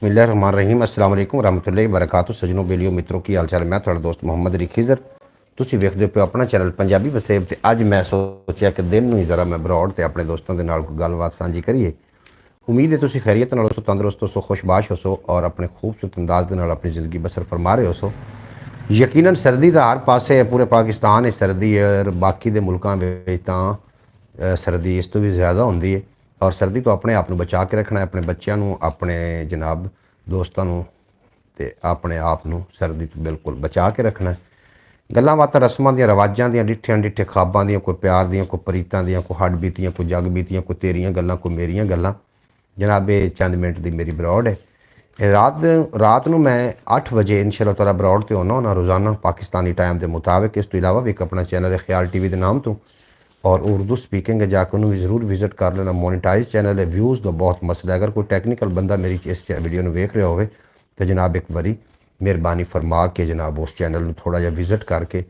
बिस्मिल्लाहिर्रहमानिर्रहीम अस्सलाम वालेकुम रहमतुल्लाहि व बरकातहू सजनों बेलियो मित्रों की हाल चाल। मैं थोड़ा दोस्त मुहम्मद अली खिजर, तुसी वेखदे पे अपना चैनल पंजाबी वसेब ते अज मैं सोचा कि दिन ही जरा मैं बरौड़ ते अपने दोस्तों के नाल कोई गलबात साझी करिए। उम्मीद है तुसी खैरियत नाल होसो, तंदुरुस्त होसो, खुशबाश होसो और अपने खूबसूरत अंदाज दे नाल अपनी ज़िंदगी बसर फरमा रहे होसो। यकीनन सर्दी का हर पासे है, पूरे पाकिस्तान में सर्दी है और बाकी के मुल्कों में तो सर्दी इस तो भी ज़्यादा होंगी है। और सर्दी तो अपने आप को बचा के रखना है, अपने बच्चों अपने जनाब दोस्तों ते अपने आप को सर्दी तो बिल्कुल बचा के रखना है। गल्लां बातां रस्मां दियां रिवाजां दियां डिठियां डिठे ख्वाबां दियां, कोई प्यार दियां, कोई प्रीतां दियां, कोई हड बीतियां, कोई जग बीतियां, कोई तेरियां गल्लां, कोई मेरियां गल्लां। जनाब ये चंद मिनट की मेरी बरौड़ है। रात को मैं 8 बजे इंशाअल्लाह तआला बरौड़ ते होना होना रोज़ाना पाकिस्तानी टाइम के मुताबिक। इस तो इलावा भी एक अपना चैनल है ख्याल टीवी के नाम तो, और उर्दू स्पीकिंग है, जाकर उन्होंने भी जरूर विजिट कर लेना। मोनेटाइज चैनल है, व्यूज़ का बहुत मसला है। अगर कोई टैक्नीकल बंदा मेरी इस वीडियो में वेख रहा हो तो जनाब एक बारी मेहरबानी फरमा के जनाब उस चैनल में थोड़ा जहा विजिट करके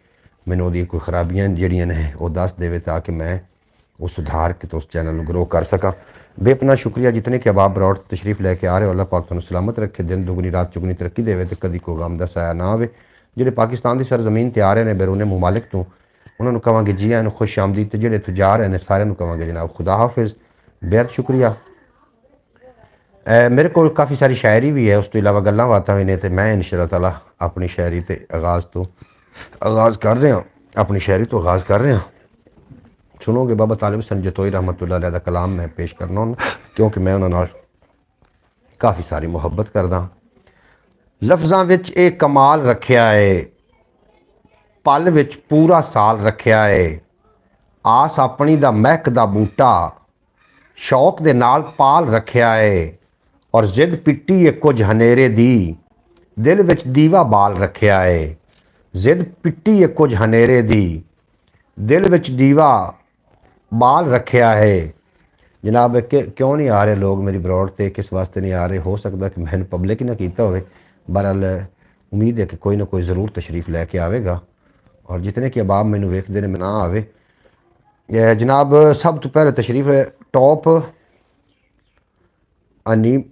मैंने वो कोई खराबियाँ जड़ियाँ ने वो दस देवे, ताकि मैं वो सुधार के तो उस चैनल को ग्रो कर सका। बेपना शुक्रिया जितने कि अब आप बरौड़ तशरीफ़ लैके आ रहे हो। अल्लाह पाक तुहानू सलामत रखे, दिन दुगनी रात चुगनी तरक्की देवे तो कभी कोई गम दा साया ना आवे। ਜਿਹੜੇ पाकिस्तान की सरजमीन ते आ रहे हैं बैरूने मुमालिक तो उन्होंने कहांगे जी आन खुश आमदी, तो ਜਿਹੜੇ तो जा रहे हैं सारे कहांगे जनाब खुदा हाफिज़, बेहद शुक्रिया। मेरे को काफ़ी सारी शायरी भी है, उस तो इलावा गल्लां बातां भी ने, तो मैं इंशाअल्लाह ताला अपनी शायरी ते आगाज़ कर रहा, अपनी शायरी तो आगाज़ कर रहा। सुनोगे बाबा तालिब हसन जतोई रहमतुल्लाह अलैह दा कलाम मैं पेश करना हूँ, क्योंकि मैं उन्होंने काफ़ी सारी मुहब्बत करदा। लफ्ज़ां विच ए कमाल रखिया है, पल विच पूरा साल रखिया है, आस अपनी दा महकदा बूटा शौक दे नाल पाल रखिया है, और जिद पिट्टी है कुछ हनेरे दी दिल विच दीवा बाल रखिया है। जिद पिट्टी है कुछ हनेरे दी दिल विच दीवा बाल रखिया है। जनाब क्यों नहीं आ रहे लोग मेरी बरौड़ ते, किस वास्ते नहीं आ रहे? हो सकता कि मैंने पब्लिक ही ना कीता होवे। बहरहाल उम्मीद है कि कोई ना कोई ज़रूर तशरीफ़ लैके आवेगा, और जितने कि अबाब मैनू वेखते हैं मैं ना आवे। जनाब सब तो पहले तशरीफ़ टॉप अनीम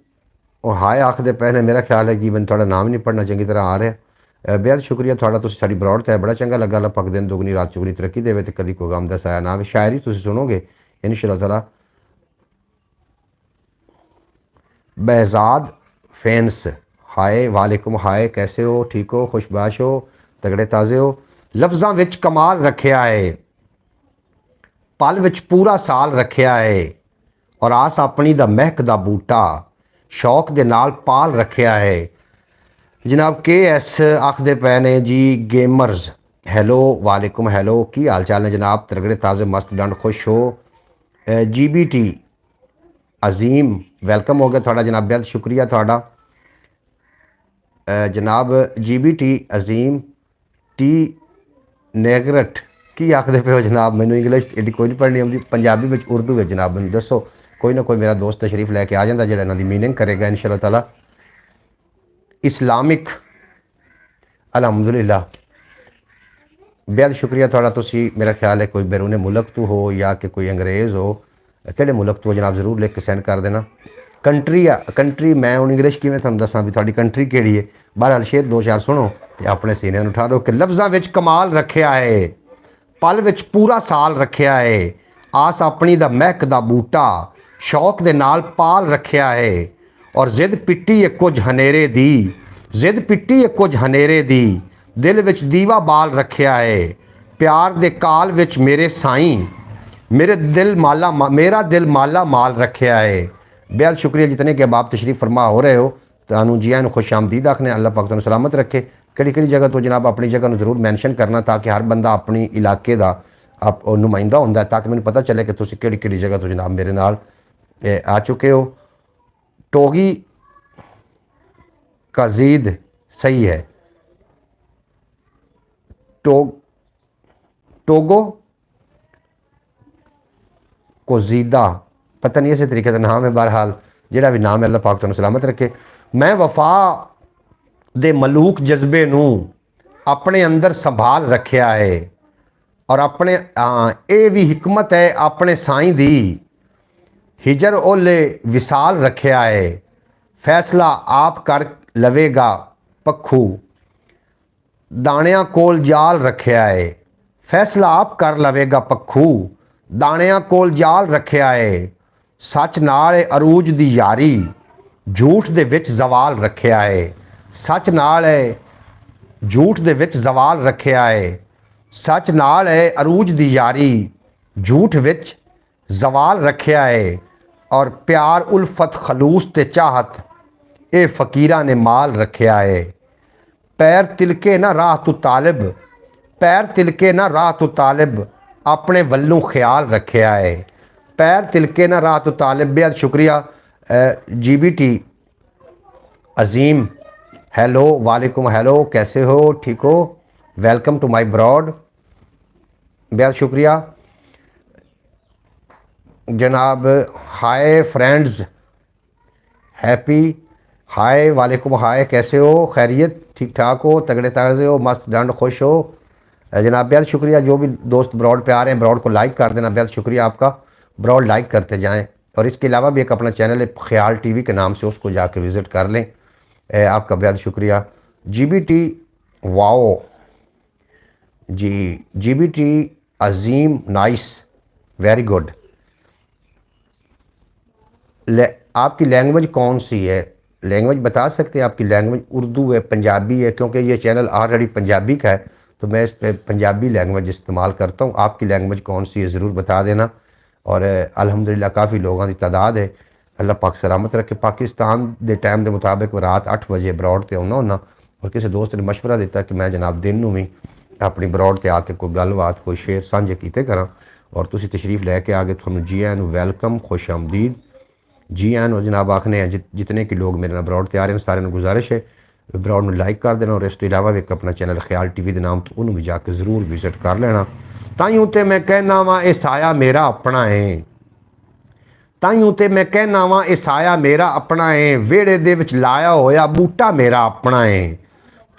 हाय आखते पहले, मेरा ख्याल है कि मैं थोड़ा नाम नहीं पढ़ना चंगी तरह आ रहा। बेहद शुक्रिया थोड़ा, तुसीं साडी बरौड़ ते बड़ा चंगा लगा। अल्लाह पाक दिन दुगनी रात चुगनी तरक्की देवे तो कभी कोई गम दा साया ना आवे। शायरी तुसीं सुनोगे इंशाअल्लाह ताला। behzad फैंस हाय वालेकुम हाय, कैसे हो? ठीक हो? खुशबाश हो? तगड़े ताज़े हो? लफ्ज़ां विच कमाल रखिया है, पल विच पूरा साल रखिया है, और आस अपनी दा महकदा बूटा शौक दे नाल पाल रखिया है। जनाब के एस आखदे पे ने जी गेमर्स हैलो वालेकुम हैलो, की हाल चाल ने जनाब? तगड़े ताज़े मस्त डंड खुश हो? GBT अजीम वेलकम हो गया थोड़ा जनाब, बेहद शुक्रिया थोड़ा जनाब। GBT अजीम टी नेगरट की आखते पे हो जनाब? मैनू इंग्लिश एडी कोई नहीं पढ़नी आती, पंजाबी में उर्दू में जनाब मैं दसो, कोई ना कोई मेरा दोस्त तशरीफ़ लैके आ जाता जो इन्हों की मीनिंग करेगा इंशाअल्लाह ताला। इस्लामिक अलहमदुलिल्लाह, बेहद शुक्रिया थोड़ा। तुसी मेरा ख्याल है कोई बैरूने मुल्क तो हो या कि कोई अंग्रेज़ हो, किहड़े मुल्क तो जनाब जरूर लिख के सेंड कर देना। कंट्री मैं हूँ इंग्लिश कि मैं तुहानूं दसां भी तुहाडी कंट्री किहड़ी है। बहरहाल शेर दो चार सुनो तो अपने सीने उठा लो कि लफ्ज़ां विच कमाल रखिया है, पल विच पूरा साल रखिया है, आस अपनी दा महकदा बूटा शौक दे नाल पाल रखिया है, और जिद पिट्टी है कुछ हनेरे दी जिद पिट्टी है कुछ हनेरे दी दिल विच दीवा बाल रखिया है। प्यार दे काल विच मेरे साईं मेरा दिल माला माल रखिया है। बेहद शुक्रिया जितने के बाप तशरीफ़ फरमा हो रहे हो, तुहानू जी आन खुश आमदीद आखने। अल्लाह पाक तुहानू सलामत रखे। किहड़ी जगह तो जनाब अपनी जगह जरूर मैंशन करना, ताकि हर बंदा अपनी इलाके का आप नुमाइंदा होंदा, ताकि मैंने पता चले कि तुसीं किहड़ी जगह तो जनाब मेरे नाल आ चुके हो। टोगी काजीद सही है, टोगो कोजीदा पता नहीं इस तरीके का नाम है। बहरहाल जिहड़ा भी नाम है अल्लाह पाक तुहानू सलामत रखे। मैं वफा दे मलूक जज्बे नू अपने अंदर संभाल रखिया है, और अपने ये भी हिकमत है अपने साईं दी हिजर ओले विसाल रखिया है। फैसला आप कर लवेगा पक्खू, दाणियां कोल जाल रखिया है। फैसला आप कर लवेगा पक्खू, दाणियां कोल जाल रखिया है। सच नाल है अरूज दी यारी, झूठ दे विच जवाल रखिया है। सच नाल है झूठ दे विच जवाल रखिया है। सच नाल है अरूज दी यारी, झूठ विच जवाल रखिया है। और प्यार उल्फत खलूस ते चाहत, ये फकीरा ने माल रखिया है। पैर तिलके ना राह तू तालिब, पैर तिलके ना राह तू तालिब, अपने वल्लों ख्याल रखिया है। पैर तिलके ना राह तू तालिब। बेहद शुक्रिया GBT अजीम। हेलो वालेकुम, हेलो कैसे हो, ठीक हो? Welcome to my broad. बेहद शुक्रिया जनाब। हाय फ्रेंड्स, हैप्पी हाय, वालेकुम हाय, कैसे हो? खैरियत, ठीक ठाक हो, तगड़े ताज़े हो, मस्त डंड खुश हो? जनाब बेहद शुक्रिया। जो भी दोस्त ब्रॉड पे आ रहे हैं ब्रॉड को लाइक कर देना, बेहद शुक्रिया आपका। ब्रॉड लाइक करते जाएं। और इसके अलावा भी एक अपना चैनल है ख्याल TV के नाम से, उसको जाके विज़िट कर लें। आपका बेहद शुक्रिया। GBT वाओ जी, GBT अजीम, नाइस, वेरी गुड। आपकी लैंग्वेज कौन सी है? लैंग्वेज बता सकते हैं आपकी लैंग्वेज? उर्दू है, पंजाबी है? क्योंकि ये चैनल ऑलरेडी पंजाबी का है तो मैं इस पर पंजाबी लैंग्वेज इस्तेमाल करता हूँ। आपकी लैंग्वेज कौन सी है ज़रूर बता देना। और अल्हम्दुलिल्लाह काफ़ी लोगों की तादाद है। अल्लाह पाक सलामत रखे। पाकिस्तान के टाइम के मुताबिक रात 8 बजे ब्रॉड पर आना होना। और किसी दोस्त ने मशवरा दिता कि मैं जनाब दिन में भी अपनी ब्रॉड पर आके कोई गलबात कोई शेर साझे किते करा। और तुसी तशरीफ़ लैके आ गए, थोड़ा जी आन वेलकम, खुश आमदीद जी आन। और जनाब आखने हैं जितने कि लोग मेरे नाल ब्रॉड ते आ रहे हैं सारे गुजारिश है ब्रॉड में लाइक कर देना। और इस तो इलावा भी एक अपना चैनल ख्याल TV के नाम तो उन्होंने भी जाके ज़रूर विजिट कर लेना। ताइयों ते मैं कहना वा ये साया मेरा अपना है, ताइयों ते मैं कहना वा ये साया मेरा अपना है। वेड़े दे विच लाया होया बूटा मेरा अपना है।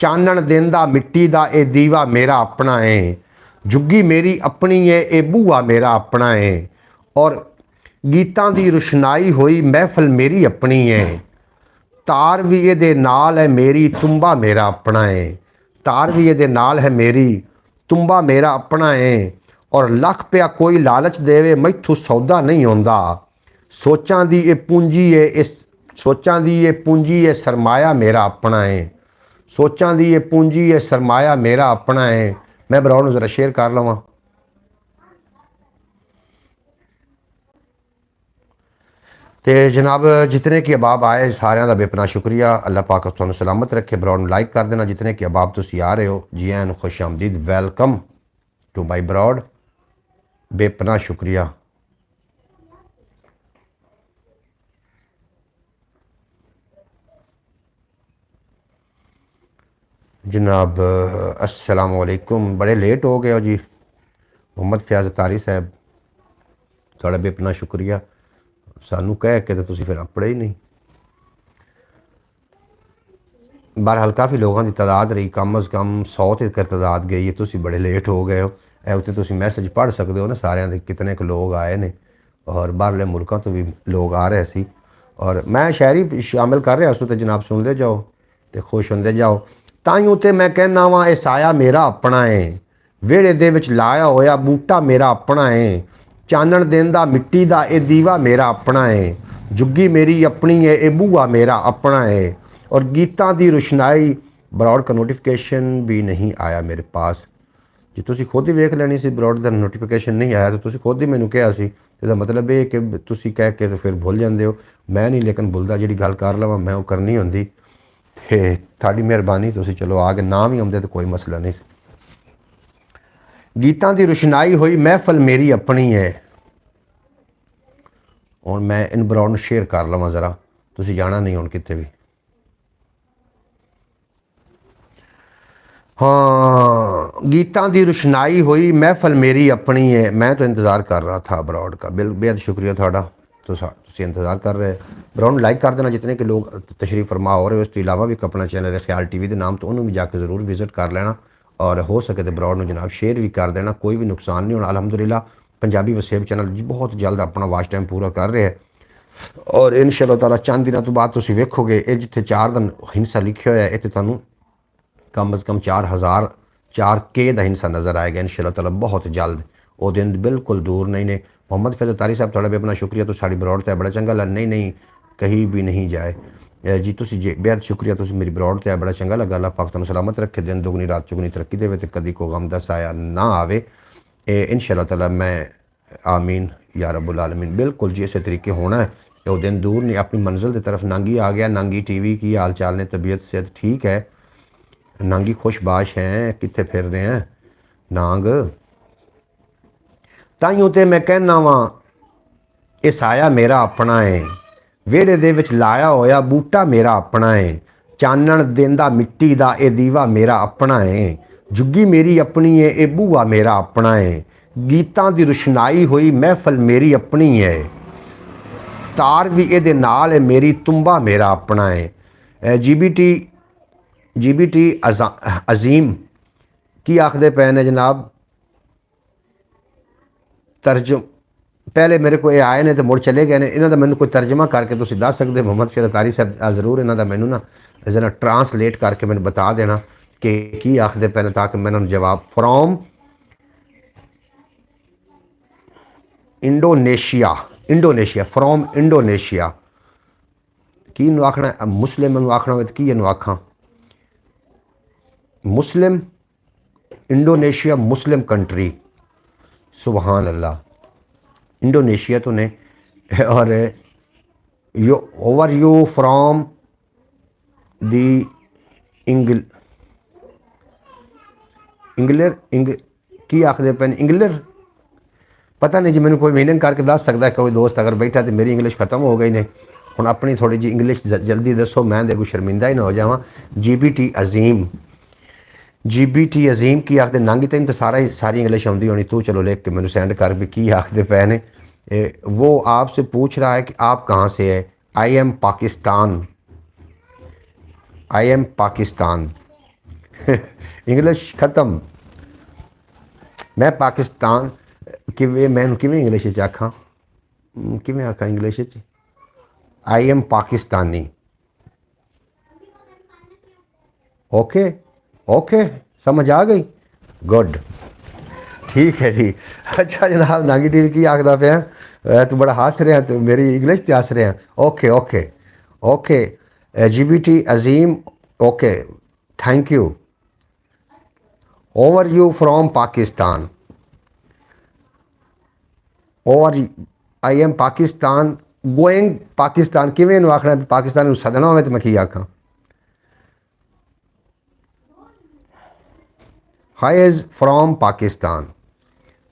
चानण देंदा मिट्टी दा ये दीवा मेरा अपना है। जुग्गी मेरी अपनी है, ये बूआ मेरा अपना है। और गीतां दी रुशनाई होई महफल मेरी अपनी है। तार भी ये नाल है मेरी, तुम्बा मेरा अपना है। तार भी ये नाल है मेरी, तुम्बा मेरा अपना है। और लख पिया कोई लालच देवे, मैथू सौदा नहीं होंदा। सोचां दी ये पूंजी है, इस सोचां दी ये पूंजी है, सरमाया मेरा अपना है। सोचां दी ये पूंजी है, सरमाया मेरा अपना है। मैं ब्राउन नूं ज़रा शेयर कर लवां। तो जनाब जितने की अबाब आए सारिਆਂ ਦਾ बेपना शुक्रिया। अल्लाह पाक तुहानू सलामत रखे। ब्रॉड लाइक कर देना जितने की अबाब तुसी आ रहे हो। जी आन, खुश आमदीद, वेलकम टू माई ब्रॉड, बेपना शुक्रिया। जनाब अस्सलाम वालेकुम, बड़े लेट हो गए हो जी। मोहम्मद फयाज तारी साहब थोड़ा बेपना शुक्रिया। सानू कह के तो तुसी फिर अपड़े ही नहीं। बहरहाल काफ़ी लोगों की तादाद रही, कम अज़ कम 100 तक तादाद गई है। तुसी बड़े लेट हो गए हो। ए उत्ते तुसी मैसेज पढ़ सकते हो ना सारे कितने क लोग आए ने। और बाहरले मुल्कों तो भी लोग आ रहे सी। और मैं शायरी शामिल कर रहा सू तो जनाब सुनते जाओ तो खुश होंदे जाओ। ताइयों ते मैं कहना वा ये साया मेरा अपना है। वेड़े दे विच लाया होया बूटा मेरा अपना है। चानण देंदा मिट्टी दा ये दीवा मेरा अपना है। जुग्गी मेरी अपनी है, ये बूआ मेरा अपना है। और गीतां दी रुशनाई, ब्रॉड का नोटिफिकेशन भी नहीं आया मेरे पास। जे तुसी खुद ही वेख लैनी सी, ब्रॉड का नोटिफिकेशन नहीं आया तो तुसी खुद ही मैनू कहा सी। इसका मतलब ये कि तुसी कह के तो फिर भुल जाते हो। मैं नहीं लेकिन भुलदा, जी गल कर लवां मैं वो करनी होंदी। ते थोड़ी मेहरबानी, तुसी चलो आ गए, नाम ही आउंदे तो कोई मसला नहीं। गीतां दी रुशनाई होई महफल मेरी अपनी है। और मैं इन ब्रॉड शेयर कर लवां ज़रा, तुसी जाना नहीं हुण कित्थे भी। हाँ, गीतां दी रुशनाई हुई महफल मेरी अपनी है। मैं तो इंतज़ार कर रहा था ब्रॉड का। बेहद शुक्रिया थोड़ा, तो इंतज़ार कर रहे ब्रॉड। लाइक कर देना जितने के लोग तशरीफ़ फरमा हो रहे हो। इसके अलावा भी अपना चैनल है ख्याल TV के नाम तो उन्होंने भी जाकर ज़रूर विजिट कर लेना। और हो सके तो ब्रॉड में जनाब शेयर भी कर देना, कोई भी नुकसान नहीं होना। अलहमदुलिल्लाह पंजाबी वसेब चैनल जी बहुत जल्द अपना वाच टाइम पूरा कर रहे हैं। ਔਰ ਇਨਸ਼ਾਅੱਲਾ ਤਾਲਾ ਚੰਦ ਦਿਨਾਂ ਤੋਂ ਬਾਅਦ ਤੁਸੀਂ ਵੇਖੋਗੇ ਇਹ ਜਿੱਥੇ 4 ਦਿਨ ਹਿੰਸਾ ਲਿਖਿਆ ਹੋਇਆ ਇੱਥੇ ਤੁਹਾਨੂੰ कम अज़ कम 4000 4K का हिंसा नज़र आएगा इंशाअल्लाह ताला बहुत जल्द। वो दिन बिल्कुल दूर नहीं ने। मोहम्मद फैज़ल तारी साहब थोड़ा भी अपना शुक्रिया तो साड़ी बरौड़ ते बड़ा चंगा लगा। नहीं नहीं कहीं भी नहीं जाए जी तुसी जे बेहद शुक्रिया तुसी मेरी बरौड़ ते बड़ा चंगा लगा। अल्लाह पाक तुहानू सलामत रखे, दिन दुगनी रात चुगनी तरक्की देवे ते कदी को गम दा साया ना आवे इंशाअल्लाह ताला। मैं आमीन या रब्बुल आलमीन। बिल्कुल जी इस तरीके होना है। वो दिन दूर नहीं, अपनी मंजिल की तरफ। नांगी आ गया, नांगी टीवी की हाल चाल ने, तबीयत सेहत ठीक है, नांगी खुशबाश हैं, कितने फिर रहे हैं नांग। ताइयों ते मैं कहना वा ये साया मेरा अपना है, वेड़े दे विच लाया होया बूटा मेरा अपना है, चानण देंदा मिट्टी दा ए दीवा मेरा अपना है, जुग्गी मेरी अपनी है ए बूआ मेरा अपना है, गीतां दी रुशनाई हुई महफल मेरी अपनी है, तार भी ए नाल है मेरी तुम्बा मेरा अपना है। जीबीटी अजीम की आखदे पे ने जनाब तर्जम पहले मेरे को ये आए ने तो मुड़ चले गए ने, इन्हों का मैंने कोई तर्जमा करके तुम दस सकते मोहम्मद फैज़ल तारी साहब जरूर इन्हों का मैनू ना जरा ट्रांसलेट करके मैंने बता देना कि की आखदे पे ने, ताकि मैं जवाब फ्रॉम इंडोनेशिया फ्रॉम इंडोनेशिया की आखना मुस्लिम आखना हो तो की आखा मुस्लिम इंडोनेशिया मुस्लिम कंट्री सुबहान अल्लाह। इंडोनेशिया तो ने और यो ओवर यू फ्रॉम दी इंग्लर की आखदे पे इंग्लर पता नहीं जी, मैंने कोई मीनिंग करके दस सकता है कोई दोस्त अगर बैठा तो। मेरी इंग्लिश खत्म हो गई ने हुण अपनी थोड़ी जी इंग्लिश जल्दी दसो, मैं देखो शर्मिंदा ही ना हो जावा। जीबीटी अजीम की आखते नांगी तेन तो सारी इंग्लिश आती होनी, तू चलो लिख के मैंने सेंड कर भी की आखते पे ने। वो आपसे पूछ रहा है कि आप कहाँ से है। आई एम पाकिस्तान इंग्लिश खत्म। मैं पाकिस्तान कि मैं किमें इंग्लिश आखा किमें आखा English I am Pakistani. Okay समझ आ गई, गुड ठीक है जी। अच्छा जनाब नागी टीवी की आखदा पे तू बड़ा हंस रहा तो मेरी इंग्लिश ते हंस रहा। Okay GBT Azeem okay thank you. Over you from Pakistan और I am Pakistan going Pakistan किवें आखना पाकिस्तान सदना हो तो मैं की आखा। हाइज फ्रॉम पाकिस्तान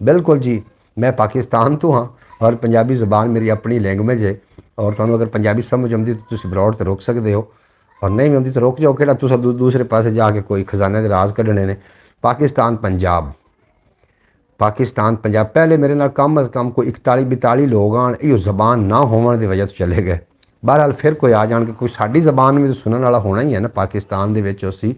बिल्कुल जी मैं पाकिस्तान तो हाँ और पंजाबी ज़बान मेरी अपनी लैंग्वेज है और तुहानू अगर पंजाबी समझ आती तो तुम बरौड़ तो रोक सकते हो और नहीं आती तो रोक जाओ कि तुस दूसरे पासे जाके कोई खजाने के राज कढ़ने ने। पाकिस्तान पंजाब पहले मेरे नाल कम अज़ कम कोई 41-42 लोग आन यो ज़बान ना होने की वजह तो चले गए। बहरहाल फिर कोई आ जान के कोई साड़ी ज़बान में तो सुनने वाला होना ही है ना। पाकिस्तान दे विच असी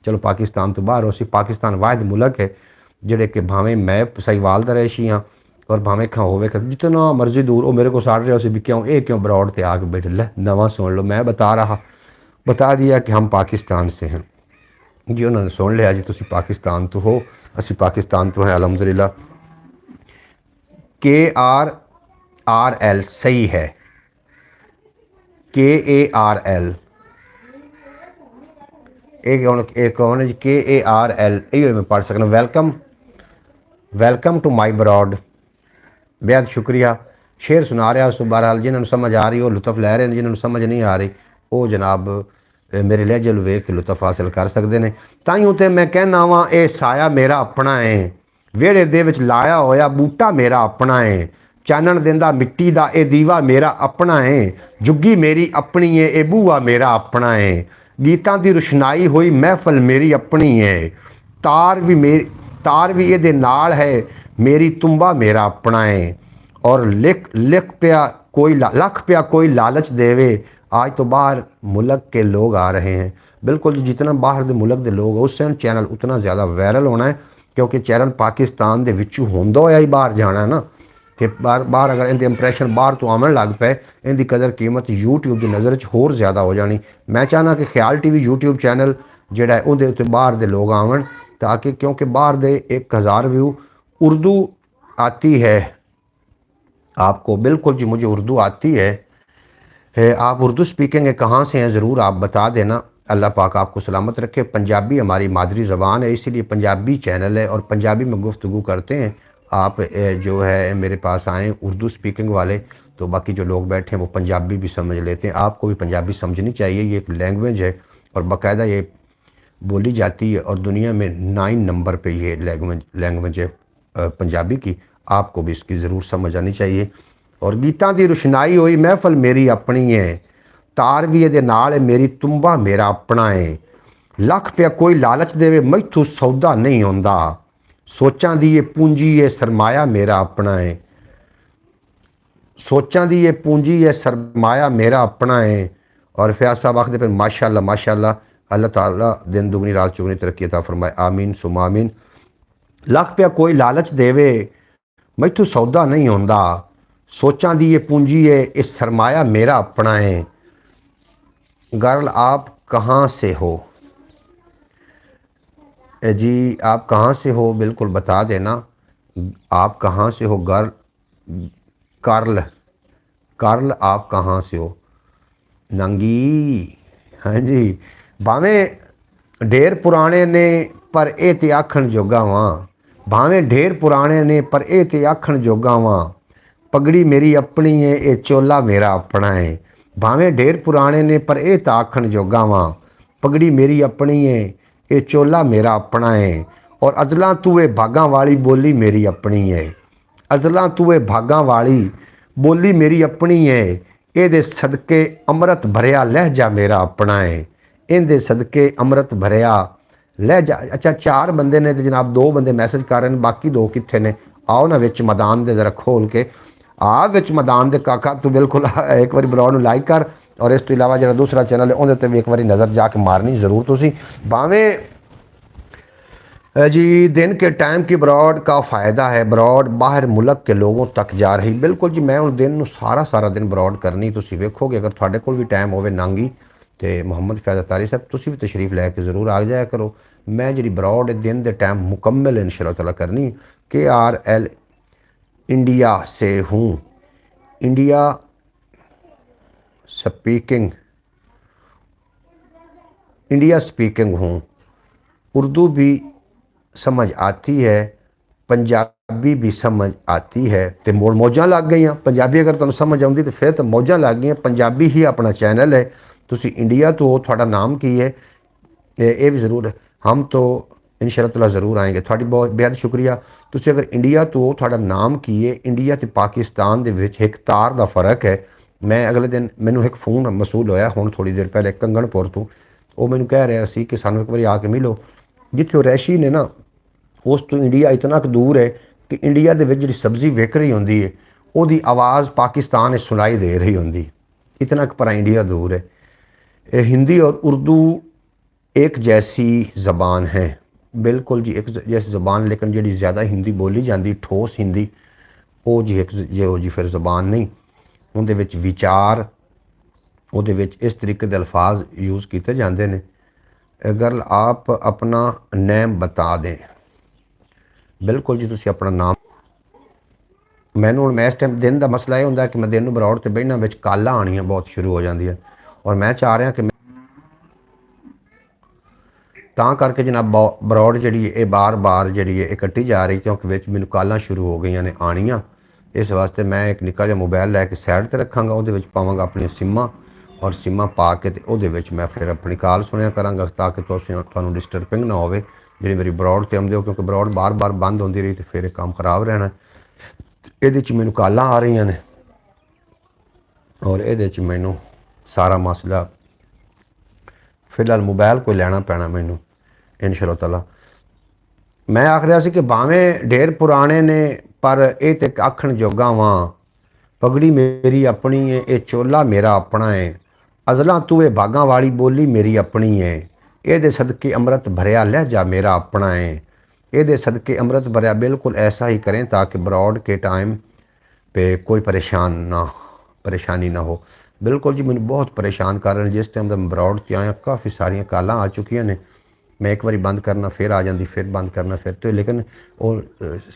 चलो पाकिस्तान तो बाहर उसी पाकिस्तान वाहिद मुल्क है जेडे कि भावें मैं सहीवाल का रहिशी हाँ और भावें खा होवे जितना मर्जी दूर वो मेरे को साड़ रहे उसे भी क्यों बरौड़ ते आके बैठे ले नवा सुन लो। मैं बता दिया कि हम पाकिस्तान से हैं जी। उन्होंने सुन लिया जी तुसी पाकिस्तान तो हो, असी पाकिस्तान तो हैं अल्हम्दुलिल्लाह। KRRL सही है, KARL एक कौन है जी KARL यो मैं पढ़ सकना। वेलकम टू माई ब्रॉड बेहद शुक्रिया। शेर सुना रहा उस बहरहाल जिन्होंने समझ आ रही हो लुत्फ लै रहे हैं, जिन्होंने समझ नहीं आ रही वो जनाब मेरे लहजे वेख के लुत्फ हासिल कर सकते हैं। ताइयों ते मैं कहना वा ये साया मेरा अपना है, वेड़े दे विच लाया होया बूटा मेरा अपना है, चानण देंदा मिट्टी दा ए दीवा मेरा अपना है, जुग्गी मेरी अपनी है ए बूआ मेरा अपना है, गीतां दी रुशनाई हुई महफल मेरी अपनी है, तार भी ये नाल है मेरी तुम्बा मेरा अपना है। और लख पिया कोई लालच देवे आज तो बाहर मुल्क के लोग आ रहे हैं। बिल्कुल जितना बाहर के मुल्क के लोग उससे चैनल उतना ज़्यादा वायरल होना है क्योंकि चैनल पाकिस्तान के विचों होंदा होया ही बाहर जाना है ना। कि बार अगर इनके इंप्रैशन बाहर तो आवन लग पे इनकी कदर कीमत यूट्यूब की नज़र च होर ज़्यादा हो जानी। मैं चाहना कि ख्याल टीवी यूट्यूब चैनल जोड़ा है उहदे उत्ते बाहर दे लोग आवन, ताकि क्योंकि बाहर दे 1000 व्यू उर्दू आती है आपको, बिल्कुल जी मुझे उर्दू आती है आप उर्दू स्पीकिंग है, कहाँ से हैं ज़रूर आप बता देना। अल्लाह पाक आपको सलामत रखे। पंजाबी हमारी मादरी ज़बान है, इसीलिए पंजाबी चैनल है और पंजाबी में गुफ्तगू करते हैं। आप जो है मेरे पास आएँ उर्दू स्पीकिंग वाले, तो बाकी जो लोग बैठे हैं वो पंजाबी भी समझ लेते हैं। आपको भी पंजाबी समझनी चाहिए, ये एक लैंग्वेज है और बाकायदा ये बोली जाती है और दुनिया में 9 नंबर पे ये लैंग्वेज है पंजाबी की। आपको भी इसकी ज़रूर समझ आनी चाहिए। और गीतां दी रुशनाई होई महफल मेरी अपनी है, तार भी ये नाल है मेरी तुम्बा मेरा अपना है। लख पिया कोई लालच देवे मैथू सौदा नहीं होंदा, सोचां दी ये पूंजी है सरमाया मेरा अपना है। सोचां दी ये पूंजी है सरमाया मेरा अपना है। और फयाज साहब आखते पे माशाअल्लाह माशाअल्लाह, अल्लाह ताला दिन दुगनी रात चुगनी तरक्की अता फरमाए, आमीन सुमा आमीन। लख पिया कोई लालच देवे मैथू सौदा नहीं होंदा, सोचां दी ये पूंजी है इस सरमाया मेरा अपना है। गर्ल आप कहाँ से हो जी, आप कहाँ से हो बिल्कुल बता देना, आप कहाँ से हो गर्ल। कार्ल कार्ल आप कहाँ से हो नंगी। हाँ जी, भावें ढेर पुराने ने पर ए ते आखण जोगा वां, भावें ढेर पुराने ने पर ए ते आखण जोगा वां, पगड़ी मेरी अपनी है ये चोला मेरा अपना है। भावें ढेर पुराने ने पर ए ता आखण जोगा वां, पगड़ी मेरी अपनी है ये चोला मेरा अपना है। और अजला तूए भागां वाली बोली मेरी अपनी है, अजला तूए भागां वाली बोली मेरी अपनी है। ਇਹਦੇ सदके अमृत भरिया लहजा मेरा अपना है, ਇਹਦੇ सदके अमृत भरिया लहजा। अच्छा 4 बंदे ने तो जनाब 2 बंदे मैसेज कर रहे हैं, बाकी 2 कितने ने? आओ ना विच मैदान दे जरा खोल के आ विच मैदान दे काका, तू बिल्कुल एक बार ब्लॉग नूं लाइक कर और इस तो इलावा जो दूसरा चैनल है उहदे ते भी एक बार नज़र जाके मारनी ज़रूर तुसीं। भावें जी दिन के टाइम की ब्रॉड का फ़ायदा है, ब्रॉड बाहर मुल्क के लोगों तक जा रही। बिल्कुल जी, मैं उन दिन सारा दिन ब्रॉड करनी, तुसीं वेखोगे अगर थोड़े कोल भी टाइम होवे नांगी तो मुहम्मद फैज़ अतारी साहब तुसीं भी तशरीफ़ लैके ज़रूर आ जाया करो। मैं जी ब्रॉड दिन के टाइम मुकम्मल इंशाअल्लाह ताला करनी। KRL इंडिया से हूँ, इंडिया स्पीकिंग हूँ, उर्दू भी समझ आती है, पंजाबी भी समझ आती है। तो मौजां लग गई। पंजाबी अगर तुहानूं समझ आउंदी तो फिर तो मौजां लग गई। पंजाबी ही अपना चैनल है, तुसीं इंडिया तो हो, तुहाडा नाम की है ये भी ज़रूर है। हम तो इंशाअल्लाह ताला ज़रूर आएंगे। थोड़ी बहुत बेहद शुक्रिया। तुसीं अगर इंडिया तो हो, तुहाडा नाम की है। इंडिया तो पाकिस्तान दे विच एक तार का फ़र्क है। मैं अगले दिन मैनूं एक फ़ोन मसूल होया हुण थोड़ी देर पहले कंगणपुर तो, वो मैनूं कह रहा सी कि सानूं एक बारी आके मिलो। जिथे रैशी ने ना उस तो इंडिया इतना क दूर है कि इंडिया दे विच जिहड़ी सब्ज़ी विक रही होंदी है उहदी आवाज़ पाकिस्तान में सुनाई दे रही होंदी, इतना क पर इंडिया दूर है। हिंदी और उर्दू एक जैसी ज़बान है, बिल्कुल जी एक जैसी ज़बान, लेकिन जी ज़्यादा हिंदी बोली जाती ठोस हिंदी वो जी एक जो जी फिर ज़बान नहीं, उहदे विच विचार उहदे विच इस तरीके के अल्फाज यूज़ किए जाते हैं। अगर आप अपना नेम बता दें। बिल्कुल जी, तुसीं अपना नाम। मैनूं हुण मैं इस टाइम दिन का मसला यह होंदा कि मैं दिन नूं ब्रॉड ते बहिना विच कालां आनियां बहुत शुरू हो जांदियां और मैं चाह रहा कि तां करके जनाब ब्रॉड जिहड़ी है बार बार जिहड़ी है कट्टी जा रही, क्योंकि विच मैनूं कालां शुरू हो गई ने आनियां। इस वास्ते मैं एक निक्का जिहा मोबाइल लैके साइड ते रखांगा, उहदे विच पावांगा अपनी सिम्मां और सिम्मां पा के ते उहदे विच मैं फिर अपनी कॉल सुनिया करांगा ताकि तुहानूं डिस्टर्बिंग ना होवे जी मेरी ब्रॉड ते आउंदे हो, क्योंकि ब्रॉड बार बार बंद होंदी रही तो फिर काम खराब रहना। ये मैनूं कालां आ रही ने और ये मैनूं सारा मसला फिलहाल मोबाइल कोई लैना पैना मैनूं इंशाअल्लाह ताला। मैं आख रहा सी कि भावें ढेर पुराने ने पर ये ते आखण जोगा वां, पगड़ी मेरी अपनी है ये चोला मेरा अपना है। अजला तू ये भागां वाली बोली मेरी अपनी है, ये सदके अमृत भरिया लहजा मेरा अपना है। ये सदके अमृत भरिया। बिल्कुल ऐसा ही करें ताकि ब्रॉड के टाइम पे कोई परेशानी ना हो। बिल्कुल जी, मैंने बहुत परेशान कर रहे हैं। जिस टाइम का मैं बरौड़ से आया काफ़ी सारिया कालां आ चुकी ने। मैं एक बारी बंद करना फिर आ जाती, फिर बंद करना फिर, तो लेकिन वो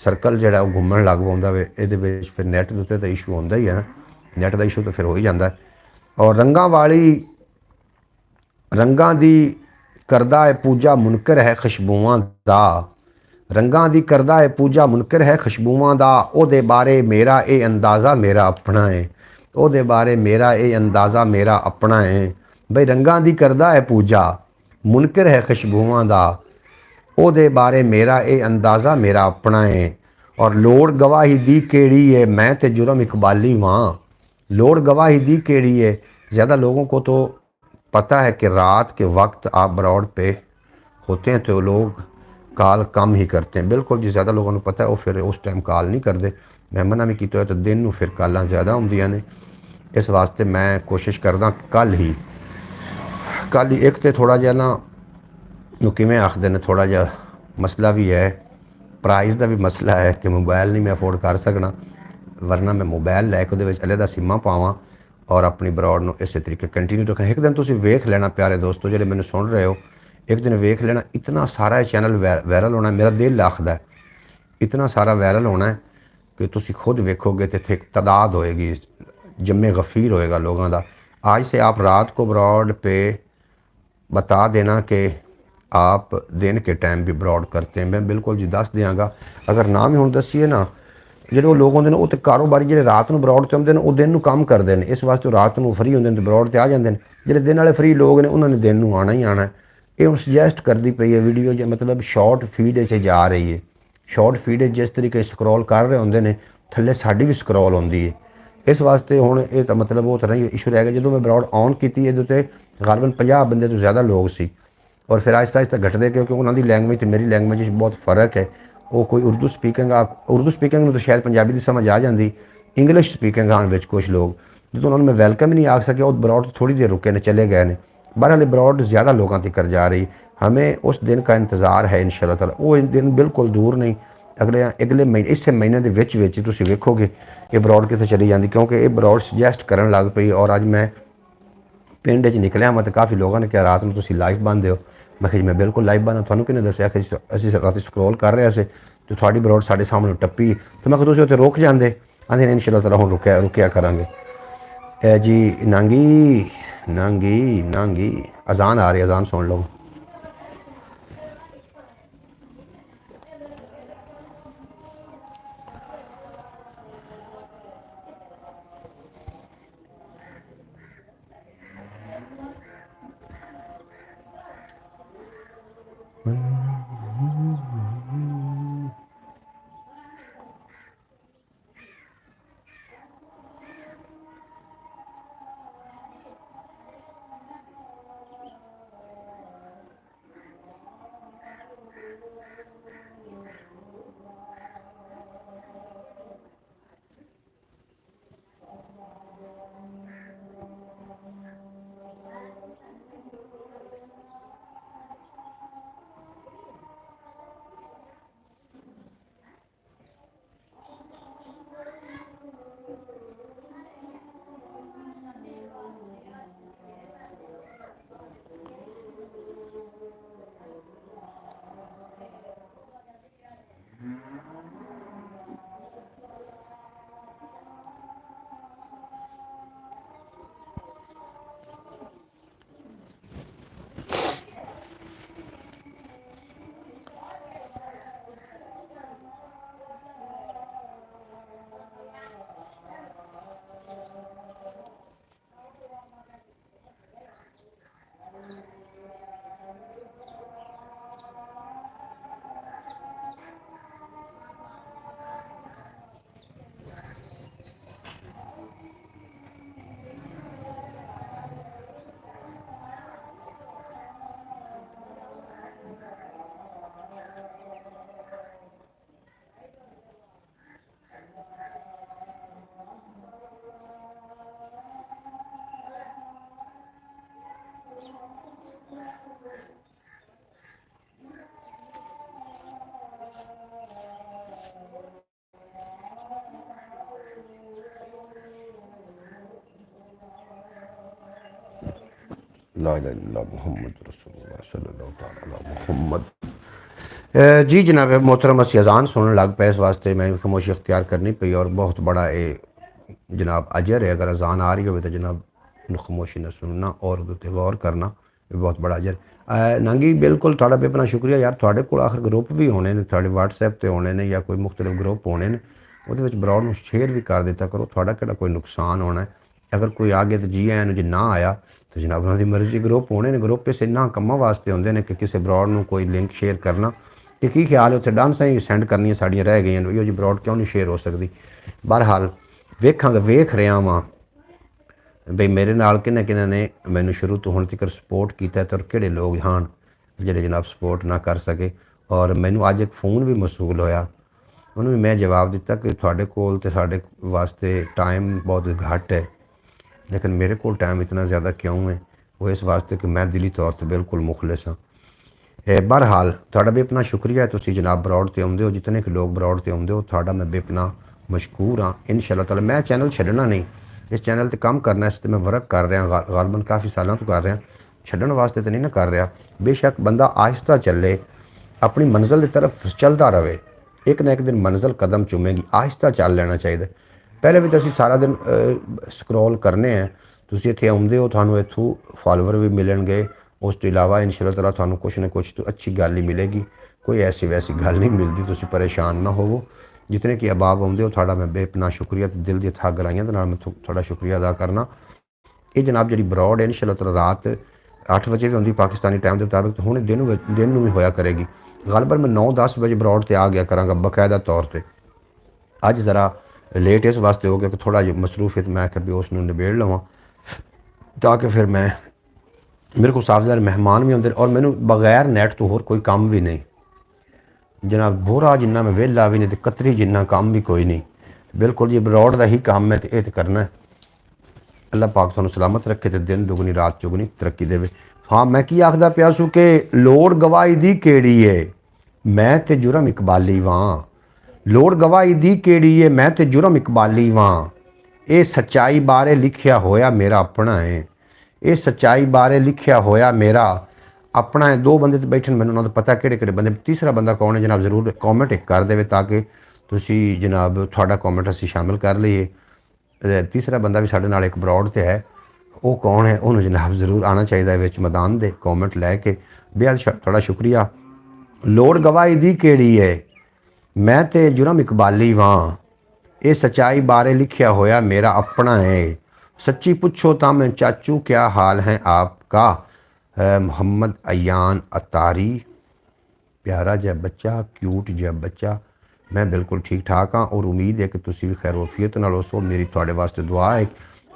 सर्कल जो घूमन लग पाता वे, ये फिर नैट के उत्ते तो इशू आता ही है ना, नैट का इशू तो फिर हो ही जाता है। और रंगां दी करदा है पूजा मुनकर है खुशबूआं दा, रंगां दी करदा है पूजा मुनकर है खुशबूआं दा, ओदे बारे मेरा ये अंदाज़ा मेरा अपना है, ओदे बारे मेरा ये अंदाज़ा मेरा अपना है। बई रंगां दी करदा है पूजा मुनकर है खुशबूआं दा, ओदे बारे मेरा ये अंदाज़ा मेरा अपना है। और लोड़ गवाही दी केड़ी है, मैं तो जुर्म इकबाली वहाँ, लोड़ गवाही दी केड़ी है। ज़्यादा लोगों को तो पता है कि रात के वक्त आप बरौड़ पे होते हैं तो लोग कॉल कम ही करते हैं। बिल्कुल जी, ज़्यादा लोगों को पता है, वो फिर उस टाइम कॉल नहीं करते। मैं मना भी किया तो दिन में फिर कॉलां ज़्यादा होंदियां ने। इस वास्ते मैं कोशिश करदा कल ही एक तो थोड़ा जहा ना किमें आखते हैं, थोड़ा जहा मसला भी है, प्राइस का भी मसला है कि मोबाइल नहीं मैं अफोर्ड कर सकना, वरना मैं मोबाइल लैके वो अलहदा सिमा पावां और अपनी बरौड़ में इस तरीके कंटिन्यू रखना। एक दिन तुम वेख लेना प्यारे दोस्तों जो मैंने सुन रहे हो, एक दिन वेख लेना, इतना सारा चैनल वायरल होना, मेरा दिल आखदा है इतना सारा वायरल होना है कि तुम खुद वेखोगे तो इतने तादाद होएगी, जम्मे गफ़ीर होएगा लोगों का। आज से आप रात को बरौड़ पे बता देना कि आप दिन के टाइम भी ब्रॉड करते हैं, मैं बिल्कुल जी दस देंगा। अगर ना भी हूँ दसीए ना, जो लोग होंगे वो तो कारोबारी जो रात में ब्रॉड से आते हैं वो दिन में काम करते हैं, इस वास्ते रात में फ्री होंगे तो ब्रॉड से आ जाते हैं। जो दिन वाले फ्री लोग ने उन्होंने दिन में आना ही आना है। ये हम सुजैसट करती पई है वीडियो जो मतलब शॉर्ट फीड से जा रही है, शॉर्ट फीड जिस तरीके स्क्रॉल कर रहे होंगे ने थले साड़ी भी स्क्रॉल होंगी है। इस वास्ते हुण ये तो मतलब वो तरह ही इशू रह गया। जो मैं ब्रॉड ऑन की ये गालबन 50 बंदे तो ज़्यादा लोग सी, और फिर आहिस्ता आहिस्ता घटते क्योंकि उन्होंने लैंग्वेज तो मेरी लैंग्वेज बहुत फ़र्क है। वो कोई उर्दू स्पीकिंग में तो शायद पंजाबी की समझ आ जाती, इंग्लिश स्पीकिंग आने कुछ लोग जो उन्होंने मैं वेलकम ही नहीं आ सके, वो ब्रॉड थोड़ी देर रुके ने चले गए ने। बहरहाल ब्रॉड ज़्यादा लोगों तक कर जा रही, हमें उस दिन का इंतज़ार है इंशाअल्लाह ताला। वो दिन बिल्कुल दूर नहीं, अगले महीने इस महीने के तुम वेखोगे ये ब्रॉड कितने चली जाती, क्योंकि ये ब्रॉड सुजैसट कर लग पई। और अज मैं पिंड च निकलिया मैं तो काफ़ी लोगों ने क्या रात में तुम लाइव बंद हो, मैं जी मैं बिल्कुल लाइव बंद, थानू किने दसिया कि असीं रात स्क्रॉल कर रहे थे तो थोड़ी ब्रॉड साढ़े सामने टप्पी, तो मैं तुम उत्थे रुक जाते, आंदे ने इंशाअल्लाह ताला हुण रुकिया करांगे। ए जी नांगी नांगी नांगी अजान आ रही, अजान सुन लो। ला इलाहा इल्लल्लाह मुहम्मद रसूलुल्लाह सल्लल्लाहु तआला अला मुहम्मद। जी जनाब मोहतरम असी अजान सुनने लग पे, इस वास्ते मैं खामोशी अख्तियार करनी पई और बहुत बड़ा ये जनाब अजर है। अगर अजान आ रही हो तो जनाब खामोशी न सुनना और गौर करना, बहुत बड़ा अजर। नांगी बिल्कुल थोड़ा बेपना शुक्रिया यार, थोड़े को आखिर ग्रुप भी होने ने, थोड़े व्हाट्सएप पर होने ने या कोई मुख्तलिफ ग्रुप होने ने, वो ब्रॉड में शेयर भी कर दिता करो, थोड़ा कि कोई नुकसान होना है। अगर कोई आ गया तो जी आया, जो ना आया तो जनाब उन्होंने मर्जी। ग्रुप होने ने, ग्रुप इस इन्ना कम्मा वास्ते होंगे ने कि किसी ब्रॉड में कोई लिंक शेयर करना कि की ख्याल है उत्थे डांसा ही सेंड करनी साड़ियाँ रह गई, यो जी ब्रॉड क्यों नहीं शेयर हो सकती। बहरहाल वेखांगे, वेख रहा वहाँ बई मेरे नाल किन्ने किन्ने ने मैनू शुरू तो हुण तक सपोर्ट किया तो किहड़े लोग हैं जिहड़े जनाब सपोर्ट ना कर सके। और मैनू अज एक फ़ोन भी मसूल होया, उन्होंने मैं जवाब दिता कि थोड़े कोल ते साडे वास्ते टाइम बहुत घट है, लेकिन मेरे को टाइम इतना ज़्यादा क्यों है, वो इस वास्ते कि मैं दिली तौर पर बिल्कुल मुखलिस हाँ। बहरहाल थोड़ा बेपना शुक्रिया है, तुसी जनाब ब्रॉड ते आउंदे हो, जितने कि लोग ब्रॉड ते आउंदे हो थोड़ा मैं बेपना मशकूर हाँ। इंशाअल्लाह ताला मैं चैनल छड्डना नहीं, इस चैनल ते काम करना, इस ते मैं वर्क कर रहा गालबन काफ़ी सालों तो कर रहा, छड्डन वास्ते तो नहीं ना कर रहा। बेशक बंदा आहिस्ता चले, अपनी मंजिल की तरफ चलता रहे, एक ना एक दिन मंजिल कदम चूमेगी, आहिस्ता चल लेना चाहिए। पहले भी तो असीं सारा दिन स्क्रॉल करने हैं, तुसीं इत्थे आउंदे हो, थानू इत्थों फॉलोवर भी मिलणगे, उस तो इलावा इंशाअल्लाह ताला थानू कुछ ना कुछ तो अच्छी गल ही मिलेगी, कोई ऐसी वैसी गल नहीं मिलती, तुसीं परेशान ना होवो। जितने कि अहबाब आउंदे हो थोड़ा मैं बेपना शुक्रिया, दिल दी था गराइयां दे नाल मैं थोड़ा शुक्रिया अदा करना। ये जनाब जी ब्रॉड है इंशाअल्लाह ताला रात 8 बजे भी होंगी पाकिस्तानी टाइम के मुताबिक, तो हुण दिन में भी होया करेगी। गालबन मैं 9-10 बजे ब्रॉड ते आ गया करांगा बाकायदा तौर पर। अज ज़रा लेट इस वास्ते हो गया कि थोड़ा जी मसरूफियत मैं कि भी उसनूं निबेड़ लवां, ताकि फिर मैं मेरे को साफ मेहमान भी होंगे और मैनू बगैर नैट तो होर कोई काम भी नहीं जनाब, बोरा जिन्ना मैं वेला भी नहीं तो कतरी जिन्ना काम भी कोई नहीं, बिल्कुल जी ब्रॉड का ही काम है तो यह तो करना है। अल्लाह पाक तुहानू सलामत रखे तो दिन दुगनी रात चुगनी तरक्की देवे। हाँ मैं की आखदा पिया सू कि लोड़ गवाही दी केड़ी है, मैं ते जुर्म इकबाली वां। लोड़ गवाही दी केड़ी है, मैं ते जुर्म इकबाली वां। ये सच्चाई बारे लिखिया होया मेरा अपना है, ये सच्चाई बारे लिखिया होया मेरा अपना है। दो बंदे तो बैठे मैंने उन्होंने पता किहड़े बंदे, तीसरा बंदा कौन है जनाब जरूर कॉमेंट एक कर दे ताकि तुसी जनाब थोड़ा कॉमेंट असी शामिल कर लीए। तीसरा बंदा भी साढ़े नाल एक ब्रॉड ते है, वो कौन है उन्होंने जनाब जरूर आना चाहिए विच मैदान दे कॉमेंट लैके। बेहद थोड़ा शुक्रिया। लोड़ गवाही दी केड़ी है, मैं ते जुर्म इकबाली वां। ये सच्चाई बारे लिखिया होया मेरा अपना है, सच्ची पूछो तो मैं चाचू क्या हाल है आपका। मोहम्मद अयान अतारी, प्यारा जहा बच्चा, क्यूट जहा बच्चा, मैं बिल्कुल ठीक ठाक हाँ और उम्मीद है कि तुसी भी खैर वफीयत नाल होसो। मेरी थोड़े वास्ते दुआ है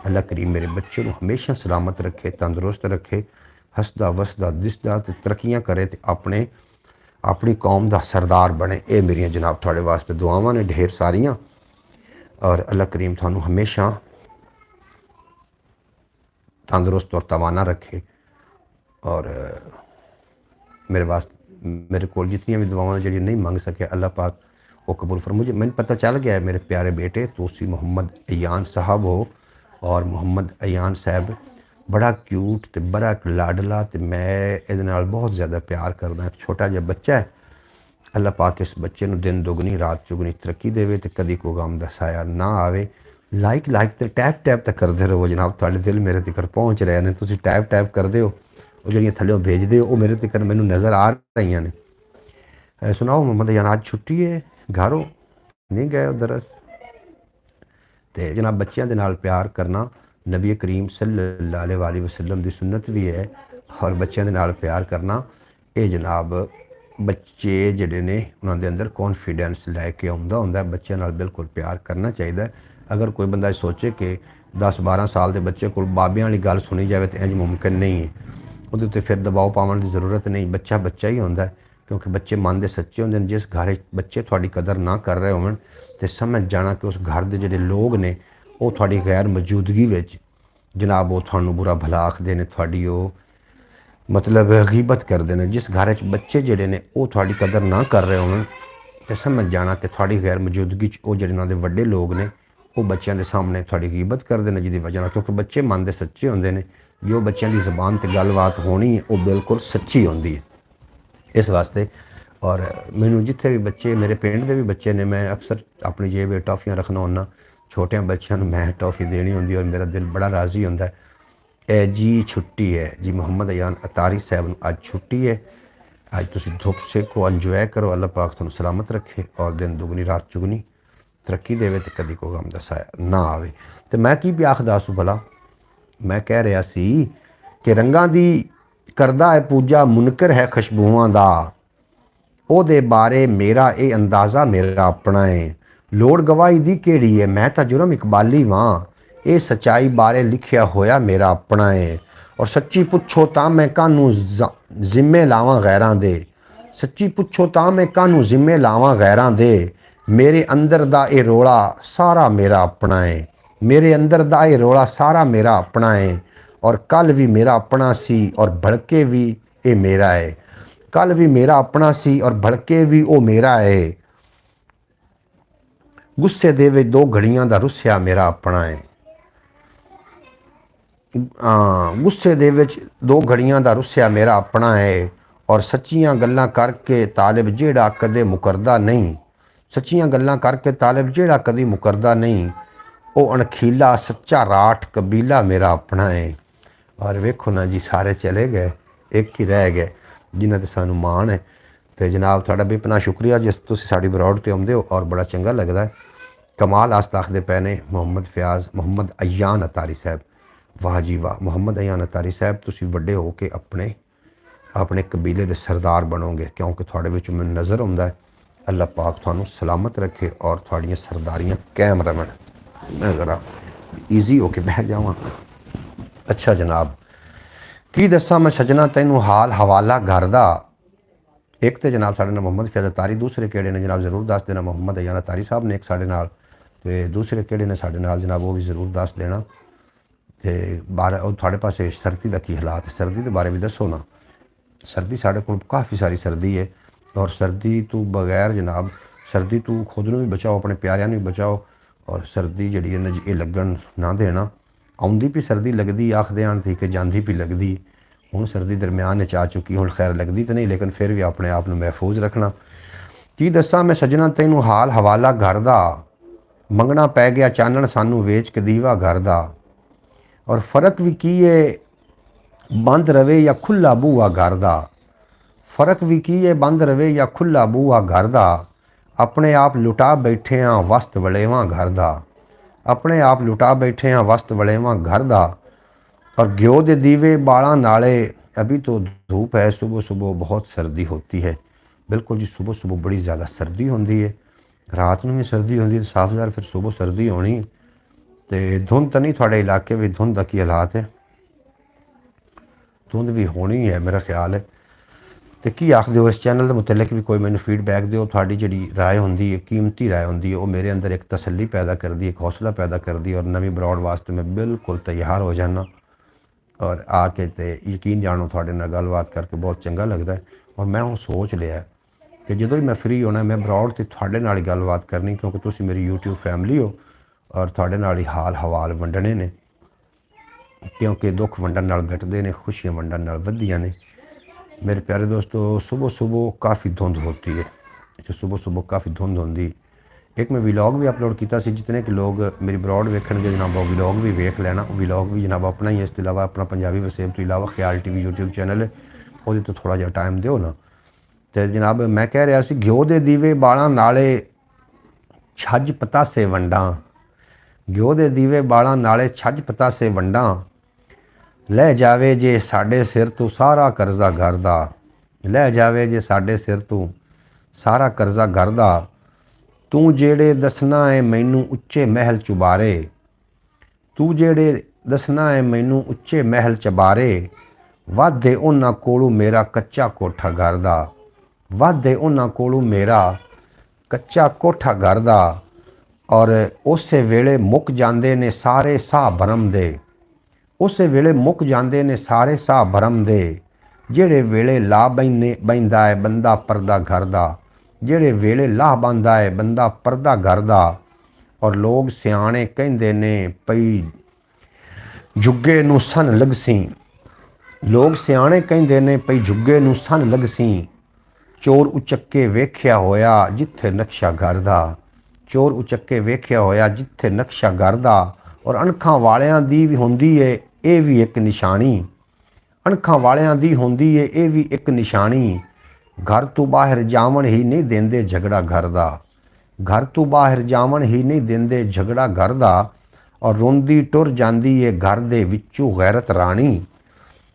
अल्लाह करीम मेरे बच्चे को हमेशा सलामत रखे, तंदुरुस्त रखे, हसदा वसदा दिसदा ते तरक्कियां करे ते अपनी कौम का सरदार बने। ये मेरिया जनाब थोड़े वास्ते दुआवां ने ढेर सारियां, और अल्लाह करीम थानू हमेशा तंदुरुस्त और तवाना रखे। और मेरे वास्ते मेरे को जितनी भी दुआवां जी नहीं मंग सके अल्लाह पाक वो कबूल फर। मैंने पता चल गया है मेरे प्यारे बेटे तुसी मोहम्मद अयान साहब हो, और मोहम्मद अयान साहब बड़ा क्यूट तो बड़ा लाडला, तो मैं ये बहुत ज़्यादा प्यार करदा। एक छोटा जहा बच्चा है, अल्लाह पाक इस बच्चे को दिन दुगनी रात चुगनी तरक्की देवे तो कभी कोई गम दा साया ना आवे। लाइक तो टैप तो करते रहो जनाब, थोड़े दिल मेरे तक पहुँच रहे हैं, तुम टैप करते हो, वो जो थल्लों भेजते हो वो मेरे तक मैनू नज़र आ रही ने। सुनाओ मोहम्मद अयान आज छुट्टी है, घरों नहीं गए उधर? तो जनाब बच्चों के नाल प्यार करना नबी करीम सल्लल्लाहु अलैहि वसल्लम की सुन्नत भी है, और बच्चों के नाल प्यार करना ये जनाब बच्चे जिहड़े ने उन्होंने अंदर कॉन्फिडेंस लैके आउंदा हुंदा है। बच्चों नाल बिल्कुल प्यार करना चाहिए। अगर कोई बंदा सोचे कि 10-12 साल के बच्चे को बाबियां वाली गल सुनी जाए तो इंज मुमकिन नहीं है, वो फिर दबाव पावन की जरूरत नहीं। बच्चा बच्चा ही होंदा है, क्योंकि बच्चे मन के सच्चे होंदे ने। जिस घर बच्चे थोड़ी कदर ना कर रहे होवन तो समझ जाना कि उस घर के जिहड़े लोग ने वो थोड़ी गैर मौजूदगी विच जनाब वो थानू बुरा भला आखदे ने, थोड़ी वो मतलब गीबत करते हैं। जिस घर च बच्चे जिहड़े ने वो थोड़ी कदर ना कर रहे होवन तो समझ जाना कि थोड़ी गैर मौजूदगी वो जिहड़े उन्हां दे वड्डे लोग ने वो बच्चों के सामने थोड़ी गीबत करते हैं, जिसकी वजह क्योंकि बच्चे मन के सच्चे होंदे ने जो बच्चों की जबान ते गलबात होनी है वो बिल्कुल सच्ची होंदी है। इस वास्ते और मैनू जिथे भी बच्चे मेरे पिंड के भी बच्चे ने, मैं अक्सर अपनी जेब में टॉफियाँ रखना होना, छोटे बच्चों मैं टॉफी देनी होंगी और मेरा दिल बड़ा राजी होंदा है। ए जी छुट्टी है जी, मोहम्मद अयान अतारी साहब अज छुट्टी है। अज तुम धुप सेको, इंजॉय करो, अल्लाह पाक तुम सलामत रखे और दिन दुगनी रात चुगनी तरक्की देवे तो कभी कोई गम दा साया ना आवे। तो मैं की भी आखदा सू भला, मैं कह रहा सी कि रंगां दी करदा है पूजा, मुनकर है खुशबूआं दा, ओदे बारे मेरा ये अंदाज़ा मेरा अपना है। लोड़ गवाही दी केड़ी है, मैं तो जुर्म इकबाली वां, ये सच्चाई बारे लिखिया होया मेरा अपना है। और सच्ची पुछो तां मैं कानू जिम्मे लावां गैरां दे, सच्ची पुछो तां मैं कानू जिम्मे लावां गैरां दे। मेरे अंदर दा ये रोला सारा मेरा अपना है, मेरे अंदर दा ये रोला सारा मेरा अपना है। और कल भी मेरा अपना सी और भड़के भी ये मेरा है, कल भी मेरा अपना सी और भड़के भी वो मेरा है। गुस्से दे विच दो घड़ियां दा रुस्या मेरा अपना है, गुस्से दे विच दो घड़ियां दा रुस्या मेरा अपना है। और सच्चियां गल्लां करके तालिब जेड़ा कदे मुकरदा नहीं, सच्चियां गल्लां करके तालिब जेड़ा कदी मुकरदा नहीं, वो अणखीला सच्चा राठ कबीला मेरा अपना है। और वेखो ना जी, सारे चले गए, एक ही रह गए जिन्हां ते सानू माण है। तो जनाब तुहाडा बेपनाह शुक्रिया जिस तुसीं साडी बरौड ते आउंदे हो और बड़ा चंगा लगदा है। कमाल आस्ता आखदे पए ने मुहम्मद फयाज, मुहम्मद अयान अतारी साहब, वाह जी वाह। मुहम्मद अयान अतारी साहब तुसीं वड्डे हो के अपने अपने कबीले दे सरदार बनोगे, क्योंकि थोड़े विच मैनूं नज़र आउंदा है। अल्लाह पाक तुहानूं सलामत रखे और थोड़ियां सरदारियां कायम रहन। मैं ज़रा ईजी होके बह जावां। अच्छा जनाब, की दस्सां मैं सजना तैनूं हाल हवाला घर दा। एक तो जनाब साढ़े नाल मुहम्मद फैज़ अतारी, दूसरे केड़े ने जनाब जरूर दस देना मुहम्मद अयान अतारी साहब ने एक साढ़े नाल, ते दूसरे केड़े ने साढ़े नाल जनाब वो भी जरूर दस देना। तो बार थोड़े पास सर्दी का की हालात है, सर्दी के बारे भी दसो ना। सर्दी साढ़े को काफ़ी सारी सर्दी है और सर्दी तो बगैर जनाब, सर्दी तो खुद नूं भी बचाओ, अपने प्यारिਆਂ ਨੂੰ भी बचाओ। और सर्दी जी है ना जी, ये लगन ना देना। आउंदी भी सर्दी लगती, आखदे आन थी कि जांदी भी लगती। हुण सर्दी दरम्यान आ चुकी, हुण खैर लगती तो नहीं, लेकिन फिर भी अपने आप में महफूज रखना। की दस्सां मैं सजना तैनूं हाल हवाला घर दा, मंगना पै गया चानण सानू वेच के दीवा घर दा। और फर्क भी की है बंद रवे या खुला बूहा घर दा, फर्क भी की है बंद रवे या खुला बूहा घर दा। अपने आप लुटा बैठे हाँ वस्त वलेवा घर दा, अपने आप लुटा बैठे हाँ वस्त वलेवा घर दा। और घ्यो दे दीवे बाला नाले, अभी तो धूप है, सुबह सुबह बहुत सर्दी होती है। बिल्कुल जी, सुबह सुबह बड़ी ज़्यादा सर्दी होती है, रात में भी सर्दी होती है, तो साफ ज़ाहिर फिर सुबह सर्दी होनी। तो धुंध तो नहीं, थोड़े इलाके भी धुंध की हालात है, धुंध भी होनी है मेरा ख्याल है। तो की आखदे हो इस चैनल के मुतलक भी कोई मैनू फीडबैक दिओ, थोड़ी जी राय होंदी है, कीमती राय होंदी है, वो मेरे अंदर एक तसल्ली पैदा करती है, एक हौसला पैदा करती है। और नवी ब्रॉड वास्ते मैं बिल्कुल तैयार हो जाना और आके तो यकीन जानो थोड़े नाल गलबात करके बहुत चंगा लगता है। और मैं हूँ सोच लिया कि जो भी मैं फ्री होना मैं ब्रॉड तो थोड़े नाल ही गलबात करनी, क्योंकि तुसी मेरी यूट्यूब फैमिली हो और थोड़े नाल ही हाल हवाल वंडने ने, क्योंकि दुख वंडन नाल घटदे ने, खुशियां वंडन नाल वधियां ने। मेरे प्यारे दोस्तों, सुबह सुबह काफ़ी धुंध होती है, अच्छा सुबह सुबह काफ़ी धुंध होंगी। एक मैं व्लॉग भी अपलोड किया, जितने कि लोग मेरी ब्रॉड वेखणगे जनाब व्लॉग भी वेख लेना। व्लॉग भी जनाब अपना ही है, इसके अलावा अपना पंजाबी वसेब तो इलावा ख्याल TV यूट्यूब चैनल है, वो तो थोड़ा जहा टाइम दो ना। तो जनाब मैं कह रहा सी, घ्यो दे दीवे बाला नाले छज पतासे वंडा, घ्यो दे दीवे बाला नाले छज पतासे वंडा। लै जावे जे साडे सिर तू सारा करजा घर दा, लै जावे जे साडे सिर तू सारा करजा घर दा। तू जेड़े दसना है मैनू उच्चे महल चुबारे, तू जेड़े दसना है मैनू उच्चे महल चबारे। वादे उन्हां कोलू मेरा कच्चा कोठा घर दा, वादे उन्हां कोलू मेरा कच्चा कोठा घर दा। और उस वेले मुक जांदे ने सारे साह भरम दे, उस वेले मुक जांदे ने सारे साह भरम दे। जेड़े वेले ला बैंदा है बंदा परदा घर दा, जेड़े वेले लाह बांदा है बंदा परदा घर दा। और लोग सियाणे कहंदे ने पई ਜੁੱਗੇ ਨੂੰ ਸਨ ਲਗਸੀ। ਲੋਕ ਸਿਆਣੇ ਕਹਿੰਦੇ ਨੇ ਪਈ ਜੁੱਗੇ ਨੂੰ ਸਨ ਲਗਸੀ। ਚੋਰ ਉਚੱਕੇ ਵੇਖਿਆ ਹੋਇਆ ਜਿੱਥੇ ਨਕਸ਼ਾ ਘਰ ਦਾ। ਚੋਰ ਉਚੱਕੇ ਵੇਖਿਆ ਹੋਇਆ ਜਿੱਥੇ ਨਕਸ਼ਾ ਘਰ ਦਾ। ਔਰ ਅਣਖਾਂ ਵਾਲਿਆਂ ਦੀ ਵੀ ਹੁੰਦੀ ਏ ਇਹ ਵੀ ਇੱਕ ਨਿਸ਼ਾਨੀ। ਅਣਖਾਂ ਵਾਲਿਆਂ ਦੀ ਹੁੰਦੀ ਏ ਇਹ ਵੀ ਇੱਕ ਨਿਸ਼ਾਨੀ। ਘਰ ਤੋਂ ਬਾਹਰ ਜਾਵਣ ਹੀ ਨਹੀਂ ਦਿੰਦੇ ਝਗੜਾ ਘਰ ਦਾ। ਘਰ ਤੋਂ ਬਾਹਰ ਜਾਵਣ ਹੀ ਨਹੀਂ ਦਿੰਦੇ ਝਗੜਾ ਘਰ ਦਾ। ਔਰ ਰੋਂਦੀ ਟੁਰ ਜਾਂਦੀ ਏ ਘਰ ਦੇ ਵਿੱਚੋਂ ਗੈਰਤ ਰਾਣੀ।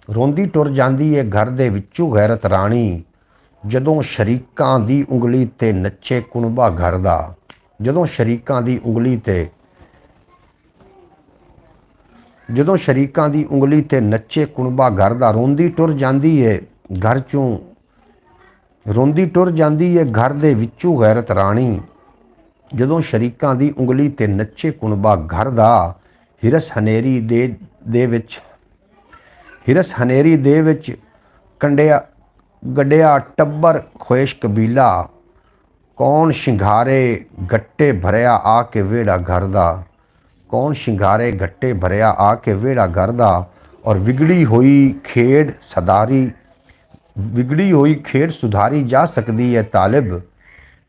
ਰੋਂਦੀ ਟੁਰ ਜਾਂਦੀ ਏ ਘਰ ਦੇ ਵਿੱਚੋਂ ਗੈਰਤ ਰਾਣੀ। ਜਦੋਂ ਸ਼ਰੀਕਾਂ ਦੀ ਉਂਗਲੀ ਤੇ ਨੱਚੇ ਕੁਣਬਾ ਘਰ ਦਾ। ਜਦੋਂ ਸ਼ਰੀਕਾਂ ਦੀ ਉਂਗਲੀ ਤੇ ਨੱਚੇ ਕੁਣਬਾ ਘਰ ਦਾ। ਰੋਂਦੀ ਟੁਰ ਜਾਂਦੀ ਏ ਘਰ ਚੋਂ ਰੋਂਦੀ ਟੁਰ ਜਾਂਦੀ ਏ ਘਰ ਦੇ ਵਿੱਚੋਂ ਗੈਰਤ ਰਾਣੀ। ਜਦੋਂ ਸ਼ਰੀਕਾਂ ਦੀ ਉਂਗਲੀ ਤੇ ਨੱਚੇ ਕੁਣਬਾ ਘਰ ਦਾ। ਹਿਰਸ ਹਨੇਰੀ ਦੇ ਵਿੱਚ ਗੱਡਿਆ ਟੱਬਰ ਖੁਏਸ਼ ਕਬੀਲਾ। ਕੌਣ ਸ਼ਿੰਗਾਰੇ ਗੱਟੇ ਭਰਿਆ ਆ ਕੇ ਵਿਹੜਾ ਘਰ ਦਾ। ਕੌਣ ਸ਼ਿੰਗਾਰੇ ਗੱਟੇ ਭਰਿਆ ਆ ਕੇ ਵਿਹੜਾ ਘਰ ਦਾ। ਔਰ ਵਿਗੜੀ ਹੋਈ ਖੇਡ ਸੁਧਾਰੀ ਜਾ ਸਕਦੀ ਹੈ ਤਾਲਿਬ।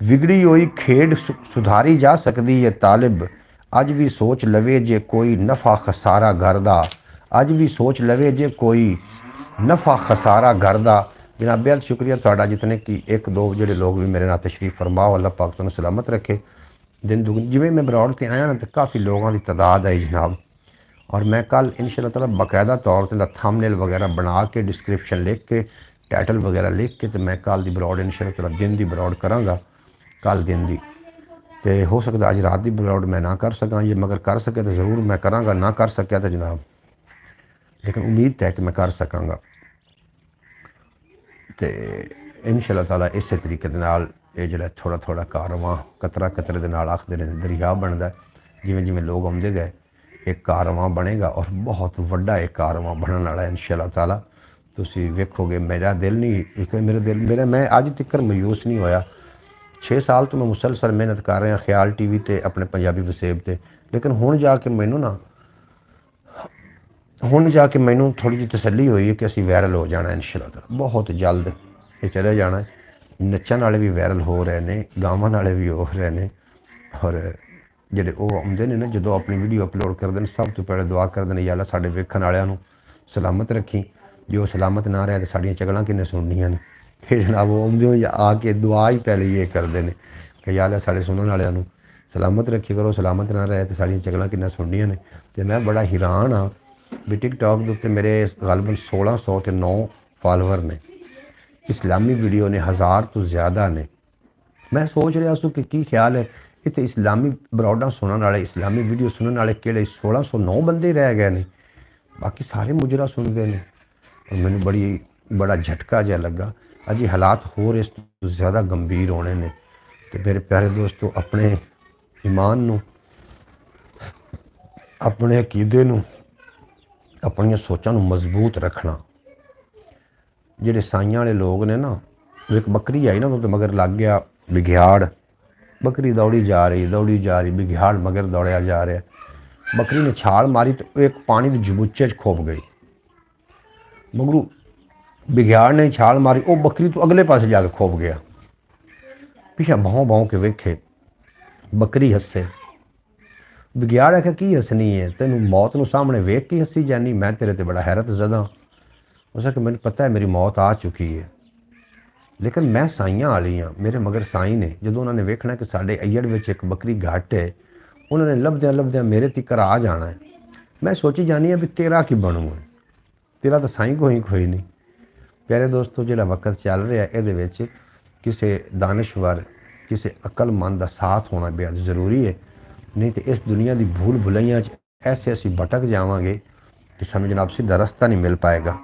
ਵਿਗੜੀ ਹੋਈ ਖੇਡ ਸੁਧਾਰੀ ਜਾ ਸਕਦੀ ਹੈ ਤਾਲਿਬ। ਅੱਜ ਵੀ ਸੋਚ ਲਵੇ ਜੇ ਕੋਈ ਨਫਾ ਖਸਾਰਾ ਘਰ ਦਾ। ਅੱਜ ਵੀ ਸੋਚ ਲਵੇ ਜੇ ਕੋਈ ਨਫਾ ਖਸਾਰਾ ਘਰ ਦਾ। ਜਨਾਬ ਬੇਹੱਦ ਸ਼ੁਕਰੀਆ ਤੁਹਾਡਾ ਜਿਤਨੇ ਕਿ ਇੱਕ ਦੋ ਜਿਹੜੇ ਲੋਕ ਵੀ ਮੇਰੇ ਨਾਲ ਤਸ਼ਰੀਫ ਫਰਮਾਓ। ਅੱਲਾਹ ਪਾਕ ਤੁਹਾਨੂੰ ਸਲਾਮਤ ਰੱਖੇ। ਦਿਨ ਦੁਗਣੀ ਜਿਵੇਂ ਮੈਂ ਬਰੌਡ ਤੇ ਆਇਆ ਨਾ ਤਾਂ ਕਾਫੀ ਲੋਕਾਂ ਦੀ ਤਾਦਾਦ ਆਈ ਜਨਾਬ। ਔਰ ਮੈਂ ਕੱਲ इंशाअल्लाह ताला बाकायदा तौर पर थंबनेल वगैरह बना के डिस्क्रिप्शन लिख के टाइटल वगैरह लिख के तो मैं कल की बरौड इंशाअल्लाह ताला दिन की बरौड कराँगा। कल दिन की तो हो सकता अज रात की बरौड मैं ना कर सकां जे मगर कर सके तो ज़रूर मैं कराँगा। ना कर सकिया तो जनाब लेकिन उम्मीद है कि मैं कर सकाँगा। तो इंशाअल्लाह ताला इस तरीके ये जो थोड़ा थोड़ा कारवां कतरा कतरे के नाल आखते हैं दरिया बनता। जिमें जिमें लोग आते गए एक कारवां बनेगा और बहुत वड्डा एक कारवां बनने वाला है इंशाअल्लाह ताला। तुसी वेखोगे मेरा दिल नहीं मेरा मैं अज तक मायूस नहीं होया। 6 साल तो मैं मुसलसल मेहनत कर रहा ख्याल टीवी ते अपने पंजाबी वसेब ते। लेकिन हुण जाके मैनू थोड़ी जी तसल्ली हुई है कि असीं वायरल हो जाना इंशाअल्लाह ताला बहुत जल्द। ये चले जाना है। नच्चण वाले भी वायरल हो रहे हैं गावन वाले भी हो रहे हैं। और ਜਿਹੜੇ ਉਹ ਆਉਂਦੇ ਨੇ ਨਾ ਜਦੋਂ ਆਪਣੀ ਵੀਡੀਓ ਅਪਲੋਡ ਕਰਦੇ ਨੇ ਸਭ ਤੋਂ ਪਹਿਲੇ ਦੁਆ ਕਰਦੇ ਨੇ ਯਾ ਅੱਲਾ ਸਾਡੇ ਵੇਖਣ ਵਾਲਿਆਂ ਨੂੰ ਸਲਾਮਤ ਰੱਖੀ। ਜੇ ਉਹ ਸਲਾਮਤ ਨਾ ਰਹੇ ਤਾਂ ਸਾਡੀਆਂ ਚਗਲਾਂ ਕਿੰਨੇ ਸੁਣਨੀਆਂ ਨੇ। ਫਿਰ ਜਨਾਬ ਉਹ ਆਉਂਦੇ ਹੋ ਆ ਕੇ ਦੁਆ ਹੀ ਪਹਿਲੇ ਇਹ ਕਰਦੇ ਨੇ ਕਿ ਯਾ ਅੱਲਾ ਸਾਡੇ ਸੁਣਨ ਵਾਲਿਆਂ ਨੂੰ ਸਲਾਮਤ ਰੱਖੀ ਕਰੋ। ਸਲਾਮਤ ਨਾ ਰਹੇ ਤਾਂ ਸਾਡੀਆਂ ਚਗਲਾਂ ਕਿੰਨਾ ਸੁਣਨੀਆਂ ਨੇ। ਅਤੇ ਮੈਂ ਬੜਾ ਹੈਰਾਨ ਹਾਂ ਵੀ ਟਿਕਟੋਕ ਦੇ ਉੱਤੇ ਮੇਰੇ ਗਲਬਨ 1609 ਫਾਲੋਵਰ ਨੇ। ਇਸਲਾਮੀ ਵੀਡੀਓ ਨੇ 1000 ਤੋਂ ਜ਼ਿਆਦਾ ਨੇ। मैं सोच रहा सू कि की ख्याल है इतने इस्लामी बरौडा सुनने वाले इस्लामी वीडियो सुनने वाले कि 1609 बंदे रह गए हैं। बाकी सारे मुजरा सुनते हैं। और मैंने बड़ा झटका जहा लगा। अजी हालात होर इस तो ज़्यादा गंभीर होने ने। तो मेरे प्यारे दोस्तों अपने ईमान नू अपने अकीदे नू अपन सोचां नू मजबूत रखना। जिहड़े साइयां वाले लोग ने ना एक बकरी आई ना तो मगर लग गया बिघियाड़। बकरी दौड़ी जा रही बिघियाड़ मगर दौड़िया जा रहा। बकरी ने छाल मारी तो एक पानी के जबूचे खोप गई। मगरू बिघियाड़ ने छाल मारी वो बकरी तो अगले पासे जाके खोप गया। पिछा भाव के वेखे बकरी हसे। बिघियाड़ आख्या की हसनी है तेनू मौत नू सामने वेख के हसी जानी। मैं तेरे ते बड़ा हैरत ज़दा। उस आख्या मैनू पता है मेरी मौत आ चुकी है लेकिन मैं साइयां वाली हाँ। मेरे मगर साई ने जो उन्होंने वेखना कि साढ़े अयड़ में एक बकरी घट है उन्होंने लभद्या मेरे तिकर आ जाना है। मैं सोची जानी है भी तेरा की बनू है। तेरा तो साई कोई नहीं। प्यारे दोस्तों जो वक्त चल रहा ये किसी दानश्वर किसी अकलमंद का साथ होना बेहद ज़रूरी है। नहीं तो इस दुनिया की भूल भुलैया ऐसे असी भटक जावांगे कि सानू जनाब सीधा रस्ता नहीं मिल पाएगा।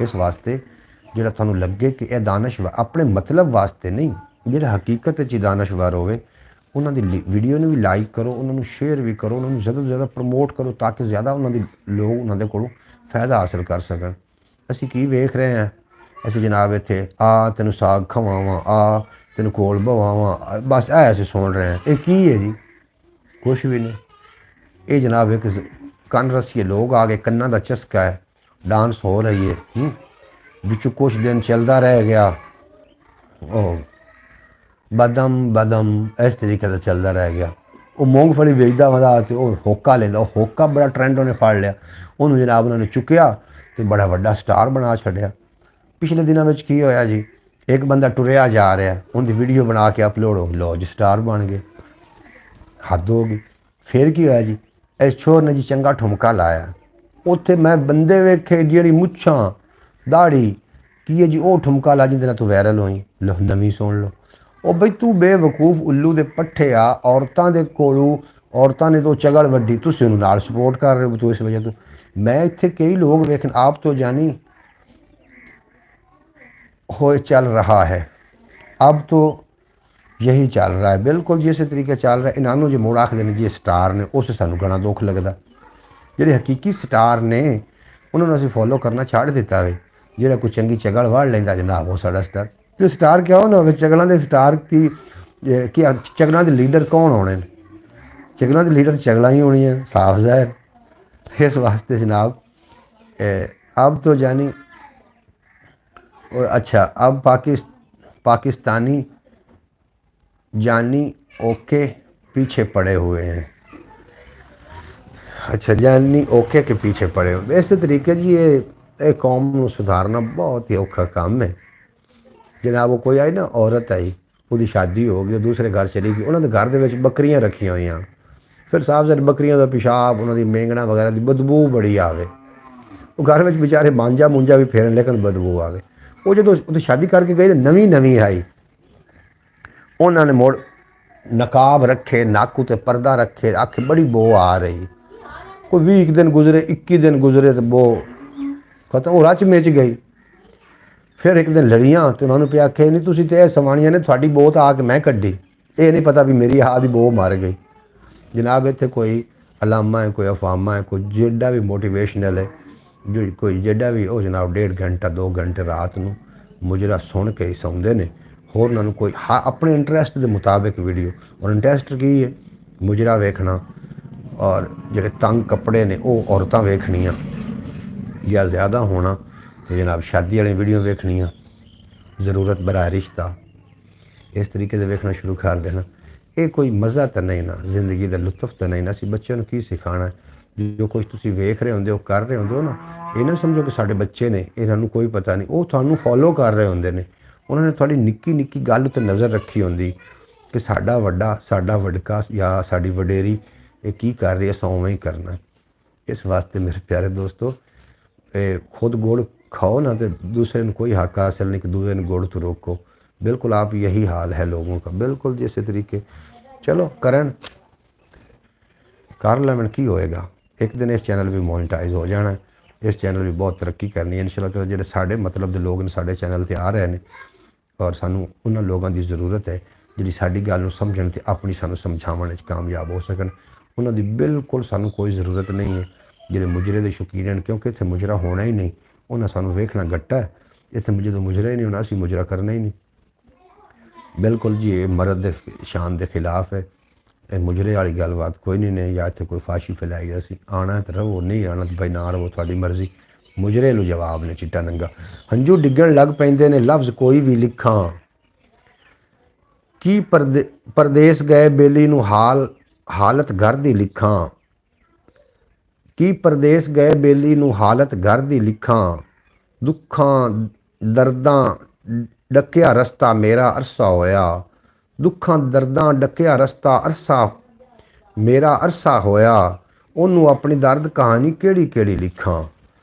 इस वास्ते ਜਿਹੜਾ ਤੁਹਾਨੂੰ ਲੱਗੇ कि यह दानश्वर अपने मतलब वास्ते नहीं ਜਿਹੜੇ हकीकत च दानश्वर होवे उन्हां दी वीडियो ਨੂੰ भी लाइक करो उन्होंने शेयर भी करो उन्होंने ज़्यादा से ज़्यादा प्रमोट करो ताकि ज़्यादा उन्होंने लोग उन्होंने कोलों फायदा हासिल कर सकन। असी की वेख रहे हैं असी जनाब इत्थे आ तेनू साग खवावां आ तेनू कोल बवावां बस ऐ असी सुन रहे हैं। ये की है जी कुछ भी नहीं। ये जनाब एक ਕੰਨ ਰਸੀਏ ਲੋਕ ਆ ਗਏ, ਕੰਨਾਂ ਦਾ ਚਸਕਾ ਹੈ, ਡਾਂਸ ਹੋ ਰਹੀ ਹੈ। ਵਿੱਚ ਕੁਛ ਦਿਨ ਚੱਲਦਾ ਰਹਿ ਗਿਆ, ਉਹ ਬਦਮ ਬਦਮ ਇਸ ਤਰੀਕੇ ਦਾ ਚੱਲਦਾ ਰਹਿ ਗਿਆ। ਉਹ ਮੂੰਗਫਲੀ ਵੇਚਦਾ ਹੁੰਦਾ ਤੇ ਉਹ ਹੋਕਾ ਲੈਂਦਾ, ਉਹ ਹੋਕਾ ਬੜਾ ਟਰੈਂਡ ਉਹਨੇ ਫੜ ਲਿਆ, ਉਹਨੂੰ ਜਨਾਬ ਉਹਨਾਂ ਨੇ ਚੁੱਕਿਆ ਤੇ ਬੜਾ ਵੱਡਾ ਸਟਾਰ ਬਣਾ ਛੱਡਿਆ। ਪਿਛਲੇ ਦਿਨਾਂ ਵਿੱਚ ਕੀ ਹੋਇਆ ਜੀ, ਇੱਕ ਬੰਦਾ ਟੁਰਿਆ ਜਾ ਰਿਹਾ, ਉਹਦੀ ਵੀਡੀਓ ਬਣਾ ਕੇ ਅਪਲੋਡ ਹੋ, ਲਓ ਜੀ ਸਟਾਰ ਬਣ ਗਏ। ਹੱਦ ਹੋ ਗਈ। ਫਿਰ ਕੀ ਹੋਇਆ ਜੀ, ਇਸ ਛੋਰ ਨੇ ਜੀ ਚੰਗਾ ਠੁਮਕਾ ਲਾਇਆ, ਉੱਥੇ ਮੈਂ ਬੰਦੇ ਵੇਖੇ ਜਿਹੜੀ ਮੁੱਛਾਂ ਦਾੜੀ ਕੀ ਹੈ ਜੀ, ਉਹ ਠੁਮਕਾ ਲਾ ਜਿੰਦੇ ਨਾਲ ਤੂੰ ਵਾਇਰਲ ਹੋਈ। ਲੋ ਨਵੀਂ ਸੁਣ ਲਓ। ਉਹ ਬਈ ਤੂੰ ਬੇਵਕੂਫ ਉੱਲੂ ਦੇ ਪੱਠੇ ਆ, ਔਰਤਾਂ ਦੇ ਕੋਲੋਂ ਔਰਤਾਂ ਨੇ ਤੋਂ ਚਗਲ ਵੱਡੀ, ਤੁਸੀਂ ਉਹਨੂੰ ਨਾਲ ਸਪੋਰਟ ਕਰ ਰਹੇ ਹੋ। ਤੂੰ ਇਸ ਵਜ੍ਹਾ ਤੋਂ ਮੈਂ ਇੱਥੇ ਕਈ ਲੋग ਵੇਖਣ ਆਪ ਤੋਂ ਜਾਨੀ होए चल रहा है, अब तो यही चल रहा है बिल्कुल जिस तरीके चल रहा है। इन्होंने जो मुड़ आखते हैं जी स्टार ने, उस सानू घना दुख लगता। ਜਿਹੜੇ ਹਕੀਕੀ ਸਟਾਰ ਨੇ ਉਹਨਾਂ ਨੂੰ ਅਸੀਂ ਫੋਲੋ ਕਰਨਾ ਛੱਡ ਦਿੱਤਾ ਵੇ। ਜਿਹੜਾ ਕੋਈ ਚੰਗੀ ਚਗਲ ਵੜ ਲੈਂਦਾ ਜਨਾਬ ਉਹ ਸਾਡਾ ਸਟਾਰ। ਤੇ ਸਟਾਰ ਕਿਉਂ ਨਾ ਹੋਵੇ, ਚਗਲਾਂ ਦੇ ਸਟਾਰ ਕੀ ਚਗਲਾਂ ਦੇ ਲੀਡਰ ਕੌਣ ਹੋਣੇ ਨੇ? ਚਗਲਾਂ ਦੇ ਲੀਡਰ ਚਗਲਾਂ ਹੀ ਹੋਣੀਆਂ, ਸਾਫ ਜ਼ਾਹਿਰ। ਇਸ ਵਾਸਤੇ जनाब अब तो जानी अच्छा, अब पाकिस्तानी जानी ओके पीछे पड़े हुए हैं। अच्छा, जानी ओके के पीछे पड़े हुए। इस तरीके जी ये कौम को सुधारना बहुत ही औखा काम है जनाब। वो कोई आई ना औरत आई, ਉਹਦੀ शादी हो गई, दूसरे घर चली गई, उन्होंने घर ਦੇ ਵਿੱਚ ਬੱਕਰੀਆਂ ਰੱਖੀਆਂ ਹੋਈਆਂ। ਫਿਰ ਸਾਫ ਸਾਰੀ ਬੱਕਰੀਆਂ ਦਾ ਪਿਸ਼ਾਬ, ਉਹਨਾਂ ਦੀ ਮੇਂਗਣਾ ਵਗੈਰਾ ਦੀ ਬਦਬੂ ਬੜੀ ਆਵੇ। ਉਹ ਘਰ ਵਿੱਚ ਵਿਚਾਰੇ ਮਾਂਜਾ ਮੁੰਜਾ ਵੀ ਫੇਰਨ, ਲੇਕਿਨ ਬਦਬੂ ਆਵੇ। ਉਹ ਜਦੋਂ ਉਹਦੀ ਸ਼ਾਦੀ ਕਰਕੇ ਗਏ, ਨਵੀਂ ਆਈ, ਉਹਨਾਂ ਨੇ ਮੁੜ ਨਕਾਬ ਰੱਖੇ, ਨੱਕ ਉੱਤੇ ਪਰਦਾ ਰੱਖੇ, ਆਖੇ ਬੜੀ ਬੋ ਆ ਰਹੀ। ਕੋਈ 20 ਦਿਨ ਗੁਜ਼ਰੇ, 21 ਦਿਨ ਗੁਜ਼ਰੇ ਤੇ ਬੋ ਖਤਮ, ਉਹ ਰਚ ਮਿਚ ਗਈ। ਫਿਰ ਇੱਕ ਦਿਨ ਲੜੀਆਂ ਤੇ ਉਹਨਾਂ ਨੂੰ ਪਿਆ ਆਖੇ ਨਹੀਂ ਤੁਸੀਂ ਤੇ ਇਹ ਸਵਾਣੀਆਂ ਨੇ, ਤੁਹਾਡੀ ਬੋ ਤਾਂ ਆ ਕੇ ਮੈਂ ਕੱਢੀ, ਇਹ ਨਹੀਂ ਪਤਾ ਵੀ ਮੇਰੀ ਆਹ ਦੀ ਬੋ ਮਰ ਗਈ। ਜਨਾਬ ਇੱਥੇ ਕੋਈ ਅਲਾਮਾ ਹੈ, ਕੋਈ ਅਫਾਮਾ ਹੈ, ਕੋਈ ਜਿਹੜਾ ਵੀ ਮੋਟੀਵੇਸ਼ਨਲ ਹੈ, ਜੋ ਕੋਈ ਜਿਹੜਾ ਵੀ ਉਹ ਜਨਾਬ 1.5 ਘੰਟਾ 2 ਘੰਟੇ ਰਾਤ ਨੂੰ ਮੁਜਰਾ ਸੁਣ ਕੇ ਹੀ ਸੌਂਦੇ ਨੇ। ਹੋਰ ਉਹਨਾਂ ਨੂੰ ਕੋਈ ਆਪਣੇ ਇੰਟਰਸਟ ਦੇ ਮੁਤਾਬਿਕ ਵੀਡੀਓ, ਔਰ ਇੰਟਰਸਟ ਕੀ ਹੈ, ਮੁਜਰਾ ਵੇਖਣਾ, ਔਰ ਜਿਹੜੇ ਤੰਗ ਕੱਪੜੇ ਨੇ ਉਹ ਔਰਤਾਂ ਵੇਖਣੀਆਂ ਜਾਂ ਜ਼ਿਆਦਾ ਹੋਣਾ, ਤੇ ਜਨਾਬ ਸ਼ਾਦੀ ਵਾਲੀ ਵੀਡੀਓ ਵੇਖਣੀਆਂ, ਜ਼ਰੂਰਤ ਬਰਾ ਰਿਸ਼ਤਾ, ਇਸ ਤਰੀਕੇ ਦੇ ਵੇਖਣਾ ਸ਼ੁਰੂ ਕਰ ਦੇਣਾ। ਇਹ ਕੋਈ ਮਜ਼ਾ ਤਾਂ ਨਹੀਂ ਨਾ, ਜ਼ਿੰਦਗੀ ਦਾ ਲੁਤਫ ਤਾਂ ਨਹੀਂ ਨਾ। ਅਸੀਂ ਬੱਚਿਆਂ ਨੂੰ ਕੀ ਸਿਖਾਉਣਾ? ਜੋ ਕੁਛ ਤੁਸੀਂ ਵੇਖ ਰਹੇ ਹੁੰਦੇ ਹੋ, ਕਰ ਰਹੇ ਹੁੰਦੇ ਹੋ ਨਾ, ਇਹ ਨਾ ਸਮਝੋ ਕਿ ਸਾਡੇ ਬੱਚੇ ਨੇ, ਇਹਨਾਂ ਨੂੰ ਕੋਈ ਪਤਾ ਨਹੀਂ। ਉਹ ਤੁਹਾਨੂੰ ਫੋਲੋ ਕਰ ਰਹੇ ਹੁੰਦੇ ਨੇ, ਉਹਨਾਂ ਨੇ ਤੁਹਾਡੀ ਨਿੱਕੀ ਨਿੱਕੀ ਗੱਲ ਉੱਤੇ ਨਜ਼ਰ ਰੱਖੀ ਹੁੰਦੀ ਕਿ ਸਾਡਾ ਵੱਡਾ, ਸਾਡਾ ਵਡਕਾ ਜਾਂ ਸਾਡੀ ਵਡੇਰੀ ਇਹ ਕੀ ਕਰ ਰਹੀ ਹੈ, ਅਸੀਂ ਉਵੇਂ ਹੀ ਕਰਨਾ। ਇਸ ਵਾਸਤੇ ਮੇਰੇ ਪਿਆਰੇ ਦੋਸਤੋ, खुद गुड़ खाओ ना तो दूसरे को कोई हक हासिल नहीं कि दूसरे ने गुड़ तो रोको। बिल्कुल आप यही हाल है लोगों का, बिल्कुल जैसे तरीके। चलो करन कर लेवन की होएगा, एक दिन इस चैनल भी मोनेटाइज हो जाना है, इस चैनल भी बहुत तरक्की करनी है इंशाल्लाह। तो जो साढ़े मतलब के लोग ने साढ़े चैनल पर आ रहे हैं और सानू उन्होंने लोगों की ज़रूरत है जी साड़ी गल समझण ते अपनी सानू समझावन कामयाब हो सकन। उन्होंने बिल्कुल सानू कोई ज़रूरत नहीं है ਜਿਹੜੇ ਮੁਜਰੇ ਦੇ ਸ਼ੌਕੀਨ ਹਨ, ਕਿਉਂਕਿ ਇੱਥੇ ਮੁਜਰਾ ਹੋਣਾ ਹੀ ਨਹੀਂ। ਉਹਨਾਂ ਸਾਨੂੰ ਵੇਖਣਾ ਗੱਟਾ ਹੈ, ਇੱਥੇ ਜਦੋਂ ਮੁਜਰਾ ਹੀ ਨਹੀਂ ਹੋਣਾ ਅਸੀਂ ਮੁਜਰਾ ਕਰਨਾ ਹੀ ਨਹੀਂ। ਬਿਲਕੁਲ ਜੀ ਇਹ ਮਰਦ ਦੇ ਸ਼ਾਨ ਦੇ ਖਿਲਾਫ ਹੈ। ਇਹ ਮੁਜਰੇ ਵਾਲੀ ਗੱਲਬਾਤ ਕੋਈ ਨਹੀਂ ਨੇ, ਜਾਂ ਇੱਥੇ ਕੋਈ ਫਾਸ਼ੀ ਫੈਲਾਈ ਅਸੀਂ ਆਉਣਾ ਤਾਂ ਰਹੋ, ਨਹੀਂ ਆਉਣਾ ਤਾਂ ਭਾਈ ਨਾ ਰਹੋ, ਤੁਹਾਡੀ ਮਰਜ਼ੀ। ਮੁਜਰੇ ਨੂੰ ਜਵਾਬ ਨੇ ਚਿੱਟਾ ਨੰਗਾ। ਹੰਝੂ ਡਿੱਗਣ ਲੱਗ ਪੈਂਦੇ ਨੇ ਲਫ਼ਜ਼ ਕੋਈ ਵੀ ਲਿਖਾਂ, ਕੀ ਪਰਦੇਸ ਗਏ ਬੇਲੀ ਨੂੰ ਹਾਲਤ ਘਰ ਦੀ ਲਿਖਾਂ। ਕੀ ਪਰਦੇਸ ਗਏ ਬੇਲੀ ਨੂੰ ਹਾਲਤ ਘਰ ਦੀ ਲਿਖਾਂ। ਦੁੱਖਾਂ ਦਰਦਾਂ ਡੱਕਿਆ ਰਸਤਾ ਮੇਰਾ ਅਰਸਾ ਹੋਇਆ। ਦੁੱਖਾਂ ਦਰਦਾਂ ਡੱਕਿਆ ਰਸਤਾ ਅਰਸਾ ਮੇਰਾ ਅਰਸਾ ਹੋਇਆ। ਉਹਨੂੰ ਆਪਣੀ ਦਰਦ ਕਹਾਣੀ ਕਿਹੜੀ ਕਿਹੜੀ ਲਿਖਾਂ।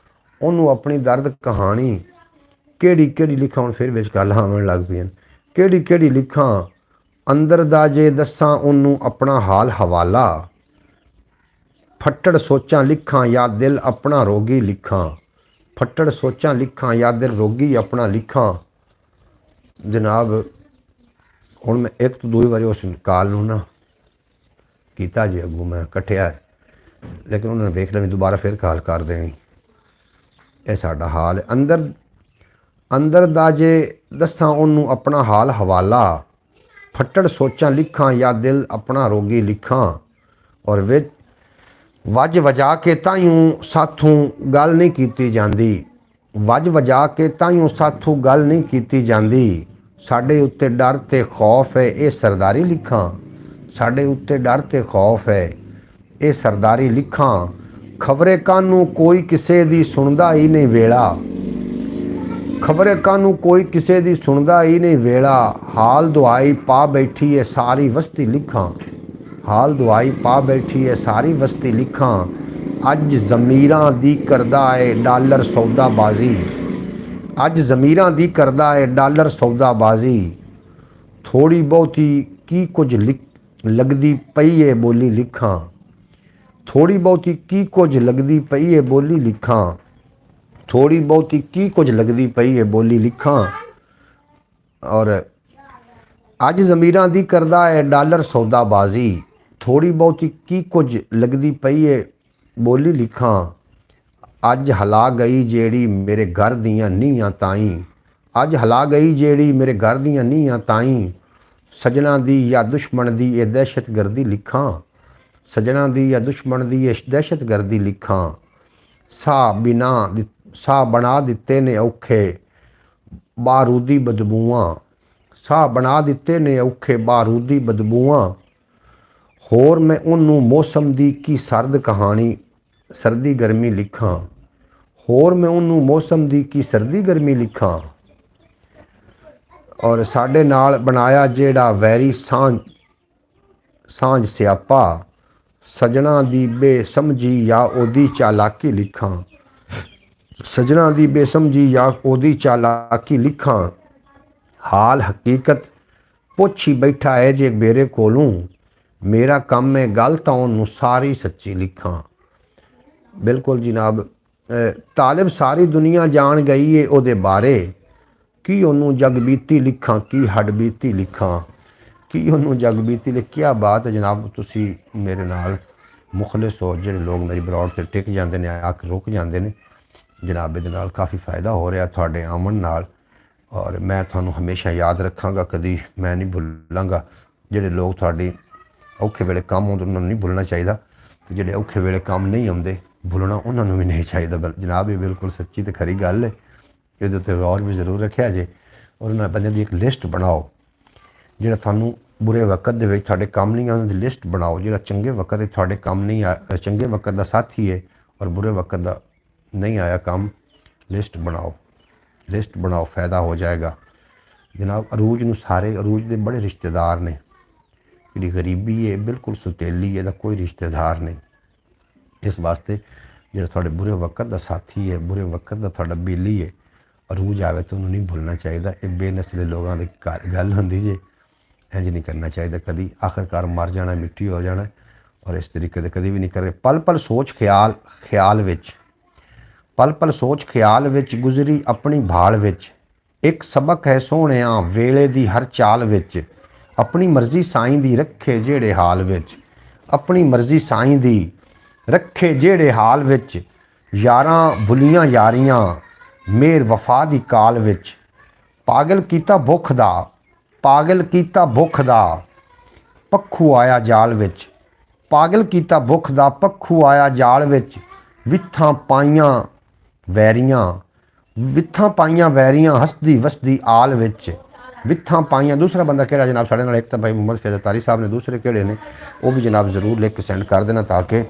ਉਹਨੂੰ ਆਪਣੀ ਦਰਦ ਕਹਾਣੀ ਕਿਹੜੀ ਕਿਹੜੀ ਲਿਖਾਂ। ਹੁਣ ਫਿਰ ਵਿੱਚ ਗੱਲ ਆਉਣ ਲੱਗ ਪਈਆਂ, ਕਿਹੜੀ ਕਿਹੜੀ ਲਿਖਾਂ। ਅੰਦਰ ਦਾ ਜੇ ਦੱਸਾਂ ਉਹਨੂੰ ਆਪਣਾ ਹਾਲ ਹਵਾਲਾ। ਫੱਟੜ ਸੋਚਾਂ ਲਿਖਾਂ ਜਾਂ ਦਿਲ ਆਪਣਾ ਰੋਗੀ ਲਿਖਾਂ। ਫੱਟੜ ਸੋਚਾਂ ਲਿਖਾਂ ਜਾਂ ਦਿਲ ਰੋਗੀ ਆਪਣਾ ਲਿਖਾਂ। ਜਨਾਬ ਹੁਣ ਮੈਂ ਇੱਕ ਤੋਂ ਦੂਜੀ ਵਾਰੀ ਉਸ ਕਾਲ ਨੂੰ ਨਾ ਕੀਤਾ ਜੀ, ਅੱਗੋਂ ਮੈਂ ਕੱਟਿਆ, ਲੇਕਿਨ ਉਹਨਾਂ ਨੇ ਵੇਖ ਲਿਆ, ਮੈਂ ਦੁਬਾਰਾ ਫਿਰ ਕਾਲ ਕਰ ਦੇਣੀ। ਇਹ ਸਾਡਾ ਹਾਲ ਹੈ। ਅੰਦਰ ਦਾ ਜੇ ਦੱਸਾਂ ਉਹਨੂੰ ਆਪਣਾ ਹਾਲ ਹਵਾਲਾ। ਫੱਟੜ ਸੋਚਾਂ ਲਿਖਾਂ ਜਾਂ ਦਿਲ ਆਪਣਾ ਰੋਗੀ ਲਿਖਾਂ। ਔਰ ਵਿੱਚ ਵੱਜ ਵਜਾ ਕੇ ਤਾਈਓਂ ਸਾਥੋਂ ਗੱਲ ਨਹੀਂ ਕੀਤੀ ਜਾਂਦੀ। ਵੱਜ ਵਜਾ ਕੇ ਤਾਈਓਂ ਸਾਥੋਂ ਗੱਲ ਨਹੀਂ ਕੀਤੀ ਜਾਂਦੀ। ਸਾਡੇ ਉੱਤੇ ਡਰ ਤੇ ਖੌਫ ਹੈ ਇਹ ਸਰਦਾਰੀ ਲਿਖਾਂ। ਸਾਡੇ ਉੱਤੇ ਡਰ ਤੇ ਖੌਫ ਹੈ ਇਹ ਸਰਦਾਰੀ ਲਿਖਾਂ। ਖਬਰੇ ਕਾਨੂੰ ਕੋਈ ਕਿਸੇ ਦੀ ਸੁਣਦਾ ਹੀ ਨਹੀਂ ਵੇਲਾ। ਖਬਰੇ ਕਾਨੂੰ ਕੋਈ ਕਿਸੇ ਦੀ ਸੁਣਦਾ ਹੀ ਨਹੀਂ ਵੇਲਾ। ਹਾਲ ਦੁਆਈ ਪਾ ਬੈਠੀ ਏ ਸਾਰੀ ਵਸਤੀ ਲਿਖਾਂ। ਹਾਲ ਦੁਆਈ ਪਾ ਬੈਠੀ ਏ ਸਾਰੀ ਵਸਤੀ ਲਿਖਾਂ। ਅੱਜ ਜ਼ਮੀਰਾਂ ਦੀ ਕਰਦਾ ਏ ਡਾਲਰ ਸੌਦਾਬਾਜ਼ੀ। ਅੱਜ ਜ਼ਮੀਰਾਂ ਦੀ ਕਰਦਾ ਏ ਡਾਲਰ ਸੌਦਾਬਾਜ਼ੀ। ਥੋੜੀ ਬਹੁਤੀ ਕੀ ਕੁਝ ਲੱਗਦੀ ਪਈ ਏ ਬੋਲੀ ਲਿਖਾਂ। ਥੋੜੀ ਬਹੁਤੀ ਕੀ ਕੁਝ ਲੱਗਦੀ ਪਈ ਏ ਬੋਲੀ ਲਿਖਾਂ। ਥੋੜੀ ਬਹੁਤੀ ਕੀ ਕੁਝ ਲੱਗਦੀ ਪਈ ਏ ਬੋਲੀ ਲਿਖਾਂ। ਔਰ ਅੱਜ ਜ਼ਮੀਰਾਂ ਦੀ ਕਰਦਾ ਏ ਡਾਲਰ ਸੌਦਾਬਾਜ਼ੀ। ਥੋੜੀ ਬਹੁਤੀ ਕੀ ਕੁਝ ਲੱਗਦੀ ਪਈ ਏ ਬੋਲੀ ਲਿਖਾਂ। ਅੱਜ ਹਲਾ ਗਈ ਜਿਹੜੀ ਮੇਰੇ ਘਰ ਦੀਆਂ ਨੀਹਾਂ ਤਾਈਂ। ਅੱਜ ਹਲਾ ਗਈ ਜਿਹੜੀ ਮੇਰੇ ਘਰ ਦੀਆਂ ਨੀਹਾਂ ਤਾਈਂ। ਸਜਣਾ ਦੀ ਜਾਂ ਦੁਸ਼ਮਣ ਦੀ ਇਹ ਦਹਿਸ਼ਤਗਰਦੀ ਲਿਖਾਂ। ਸਜਣਾ ਦੀ ਜਾਂ ਦੁਸ਼ਮਣ ਦੀ ਇਹ ਦਹਿਸ਼ਤਗਰਦੀ ਲਿਖਾਂ। ਸਾਹ ਬਣਾ ਦਿੱਤੇ ਨੇ ਔਖੇ ਬਾਰੂਦੀ ਬਦਬੂਆਂ। ਸਾਹ ਬਣਾ ਦਿੱਤੇ ਨੇ ਔਖੇ ਬਾਰੂਦੀ ਬਦਬੂਆਂ। ਹੋਰ ਮੈਂ ਉਹਨੂੰ ਮੌਸਮ ਦੀ ਕੀ ਸਰਦ ਕਹਾਣੀ ਸਰਦੀ ਗਰਮੀ ਲਿਖਾਂ। ਹੋਰ ਮੈਂ ਉਹਨੂੰ ਮੌਸਮ ਦੀ ਕੀ ਸਰਦੀ ਗਰਮੀ ਲਿਖਾਂ। ਔਰ ਸਾਡੇ ਨਾਲ ਬਣਾਇਆ ਜਿਹੜਾ ਵੈਰੀ ਸਾਂਝ ਸਿਆਪਾ। ਸਜਣਾ ਦੀ ਬੇਸਮਝੀ ਜਾਂ ਉਹਦੀ ਚਾਲਾਕੀ ਲਿਖਾਂ। ਸਜਣਾ ਦੀ ਬੇਸਮਝੀ ਜਾਂ ਉਹਦੀ ਚਾਲਾਕੀ ਲਿਖਾਂ। ਹਾਲ ਹਕੀਕਤ ਪੁੱਛ ਹੀ ਬੈਠਾ ਹੈ ਜੇ ਮੇਰੇ ਕੋਲੋਂ। ਮੇਰਾ ਕੰਮ ਹੈ ਗੱਲ ਤਾਂ ਉਹਨੂੰ ਸਾਰੀ ਸੱਚੀ ਲਿਖਾਂ। ਬਿਲਕੁਲ ਜਨਾਬ, ਤਾਲਿਬ ਸਾਰੀ ਦੁਨੀਆ ਜਾਣ ਗਈ ਏ ਉਹਦੇ ਬਾਰੇ। ਕੀ ਉਹਨੂੰ ਜਗ ਬੀਤੀ ਲਿਖਾਂ ਕੀ ਹੱਡ ਬੀਤੀ ਲਿਖਾਂ। ਕੀ ਉਹਨੂੰ ਜਗ ਬੀਤੀ ਲਿਖਿਆ ਬਾਤ ਹੈ ਜਨਾਬ। ਤੁਸੀਂ ਮੇਰੇ ਨਾਲ ਮੁਖਲਿਸ ਹੋ। ਜਿਹੜੇ ਲੋਕ ਮੇਰੀ ਬਰੋਡ 'ਤੇ ਟਿਕ ਜਾਂਦੇ ਨੇ ਆ ਕੇ ਰੁਕ ਜਾਂਦੇ ਨੇ ਜਨਾਬ, ਇਹਦੇ ਨਾਲ ਕਾਫੀ ਫਾਇਦਾ ਹੋ ਰਿਹਾ ਤੁਹਾਡੇ ਆਮਣ ਨਾਲ। ਔਰ ਮੈਂ ਤੁਹਾਨੂੰ ਹਮੇਸ਼ਾ ਯਾਦ ਰੱਖਾਂਗਾ, ਕਦੀ ਮੈਂ ਨਹੀਂ ਭੁੱਲਾਂਗਾ। ਜਿਹੜੇ ਲੋਕ ਤੁਹਾਡੀ ਔਖੇ ਵੇਲੇ ਕੰਮ ਆਉਂਦੇ ਉਹਨਾਂ ਨੂੰ ਨਹੀਂ ਭੁੱਲਣਾ ਚਾਹੀਦਾ, ਤੇ ਜਿਹੜੇ ਔਖੇ ਵੇਲੇ ਕੰਮ ਨਹੀਂ ਆਉਂਦੇ ਭੁੱਲਣਾ ਉਹਨਾਂ ਨੂੰ ਵੀ ਨਹੀਂ ਚਾਹੀਦਾ। ਜਨਾਬ ਇਹ ਬਿਲਕੁਲ ਸੱਚੀ ਤੇ ਖਰੀ ਗੱਲ ਹੈ। ਇਹਦੇ ਉੱਤੇ ਗੌਰ ਵੀ ਜ਼ਰੂਰ ਰੱਖਿਆ ਜੇ। ਔਰ ਉਹਨਾਂ ਬੰਦਿਆਂ ਦੀ ਇੱਕ ਲਿਸਟ ਬਣਾਓ ਜਿਹੜਾ ਤੁਹਾਨੂੰ ਬੁਰੇ ਵਕਤ ਦੇ ਵਿੱਚ ਤੁਹਾਡੇ ਕੰਮ ਨਹੀਂ ਆਉਂਦੇ। ਲਿਸਟ ਬਣਾਓ ਜਿਹੜਾ ਚੰਗੇ ਵਕਤ ਦੇ ਤੁਹਾਡੇ ਕੰਮ ਨਹੀਂ ਚੰਗੇ ਵਕਤ ਦਾ ਸਾਥੀ ਹੈ ਔਰ ਬੁਰੇ ਵਕਤ ਦਾ ਨਹੀਂ ਆਇਆ ਕੰਮ। ਲਿਸਟ ਬਣਾਓ, ਲਿਸਟ ਬਣਾਓ, फ़ायदा हो जाएगा जनाब। अरूज ਨੂੰ ਸਾਰੇ अरूज ਦੇ ਬੜੇ ਰਿਸ਼ਤੇਦਾਰ ਨੇ। ਜਿਹੜੀ ਗਰੀਬੀ ਹੈ ਬਿਲਕੁਲ ਸੁਤੇਲੀ, ਇਹਦਾ ਕੋਈ ਰਿਸ਼ਤੇਦਾਰ ਨਹੀਂ। ਇਸ ਵਾਸਤੇ ਜਿਹੜਾ ਤੁਹਾਡੇ ਬੁਰੇ ਵਕਤ ਦਾ ਸਾਥੀ ਹੈ, ਬੁਰੇ ਵਕਤ ਦਾ ਤੁਹਾਡਾ ਬੇਲੀ ਹੈ, अरूज ਆਵੇ ਤਾਂ ਉਹਨੂੰ ਨਹੀਂ ਭੁੱਲਣਾ ਚਾਹੀਦਾ। ਇਹ ਬੇਨਸਲੇ ਲੋਕਾਂ ਦੀ ਗੱਲ ਹੁੰਦੀ ਜੇ, ਇੰਝ ਨਹੀਂ ਕਰਨਾ ਚਾਹੀਦਾ ਕਦੀ। ਆਖਰਕਾਰ ਮਰ ਜਾਣਾ, ਮਿੱਟੀ ਹੋ ਜਾਣਾ। ਔਰ ਇਸ ਤਰੀਕੇ ਦੇ ਕਦੀ ਵੀ ਨਹੀਂ ਕਰੇ। ਪਲ ਪਲ ਸੋਚ ਖਿਆਲ ਵਿੱਚ, ਪਲ ਪਲ ਸੋਚ ਖਿਆਲ ਵਿੱਚ ਗੁਜ਼ਰੀ ਆਪਣੀ ਭਾਲ ਵਿੱਚ। ਇੱਕ ਸਬਕ ਹੈ ਸੋਹਣਿਆਂ ਵੇਲੇ ਦੀ ਹਰ ਚਾਲ ਵਿੱਚ। ਆਪਣੀ ਮਰਜ਼ੀ ਸਾਈਂ ਦੀ ਰੱਖੇ ਜਿਹੜੇ ਹਾਲ ਵਿੱਚ। ਆਪਣੀ ਮਰਜ਼ੀ ਸਾਈਂ ਦੀ ਰੱਖੇ ਜਿਹੜੇ ਹਾਲ ਵਿੱਚ। ਯਾਰਾਂ ਭੁੱਲੀਆਂ ਯਾਰੀਆਂ ਮੇਰ ਵਫਾ ਦੀ ਕਾਲ ਵਿੱਚ। ਪਾਗਲ ਕੀਤਾ ਭੁੱਖ ਦਾ, ਪਾਗਲ ਕੀਤਾ ਭੁੱਖ ਦਾ ਪੱਖੂ ਆਇਆ ਜਾਲ ਵਿੱਚ। ਪਾਗਲ ਕੀਤਾ ਭੁੱਖ ਦਾ ਪੱਖੂ ਆਇਆ ਜਾਲ ਵਿੱਚ। ਵਿਥਾਂ ਪਾਈਆਂ ਵੈਰੀਆਂ, ਵਿਥਾਂ ਪਾਈਆਂ ਵੈਰੀਆਂ ਹੱਸਦੀ ਵਸਦੀ ਆਲ ਵਿੱਚ। ਵਿਥਾਂ ਪਾਈਆਂ। ਦੂਸਰਾ ਬੰਦਾ ਕਿਹੜਾ ਜਨਾਬ ਸਾਡੇ ਨਾਲ? ਇੱਕ ਤਾਂ ਭਾਈ ਮੁਹੰਮਦ ਫੈਜ਼ਲ ਅਤਾਰੀ ਸਾਹਿਬ ਨੇ। ਦੂਸਰੇ ਕਿਹੜੇ ਨੇ ਉਹ ਵੀ ਜਨਾਬ ਜ਼ਰੂਰ ਲਿਖ ਕੇ ਸੈਂਡ ਕਰ ਦੇਣਾ ਤਾਂ ਕਿ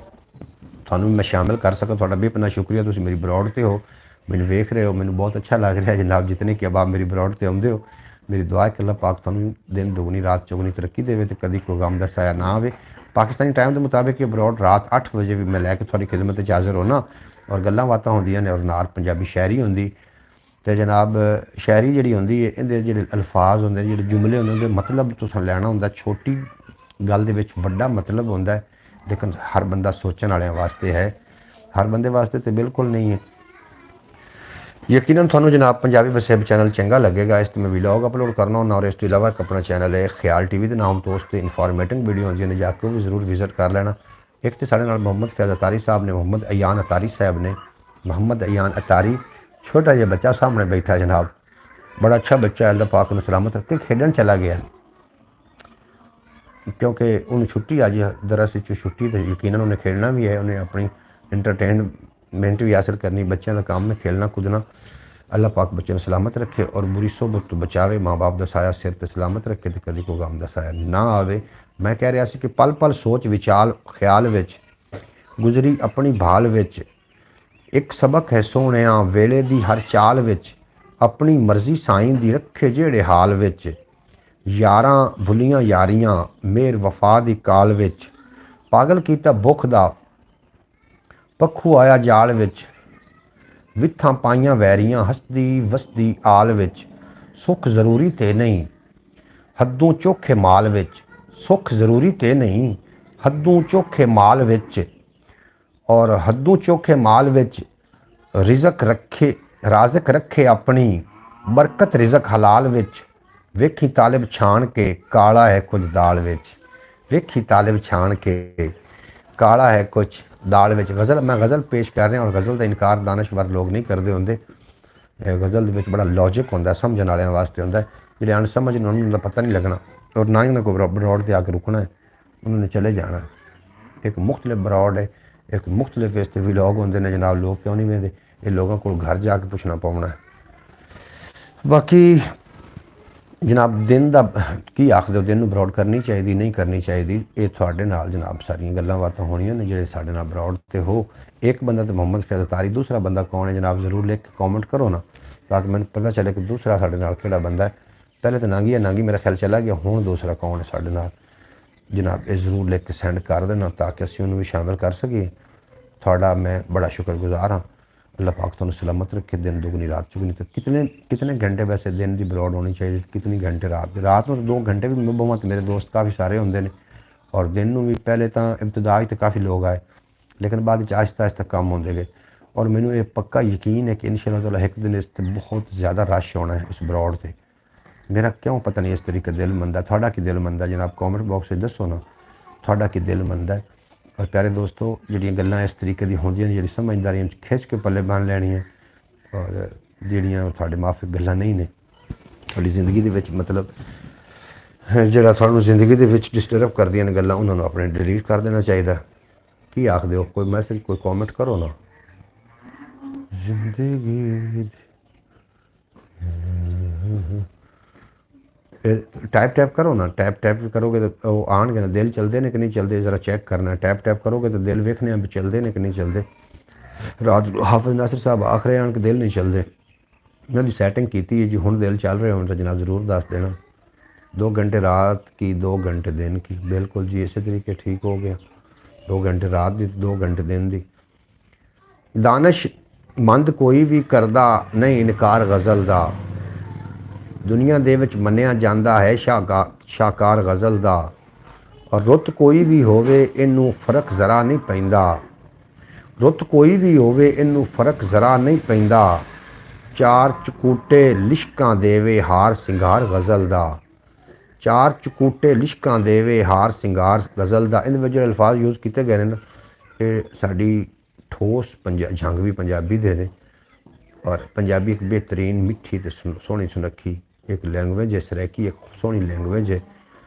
ਤੁਹਾਨੂੰ ਮੈਂ ਸ਼ਾਮਿਲ ਕਰ ਸਕਾਂ। ਤੁਹਾਡਾ ਬੇਪਨਾਹ ਸ਼ੁਕਰੀਆ, ਤੁਸੀਂ ਮੇਰੀ ਬਰੋਡ ਤੇ ਹੋ, ਮੈਨੂੰ ਵੇਖ ਰਹੇ ਹੋ, ਮੈਨੂੰ ਬਹੁਤ ਅੱਛਾ ਲੱਗ ਰਿਹਾ ਜਨਾਬ। ਜਿਤਨੇ ਕਿ ਅਬਾਬ ਮੇਰੀ ਬਰੋਡ ਤੇ ਆਉਂਦੇ ਹੋ, ਮੇਰੀ ਦੁਆ ਹੈ ਕਿ ਅੱਲਾਹ ਪਾਕ ਤੁਹਾਨੂੰ ਦਿਨ ਦੁਗਣੀ ਰਾਤ ਚੌਗੁਣੀ ਤਰੱਕੀ ਦੇਵੇ ਤੇ ਕਦੀ ਕੋਈ ਗਮ ਦਾ ਸਾਇਆ ਨਾ ਆਵੇ। ਪਾਕਿਸਤਾਨੀ ਟਾਈਮ ਦੇ ਮੁਤਾबिक ਇਹ ਬਰੋਡ ਰਾਤ 8 ਵਜੇ ਵੀ ਮੈਂ ਲੈ ਕੇ ਤੁਹਾਡੀ ਖਿਦਮਤ 'ਚ ਹਾਜ਼ਰ ਹੋਣਾ। ਔਰ ਗੱਲਾਂ ਬਾਤਾਂ ਹੁੰਦੀਆਂ ਨੇ ਔਰ ਨਾਲ ਪੰਜਾਬੀ ਸ਼ਾਇਰੀ ਹੁੰਦੀ। ਤੇ ਜਨਾਬ ਸ਼ਾਇਰੀ ਜਿਹੜੀ ਹੁੰਦੀ ਹੈ ਇਹਦੇ ਜਿਹੜੇ ਅਲਫਾਜ਼ ਹੁੰਦੇ, ਜਿਹੜੇ ਜੁਮਲੇ ਹੁੰਦੇ, ਉਹਦੇ ਮਤਲਬ ਤੁਸੀਂ ਲੈਣਾ ਹੁੰਦਾ। ਛੋਟੀ ਗੱਲ ਦੇ ਵਿੱਚ ਵੱਡਾ ਮਤਲਬ ਹੁੰਦਾ, ਲੇਕਿਨ ਹਰ ਬੰਦਾ ਸੋਚਣ ਵਾਲਿਆਂ ਵਾਸਤੇ ਹੈ, ਹਰ ਬੰਦੇ ਵਾਸਤੇ ਤੇ ਬਿਲਕੁਲ ਨਹੀਂ ਹੈ। ਯਕੀਨਨ ਤੁਹਾਨੂੰ ਜਨਾਬ ਪੰਜਾਬੀ ਵਸੇਬ ਚੈਨਲ ਚੰਗਾ ਲੱਗੇਗਾ। ਇਸ 'ਤੇ ਮੈਂ ਵੀਲੌਗ ਅਪਲੋਡ ਕਰਨਾ ਹੁੰਦਾ। ਔਰ ਇਸ ਤੋਂ ਇਲਾਵਾ ਇੱਕ ਆਪਣਾ ਚੈਨਲ ਹੈ ਖਿਆਲ TV ਦੇ ਨਾਮ ਤੋਂ, ਉਸ 'ਤੇ ਇਨਫੋਰਮੇਟਿਵ ਵੀਡੀਓ ਹੁੰਦੀਆਂ ਨੇ, ਜਾ ਕੇ ਉਹ ਵੀ ਜ਼ਰੂਰ ਵਿਜ਼ਿਟ ਕਰ ਲੈਣਾ। ਇੱਕ ਤਾਂ ਸਾਡੇ ਨਾਲ ਮੁਹੰਮਦ ਫੈਜ਼ ਅਤਾਰੀ ਸਾਹਿਬ ਨੇ, ਮੁਹੰਮਦ ਅਯਾਨ ਅਤਾਰੀ ਸਾਹਿਬ ਨੇ। ਮੁਹੰਮਦ ਅਯਾਨ ਅਤਾਰੀ छोटा ਜਿਹਾ ਬੱਚਾ ਸਾਹਮਣੇ ਬੈਠਾ ਜਨਾਬ, ਬੜਾ ਅੱਛਾ ਬੱਚਾ, अल्लाह पाक ने सलामत रखे, खेडन चला गया। ਕਿਉਂਕਿ ਉਹਨੂੰ ਛੁੱਟੀ ਅੱਜ ਦਰਅਸਲ 'ਚ ਛੁੱਟੀ ਤੇ ਯਕੀਨਨ ਉਹਨੇ ਖੇਡਣਾ ਵੀ ਹੈ, ਉਹਨੇ ਆਪਣੀ ਇੰਟਰਟੇਨਮੈਂਟ ਵੀ ਹਾਸਿਲ ਕਰਨੀ। ਬੱਚਿਆਂ ਦਾ ਕੰਮ ਹੈ ਖੇਲਣਾ ਕੁਦਣਾ। ਅੱਲਾਹ ਪਾਕ ਬੱਚੇ ਨੂੰ ਸਲਾਮਤ ਰੱਖੇ ਔਰ बुरी सोबत ਤੋਂ ਬਚਾਵੇ। ਮਾਂ ਬਾਪ ਦਾ ਸਾਇਆ ਸਿਰ ਤੇ ਸਲਾਮਤ ਰੱਖੇ ਤੇ ਕਦੀ ਕੋਈ ਗਮ ਦਾ ਸਾਇਆ ਨਾ ਆਵੇ। ਮੈਂ ਕਹਿ ਰਿਹਾ ਸੀ ਕਿ ਪਲ ਪਲ ਸੋਚ ਵਿਚਾਰ ਖਿਆਲ ਵਿੱਚ ਗੁਜ਼ਰੀ ਆਪਣੀ ਭਾਲ ਵਿੱਚ ਇੱਕ ਸਬਕ ਹੈ ਸੋਹਣਿਆਂ ਵੇਲੇ ਦੀ ਹਰ ਚਾਲ ਵਿੱਚ ਆਪਣੀ ਮਰਜ਼ੀ ਸਾਈਂ ਦੀ ਰੱਖੇ ਜਿਹੜੇ ਹਾਲ ਵਿੱਚ ਯਾਰਾਂ ਭੁੱਲੀਆਂ ਯਾਰੀਆਂ ਮੇਰ ਵਫਾ ਦੀ ਕਾਲ ਵਿੱਚ ਪਾਗਲ ਕੀਤਾ ਭੁੱਖ ਦਾ ਪੱਖੂ ਆਇਆ ਜਾਲ ਵਿੱਚ ਵਿਥਾਂ ਪਾਈਆਂ ਵੈਰੀਆਂ ਹੱਸਦੀ ਵਸਦੀ ਆਲ ਵਿੱਚ ਸੁੱਖ ਜ਼ਰੂਰੀ ਤੇ ਨਹੀਂ ਹੱਦੋਂ ਚੋਖੇ ਮਾਲ ਵਿੱਚ ਸੁੱਖ ਜ਼ਰੂਰੀ ਤੇ ਨਹੀਂ ਹੱਦੋਂ ਚੋਖੇ ਮਾਲ ਵਿੱਚ ਔਰ ਹੱਦੋਂ ਚੋਖੇ ਮਾਲ ਵਿੱਚ ਰਾਜ਼ਕ ਰੱਖੇ ਆਪਣੀ ਬਰਕਤ ਰਿਜ਼ਕ ਹਲਾਲ ਵਿੱਚ ਵੇਖੀ ਤਾਲਿਬ ਛਾਣ ਕੇ ਕਾਲਾ ਹੈ ਕੁਝ ਦਾਲ ਵਿੱਚ ਵੇਖੀ ਤਾਲਿਬ ਛਾਣ ਕੇ ਕਾਲਾ ਹੈ ਕੁਝ ਦਾਲ ਵਿੱਚ। ਗਜ਼ਲ ਮੈਂ ਗਜ਼ਲ ਪੇਸ਼ ਕਰ ਰਿਹਾ ਔਰ ਗਜ਼ਲ ਦਾ ਇਨਕਾਰ ਦਾਨਸ਼ਵਰ ਲੋਕ ਨਹੀਂ ਕਰਦੇ ਹੁੰਦੇ। ਗਜ਼ਲ ਦੇ ਵਿੱਚ ਬੜਾ ਲੌਜਿਕ ਹੁੰਦਾ, ਸਮਝਣ ਵਾਲਿਆਂ ਵਾਸਤੇ ਹੁੰਦਾ। ਜਿਹੜੇ ਅਣਸਮਝ ਨੇ ਉਹਨਾਂ ਦਾ ਪਤਾ ਨਹੀਂ ਲੱਗਣਾ ਔਰ ਨਾ ਹੀ ਉਹਨਾਂ ਕੋਈ ਬਰੋਡ 'ਤੇ ਆ ਕੇ ਰੁਕਣਾ ਹੈ, ਉਹਨਾਂ ਨੇ ਚਲੇ ਜਾਣਾ। ਇੱਕ ਮੁਖਤਲਿਫ ਬਰੋਡ ਹੈ, ਇੱਕ ਮੁਖਤਲਿਫ ਇਸ 'ਤੇ ਵਲੋਗ ਹੁੰਦੇ ਨੇ ਜਨਾਬ। ਲੋਕ ਕਿਉਂ ਨਹੀਂ ਵੇਂਦੇ? ਇਹ ਲੋਕਾਂ ਕੋਲ ਘਰ ਜਾ ਕੇ ਪੁੱਛਣਾ ਪਾਉਣਾ। ਬਾਕੀ जनाब दिन का की आखदे हो, दिन में बरॉड करनी चाहिए नहीं करनी चाहिए, ये थोड़े नाल जनाब सारिया गल्लां बातां होनियां ने जिहड़े साडे नाल बरॉड ते हो। एक बंदा तो मोहम्मद फैज़ तारी, दूसरा बंदा कौन है जनाब ज़रूर लिख के कॉमेंट करो ना, ताकि मैंने पता चले कि दूसरा साडे नाल किहड़ा बंदा है। पहले तो नांगी मेरा ख्याल चला गया, हुण दूसरा कौन है साडे नाल जनाब ये ज़रूर लिख के सेंड कर देना ताकि असीं उहनूं भी शामिल कर सकीए। थोड़ा मैं बड़ा शुक्रगुजार हाँ। अल्लाह पाक तुहानूं सलामत रखे, दिन दुगनी रात चुगनी। तो कितने घंटे वैसे दिन की बरॉड होनी चाहिए, कितनी घंटे रात में? 2 घंटे भी बहुत। मेरे दोस्त काफ़ी सारे होंगे ने और दिन में भी पहले तो इब्तदा तो काफ़ी लोग आए, लेकिन बाद आहिस्ता आहिस्ता कम होंदे गए। और मैनू ये पक्का यकीन है कि इंशाअल्लाह ताला एक दिन इस बहुत ज़्यादा रश होना है इस बरॉड से। मेरा क्यों पता नहीं इस तरीके दिल मंदा, थोड़ा कि दिल मंदा जनाब कॉमेंट बॉक्स में दसो ना, थोड़ा कि दिल मंदा है। और प्यारे दोस्तों जिहड़ियां गल्लां इस तरीके दी होंदियां ने, जिहड़ी समझदारियां खिच के पल्ले बन लैणियां और जिहड़ियां तुहाडे माफिक गल्लां नहीं ने तुहाडी जिंदगी दे विच, मतलब जिहड़ा तुहानूं जिंदगी दे विच डिस्टर्ब करदियां ने गल्लां, उन्हां नूं अपने डिलीट कर देना चाहिए। की आखदे हो? कोई मैसेज कोई कॉमेंट करो ना। जिंदगी टैप करो ना, टैप करोगे तो वो आएंगे ना, दिल चलते हैं कि नहीं चलते ज़रा चेक करना। टैप करोगे तो दिल वेखने भी चलते हैं कि नहीं चलते। रात हाफिज़ नासिर साहब आखरे आन के दिल नहीं चलते, उन्होंने सैटिंग की है जी, हुण दिल चल रहे हो तो जनाब ज़रूर दस देना। 2 घंटे रात की 2 घंटे दिन की, बिल्कुल जी इसी तरीके ठीक हो गया। 2 घंटे रात की 2 घंटे दिन की। दानिशमंद कोई भी करदा नहीं इनकार गज़ल दा, दुनिया दे विच मन्निया जांदा है शाहकार गज़ल दा। और रुत कोई भी होवे इनू फर्क ज़रा नहीं पैंदा, रुत कोई भी होवे इनू फर्क ज़रा नहीं पैंदा। 4 चकूटे लिशकां देवे हार सिंगार गज़ल दा, 4 चकूटे लिशकां देवे हार सिंगार गज़ल दा। इन जो अल्फाज यूज़ किए गए ना, ये साड़ी ठोस झंग भी पंजाबी दे ने। और पंजाबी एक बेहतरीन मिठी ते सोहनी सुनक्खी एक लैंगुएज है, सरैकी एक सोहनी लैंगुएज है।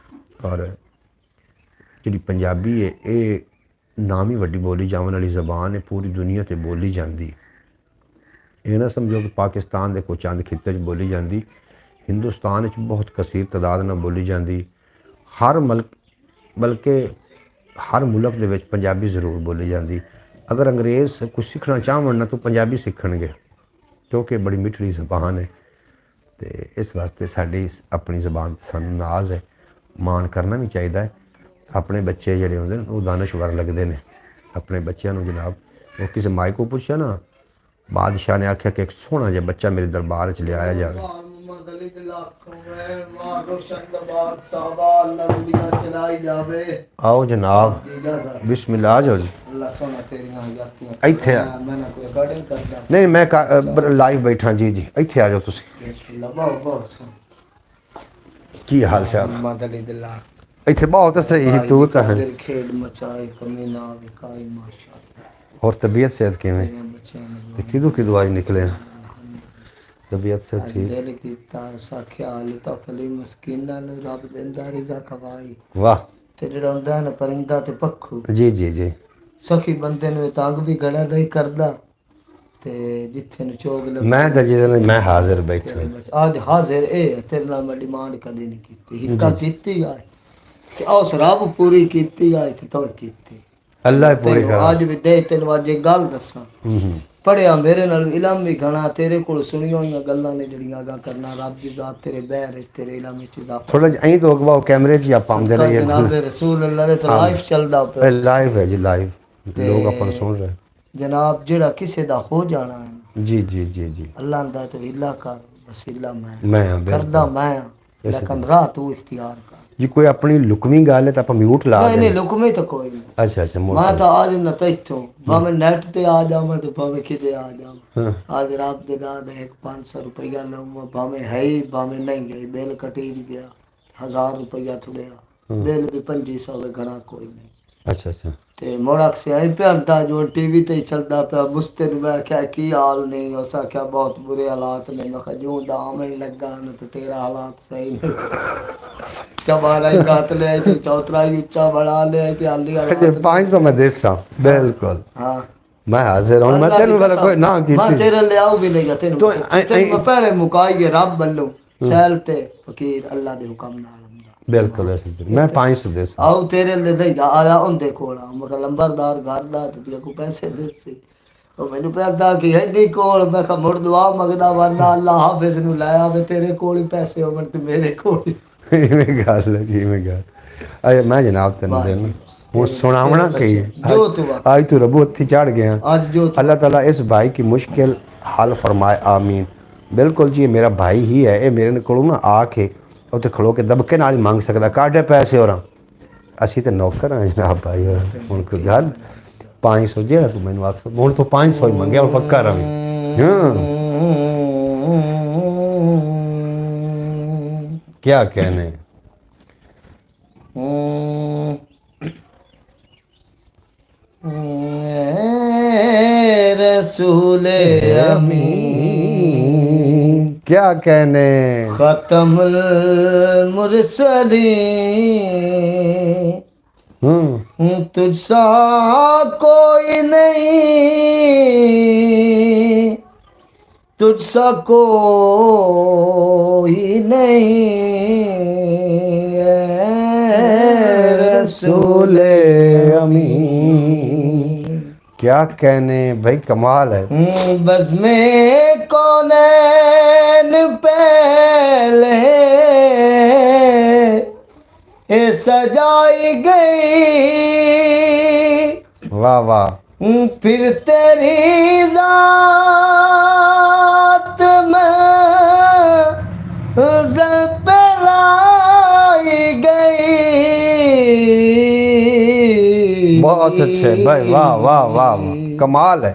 और जी पंजाबी है ये नाम ही वड्डी बोली जाने वाली जबान है, पूरी दुनिया ते बोली जाती। ये ना समझो कि पाकिस्तान के कुछ चंद खिते बोली जाती, हिंदुस्तान बहुत कसीर तादाद में बोली जाती। हर मुल्क बल्कि हर मुल्क दे विच पंजाबी जरूर बोली जाती। अगर अंग्रेज़ कुछ सीखना चाहन ना तो पंजाबी सीखणगे, क्योंकि बड़ी मिठड़ी जबान है। तो इस वास्ते साड़ी अपनी जबान सानू नाज है, मान करना भी चाहिए। अपने बच्चे जिहड़े होंदे ने वो दानशवर लगते हैं। अपने बच्चों को जनाब वो किसी माई को पूछा ना, बादशाह ने आख्या कि एक सोहना जिहा बच्चा मेरे दरबार च लियाया जाए। आओ जनाब बिस्मिल्लाह जाओ जी। इत्थे नहीं मैं लाइव बैठा जी जी, इत्थे आ जाओ तुसीं। की हाल चाल? इत्थे बहुत सही तू तो है। और तबीयत सेहत किवें? ते किदू किदू आज निकले हैं? तबीयत से ठीक? वाह ਤੇ ਜਿਹੜਾ ਹੁੰਦਾ ਨਾ ਪਰਿੰਦਾ ਤੇ ਪੱਖੂ, ਜੀ ਜੀ ਜੀ। ਸਖੀ ਬੰਦੇ ਨੂੰ ਇਹ ਤੰਗ ਵੀ ਗੜਾ ਨਹੀਂ ਕਰਦਾ ਤੇ ਜਿੱਥੇ ਨੂੰ ਚੋਗ ਮੈਂ ਤਾਂ ਲੱਗੇ ਜਿਹਦੇ ਨਾਲ ਮੈਂ ਹਾਜ਼ਰ ਬੈਠਾ। ਤੇਰੇ ਅੱਜ ਹਾਜ਼ਰ ਇਹ ਹੈ, ਤੇਰੇ ਨਾਲ ਮੈਂ ਡਿਮਾਂਡ ਕਦੇ ਨਹੀਂ ਕੀਤੀ, ਹਿੱਕਾ ਕੀਤੀ ਆ ਕਿ ਉਸ ਰੱਬ ਪੂਰੀ ਕੀਤੀ ਆ ਤੇ ਤੋੜ ਕੀਤੀ। ਅੱਲਾਹ ਪੂਰੀ ਕਰਾ। ਅੱਜ ਵੀ ਦੇ ਤੈਨੂੰ ਅੱਜ ਇੱਕ ਗੱਲ ਦੱਸਾਂ, ਪੜਿਆ ਮੇਰੇ ਨਾਲ ਇਲਮ ਵੀ ਘਣਾ, ਤੇਰੇ ਕੋਲ ਸੁਣੀਆਂ ਹੋਈਆਂ ਗੱਲਾਂ ਨੇ ਜਿਹੜੀਆਂ ਅਗਾ ਕਰਨਾ, ਰੱਬ ਦੀ ਜ਼ਾਤ ਤੇਰੇ ਬਹਿਰ ਹੈ, ਤੇਰੇ ਇਲਮ ਵਿੱਚ ਇਜ਼ਾਫਾ ਥੋੜਾ ਜਿਹਾ ਐਂ ਤੋਂ ਅਗਵਾ ਕੈਮਰੇ 'ਚ ਹੀ ਆਪਾਂ ਆਉਂਦੇ ਰਹੀਏ। ਜਨਾਬ ਰਸੂਲ ਅੱਲਾਹ ਨੇ ਤਾਂ ਲਾਈਵ ਚੱਲਦਾ ਪਿਆ, ਲਾਈਵ ਹੈ ਜੀ, ਲਾਈਵ ਲੋਕ ਆਪਾਂ ਨੂੰ ਸੁਣ ਰਹੇ। ਜਨਾਬ ਜਿਹੜਾ ਕਿਸੇ ਦਾ ਹੋ ਜਾਣਾ ਹੈ ਜੀ ਜੀ ਜੀ ਜੀ। ਅੱਲਾਹ ਦਾ ਤੇ ਹਿੱਲਾ ਕਰ, ਵਸੀਲਾ ਮੈਂ ਮੈਂ ਕਰਦਾ ਮੈਂ, ਲੇਕਿਨ ਰਾਹ ਤੂੰ ਇਖਤਿਆਰ ਕਰ ਜੀ। ਕੋਈ ਆਪਣੀ ਲੁਕਵੀਂ ਗੱਲ ਹੈ ਤਾਂ ਆਪਾਂ ਮਿਊਟ ਲਾ ਨਹੀਂ ਨਹੀਂ ਲੁਕਮੇ ਤਾਂ ਕੋਈ ਨਹੀਂ। ਅੱਛਾ ਅੱਛਾ। ਮੈਂ ਤਾਂ ਅੱਜ ਨਾ ਤੈਥੋਂ ਭਾਵੇਂ ਨੈਟ ਤੇ ਆ ਜਾਵਾਂ ਤੇ ਭਾਵੇਂ ਕਿਤੇ ਆ ਜਾਵਾਂ, ਅੱਜ ਰਾਤ ਦੇ ਦਾਦ ਇੱਕ 500 ਰੁਪਇਆ ਲਊਂਗਾ, ਭਾਵੇਂ ਹੈ ਹੀ ਭਾਵੇਂ ਨਹੀਂ ਗਈ, ਬਿੱਲ ਕਟੀ ਗਿਆ 1000 ਰੁਪਇਆ ਥੁੜਿਆ, ਬਿੱਲ ਵੀ 2500 ਦਾ ਘਣਾ ਕੋਈ ਨਹੀਂ। ਅੱਛਾ ਅੱਛਾ। ਤੇ ਮੋੜਕ ਸੇ ਆਈ ਪਿਆ ਤਾਂ ਜੋ ਟੀਵੀ ਤੇ ਹੀ ਚੱਲਦਾ ਪਿਆ, ਮੁਸਤੇ ਨੂੰ ਮੈਂ ਕਿਹਾ ਕੀ ਹਾਲ ਨਹੀਂ, ਉਸ ਆਖਿਆ ਬਹੁਤ ਬੁਰੇ ਹਾਲਾਤ ਨੇ। ਮੈਂ ਕਿਹਾ ਜੋ ਦਾ ਆਮਣ ਲੱਗਾ ਨਾ ਤੇ ਤੇਰਾ ਹਾਲਾਤ ਸਹੀ ਨਹੀਂ। ਚਬਾਰਾ ਹੀ ਗਾਤ ले थे, चौतरा ही ऊंचा बढ़ा ले थे, आली 500 मैं देसा बिल्कुल। हाँ मैं हाजिर हूं। मैं तेरे वाला कोई ना की मैं तेरे ले आऊं भी नहीं तेरे तो मैं पहले मुकाई के रब बल्लो सैलते फकीर अल्लाह दे हुक्म नाल बिल्कुल ऐसे मैं 500 देसा आऊं तेरे ले नहीं आया उनदे कोल मैं लंबरदार घर दा ते को पैसे देसी ਉਹ ਮੈਨੂੰ ਪੈਦਾ ਕਿ ਐਡੀ ਕੋਲ ਮੈਂ ਕਿਹਾ ਮੁੜ ਦੁਆ ਮੰਗਦਾ ਵਰਨਾ ਅੱਲਾਹ ਹਾਫਿਜ਼ ਨੂੰ ਲੈ ਆਵੇ ਤੇਰੇ ਕੋਲ ਹੀ ਪੈਸੇ ਹੋਣ ਤੇ ਮੇਰੇ ਕੋਲ ਹੀ। ਇਵੇਂ ਗੱਲ ਹੈ ਜੀ, ਇਵੇਂ ਗੱਲ। ਅਜੇ ਮੈਂ ਜਨਾਬ ਤੈਨੂੰ ਦੇਣਾ वो सुनावना कही आज तो रबू उत्थी चढ़ गया। अल्लाह ताला इस भाई की मुश्किल हल फरमाए, आमीन। बिल्कुल जी, मेरा भाई ही है, ये मेरे को ना आके उत्थे खड़ो के दबके नाल ही मंग सकदा, काटे पैसे और असी तो नौकर हाँ जनाब भाई। हुण कोई गल 500 जेड़ा तू मैनू आख हुण तो 500 ही मंगया और पक्का रही। क्या कहने रसूले अमीन, क्या कहने खत्मुल मुरसलीन, तुझसा कोई नहीं, तुझसा कोई नहीं, रसूले अमीन। क्या कहने भाई, कमाल है। बस में कौनैन पहले सजाई गई, वाह वाह। फिर तेरी जात में ज़बराई गई। बहुत अच्छे भाई, वाह वाह वाह वाह, कमाल है।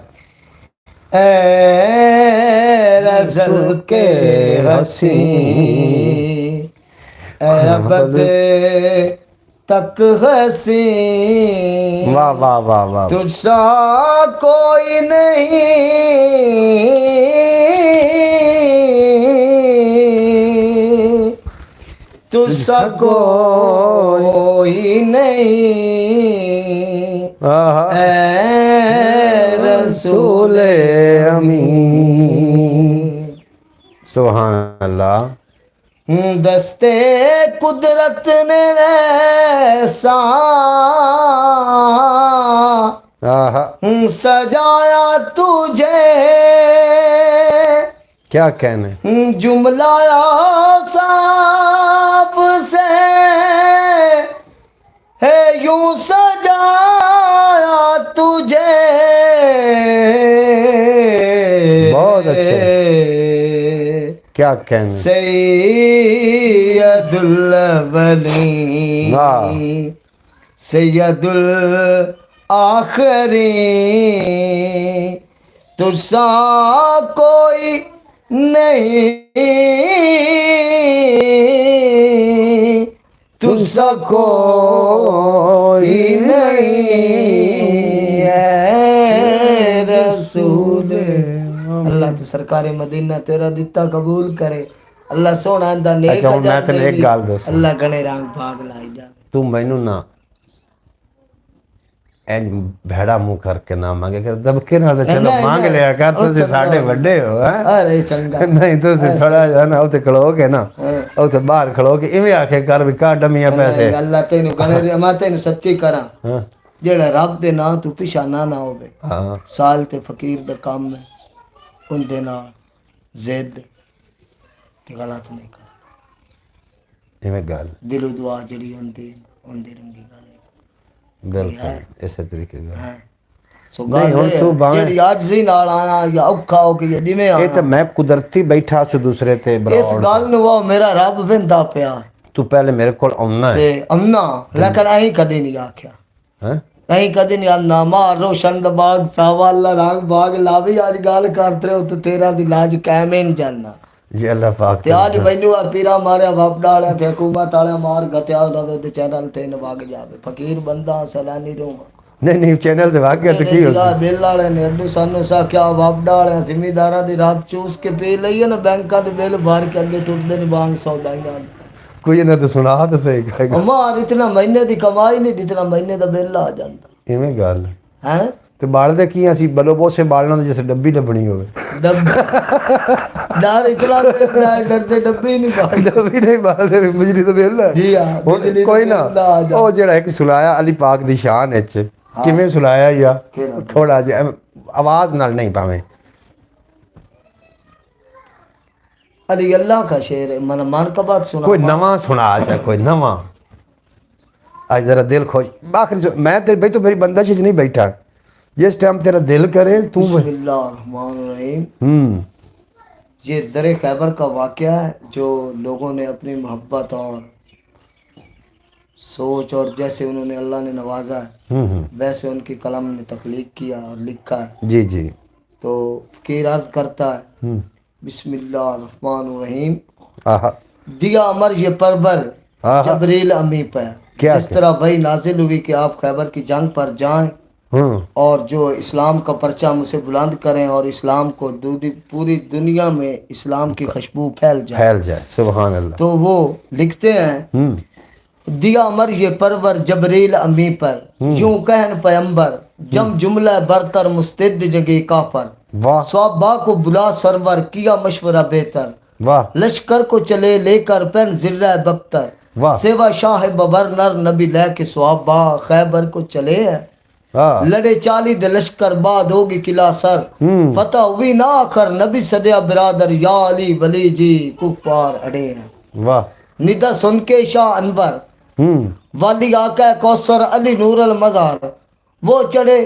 रज़ल के हसी अबद तक हसी, वाह वाह वाह वाह। तुझसा कोई नहीं, तुझसा कोई नहीं, रसूले अमीन। सुभान अल्लाह। दस्ते कुदरत ने वैसा सजाया तुझे, क्या कहने जुमलाया साफ से है यूं सजाया तुझे। बहुत अच्छे, क्या कहने सैयदुल अव्वलीन सैयदुल आखिरीन, तुझसा कोई नहीं, तुझसा कोई नहीं, रसूल अल्लाह तो सरकार मदीना तेरा दिता कबूल करे। अल्लाह सोना दा नेक अच्छा, मैं तेरे एक गाल दस, अल्लाह गणे रंग भाग लाई जा। तू मैनू ना ਇੰਜ ਭੈੜਾ ਮੂੰਹ ਕਰਕੇ ਨਾ ਮੰਗੇ ਕਰ ਦਬਕੇ ਨਾਲ ਤਾਂ ਚਲੋ ਨਹੀਂ, ਮੰਗ ਨਹੀਂ, ਲਿਆ ਕਰ ਉਹ ਤੁਸੀਂ ਤਾਂ ਸਾਡੇ ਵੱਡੇ ਹੋ ਹੈ ਅਰੇ ਚੰਗਾ ਨਹੀਂ ਤੁਸੀਂ ਥੋੜਾ ਜਿਹਾ ਨਾ ਉੱਥੇ ਖਲੋ ਕੇ ਨਾ ਉੱਥੇ ਬਾਹਰ ਖਲੋ ਕੇ ਇਵੇਂ ਆਖੇ ਕਰ ਵੀ ਕਾ ਡਮੀਆਂ ਪੈਸੇ ਨਹੀਂ, ਅੱਲਾ ਤੈਨੂੰ ਗਣੇ ਮੈਂ ਤੈਨੂੰ ਸੱਚੀ ਕਰਾਂ ਹਾਂ ਜਿਹੜਾ ਰੱਬ ਦੇ ਨਾਂ ਤੋਂ ਪਿਛਾ ਨਾ ਹੋਵੇ ਹਾਂ ਸਾਲ ਤੇ ਫਕੀਰ ਦਾ ਕੰਮ ਹੈ ਉਹਦੇ ਨਾਲ ਜ਼ਿੱਦ ਤੇ ਗਲਤ ਨਹੀਂ ਕਰ ਇਵੇਂ ਗੱਲ ਦਿਲੋਂ ਦੁਆ ਜਿਹੜੀ ਹੁੰਦੀ ਰੰਗੀ ਗੱਲ ਬਿਲਕੁਲ ਇਸੇ ਤਰੀਕੇ ਨਾਲ ਹੈ ਸੋ ਨਹੀਂ, ਗੱਲ ਹੁਣ ਇਹ ਤੂੰ ਹੈ, ਭਾਵੇਂ- ਜਿਹੜੀ ਅੱਜ ਹੀ ਨਾਲ ਆਇਆ ਜਾਂ ਔਖਾ ਹੋ ਕੇ ਜਾਂ ਜਿਵੇਂ ਇਹ ਆਇਆ ਤਾਂ ਮੈਂ ਕੁਦਰਤੀ ਬੈਠਾ ਸੀ ਦੂਸਰੇ ਤੇ ਇਸ ਬਰਾੜ ਗੱਲ ਨੂੰ ਉਹ ਮੇਰਾ ਰੱਬ ਵਿੰਦਾ ਪਿਆ ਤੂੰ ਪਹਿਲੇ ਮੇਰੇ ਕੋਲ ਆਉਣਾ ਹੈ ਤੇ ਅੰਨਾ ਲੇਕਿਨ ਅਹੀਂ ਕਦੇ ਨਹੀਂ ਆਖਿਆ ਹੈਂ? ਅਹੀਂ ਕਦੇ ਨਹੀਂ ਅੰਨਾ ਮਾਰ ਰੋਸ਼ਨ ਦਾ ਬਾਗ ਸਾਵਾਲਾ ਰੰਗ ਬਾਗ ਲਾਵੀ ਅੱਜ ਗੱਲ ਕਰਦੇ ਹੋ ਤੇ ਤੇਰਾ ਦੀ ਲਾਜ ਕਾਇਮ ਹੀ ਨਹੀਂ ਜਾਣਾ ਜੀ ਅੱਲਾਹ ਪਾਕ ਤੇ ਅੱਜ ਮੈਨੂੰ ਆ ਪੀਰਾ ਮਾਰਿਆ ਵਾਪੜਾ ਵਾਲਿਆ ਤੇ ਹਕੂਮਤ ਵਾਲਿਆ ਮਾਰ ਗਤਿਆ ਉਹਦਾ ਤੇ ਚੈਨਲ ਤੇ ਨਵਾਗ ਜਾਵੇ ਫਕੀਰ ਬੰਦਾ ਸਲਾਨੀ ਰੂਮਾ ਨਹੀਂ ਨਹੀਂ ਚੈਨਲ ਤੇ ਵਾਕਿਆ ਤੇ ਕੀ ਹੋ ਜਿਹੜਾ ਬਿੱਲ ਵਾਲੇ ਨੇ ਅੱਡੂ ਸਾਨੂੰ ਸਾਖਿਆ ਵਾਪੜਾ ਵਾਲਿਆ ਜ਼ਿਮੀਦਾਰਾਂ ਦੀ ਰਾਤ ਚੂਸ ਕੇ ਪੀ ਲਈਏ ਨਾ ਬੈਂਕਾਂ ਦੇ ਬਿੱਲ ਭਰ ਕੇ ਅੱਗੇ ਟੁੱਟਦੇ ਨੇ ਬਾਂਗ ਸੌਦਾਈਆਂ ਕੋਈ ਇਹਨਾਂ ਤੇ ਸੁਣਾ ਤਾਂ ਸਹੀ ਕਹੇਗਾ ਹਮਾਰ ਇਤਨਾ ਮਹੀਨੇ ਦੀ ਕਮਾਈ ਨਹੀਂ ਜਿਤਨਾ ਮਹੀਨੇ ਦਾ ਬਿੱਲ ਆ ਜਾਂਦਾ ਇਵੇਂ ਗੱਲ ਹੈ ਤੇ ਬਾਲਦੇ ਕੀ ਅਸੀਂ ਬਲੋ ਬੋਸੇ ਬਾਲਣਾ ਜਿਵੇਂ ਡੱਬੀ ਡੱਬਣੀ ਹੋਵੇ ਡਰ ਇਤਨਾ ਡਰਦੇ ਡੱਬੇ ਨਹੀਂ ਬਾਹਰ ਡੱਬੀ ਨਹੀਂ ਬਾਲਦੇ ਵੀ ਬਿਜਲੀ ਤੋਂ ਬਿੱਲ ਹੈ ਜੀ ਹਾਂ ਹੁਣ ਬਿਜਲੀ ਦਾ ਕੋਈ ਨਾ ਬਿੱਲ ਆ ਜਾਂਦਾ। ਉਹ ਜਿਹੜਾ ਇੱਕ ਸੁਲਾਇਆ ਅਲੀ ਪਾਕ ਦੀ ਸ਼ਾਨ ਵਿੱਚ ਕਿਵੇਂ ਸੁਲਾਇਆ ਯਾ ਕਿਹੜਾ? ਥੋੜਾ ਜਿਹਾ ਐਵੇਂ ਆਵਾਜ਼ ਨਾਲ ਨਹੀਂ ਪਾਵੇਂ अली अल्लाह का शेर है मन का बात सुना कोई नवा सुना अच्छा कोई नवा आज जरा दिल खोज आखिरी मैं तेरे भाई तो मेरी बंदा चीज नहीं बैठा जिस टाइम तेरा दिल करे तू बिस्मिल्लाहिर्रहमानिर्रहीम। ये दर खैबर का वाक़या है जो लोगों ने अपनी मोहब्बत और सोच और जैसे उन्होंने अल्लाह ने नवाजा है वैसे उनकी कलम ने तख्लीक किया और लिखा है। जी जी तो फकीर अर्ज करता है बिस्मिल्लाहिर्रहमानिर्रहीम। आहा दिया अमर ये परवर आहा। जबरील अमी पे क्या जिस तरह वही नाजिल हुई कि आप खैबर की जंग पर जाएं और जो इस्लाम का परचम उसे बुलंद करें और इस्लाम को पूरी दुनिया में इस्लाम की खुशबू फैल जाए सुभान अल्लाह। तो वो लिखते हैं दिया अमर ये परवर जबरील अमी पर यूं कहन पैम्बर जम जुमला बरतर मुस्तद जगे काफर वाह स्वाबा को बुला सरवर किया मशवरा बेहतर वाह लश्कर को चले लेकर पेन जिर्रा बख्तर वाह सेवा शाह बबर नर नबी ले के स्वाबा खैबर को चले है हाँ लड़े 40 दे लश्कर बाद होगी किला सर फतह हुई ना आखर नबी सदया बिरादर या अली वली जी कुफार अड़े हैं वाह निदा सुन के शाह अनवर वाली आका कौसर अली नूर अल मज़हर वो चढ़े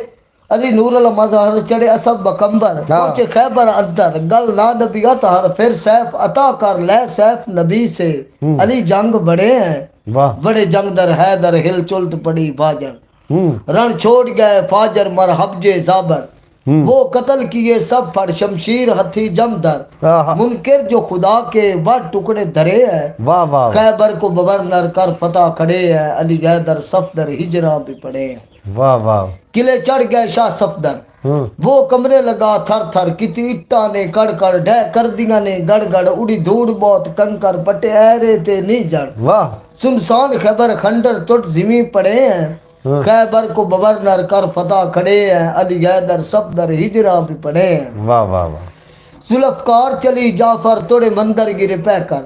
अली नूर अल मज़हर चढ़े असब बकंबर पहुंचे खैबर अंदर गल ना नबी अतहर फिर सैफ अता कर ले सैफ नबी से अली जंग बड़े हैं वाह बड़े जंग दर हैदर हिल चुलत पड़ी बाजर रण छोड़ गए फाजर मर हब्जे जाबर वो कत्ल किए सब फड़ शमशीर हथी जमदर आहा। मुनकिर जो खुदा के वह टुकड़े धरे है वाह वाह खैबर को गवर्नर कर फतह खड़े है अली हैदर सफदर हिजरा भी पड़े हैं वाह वाह किले चढ़ गए शाह सफदर वो कमरे लगा थर थर किती इट्टा ने कड़ कड़ ढह कर दिया ने गड़ गड़ उड़ी धूड़ बहुत कंकर पटे ऐरे ते नहीं जड़ वाह सुनसान खैबर खंडर टुट जिमी पड़े हैं खैबर को गवर्नर कर फतह खड़े हैं अली हैदर सफदर हिजरा भी पड़े हैं वाह वाह वाह जुल्फकार चली जाफर तोड़े मंदर गिरे पैकर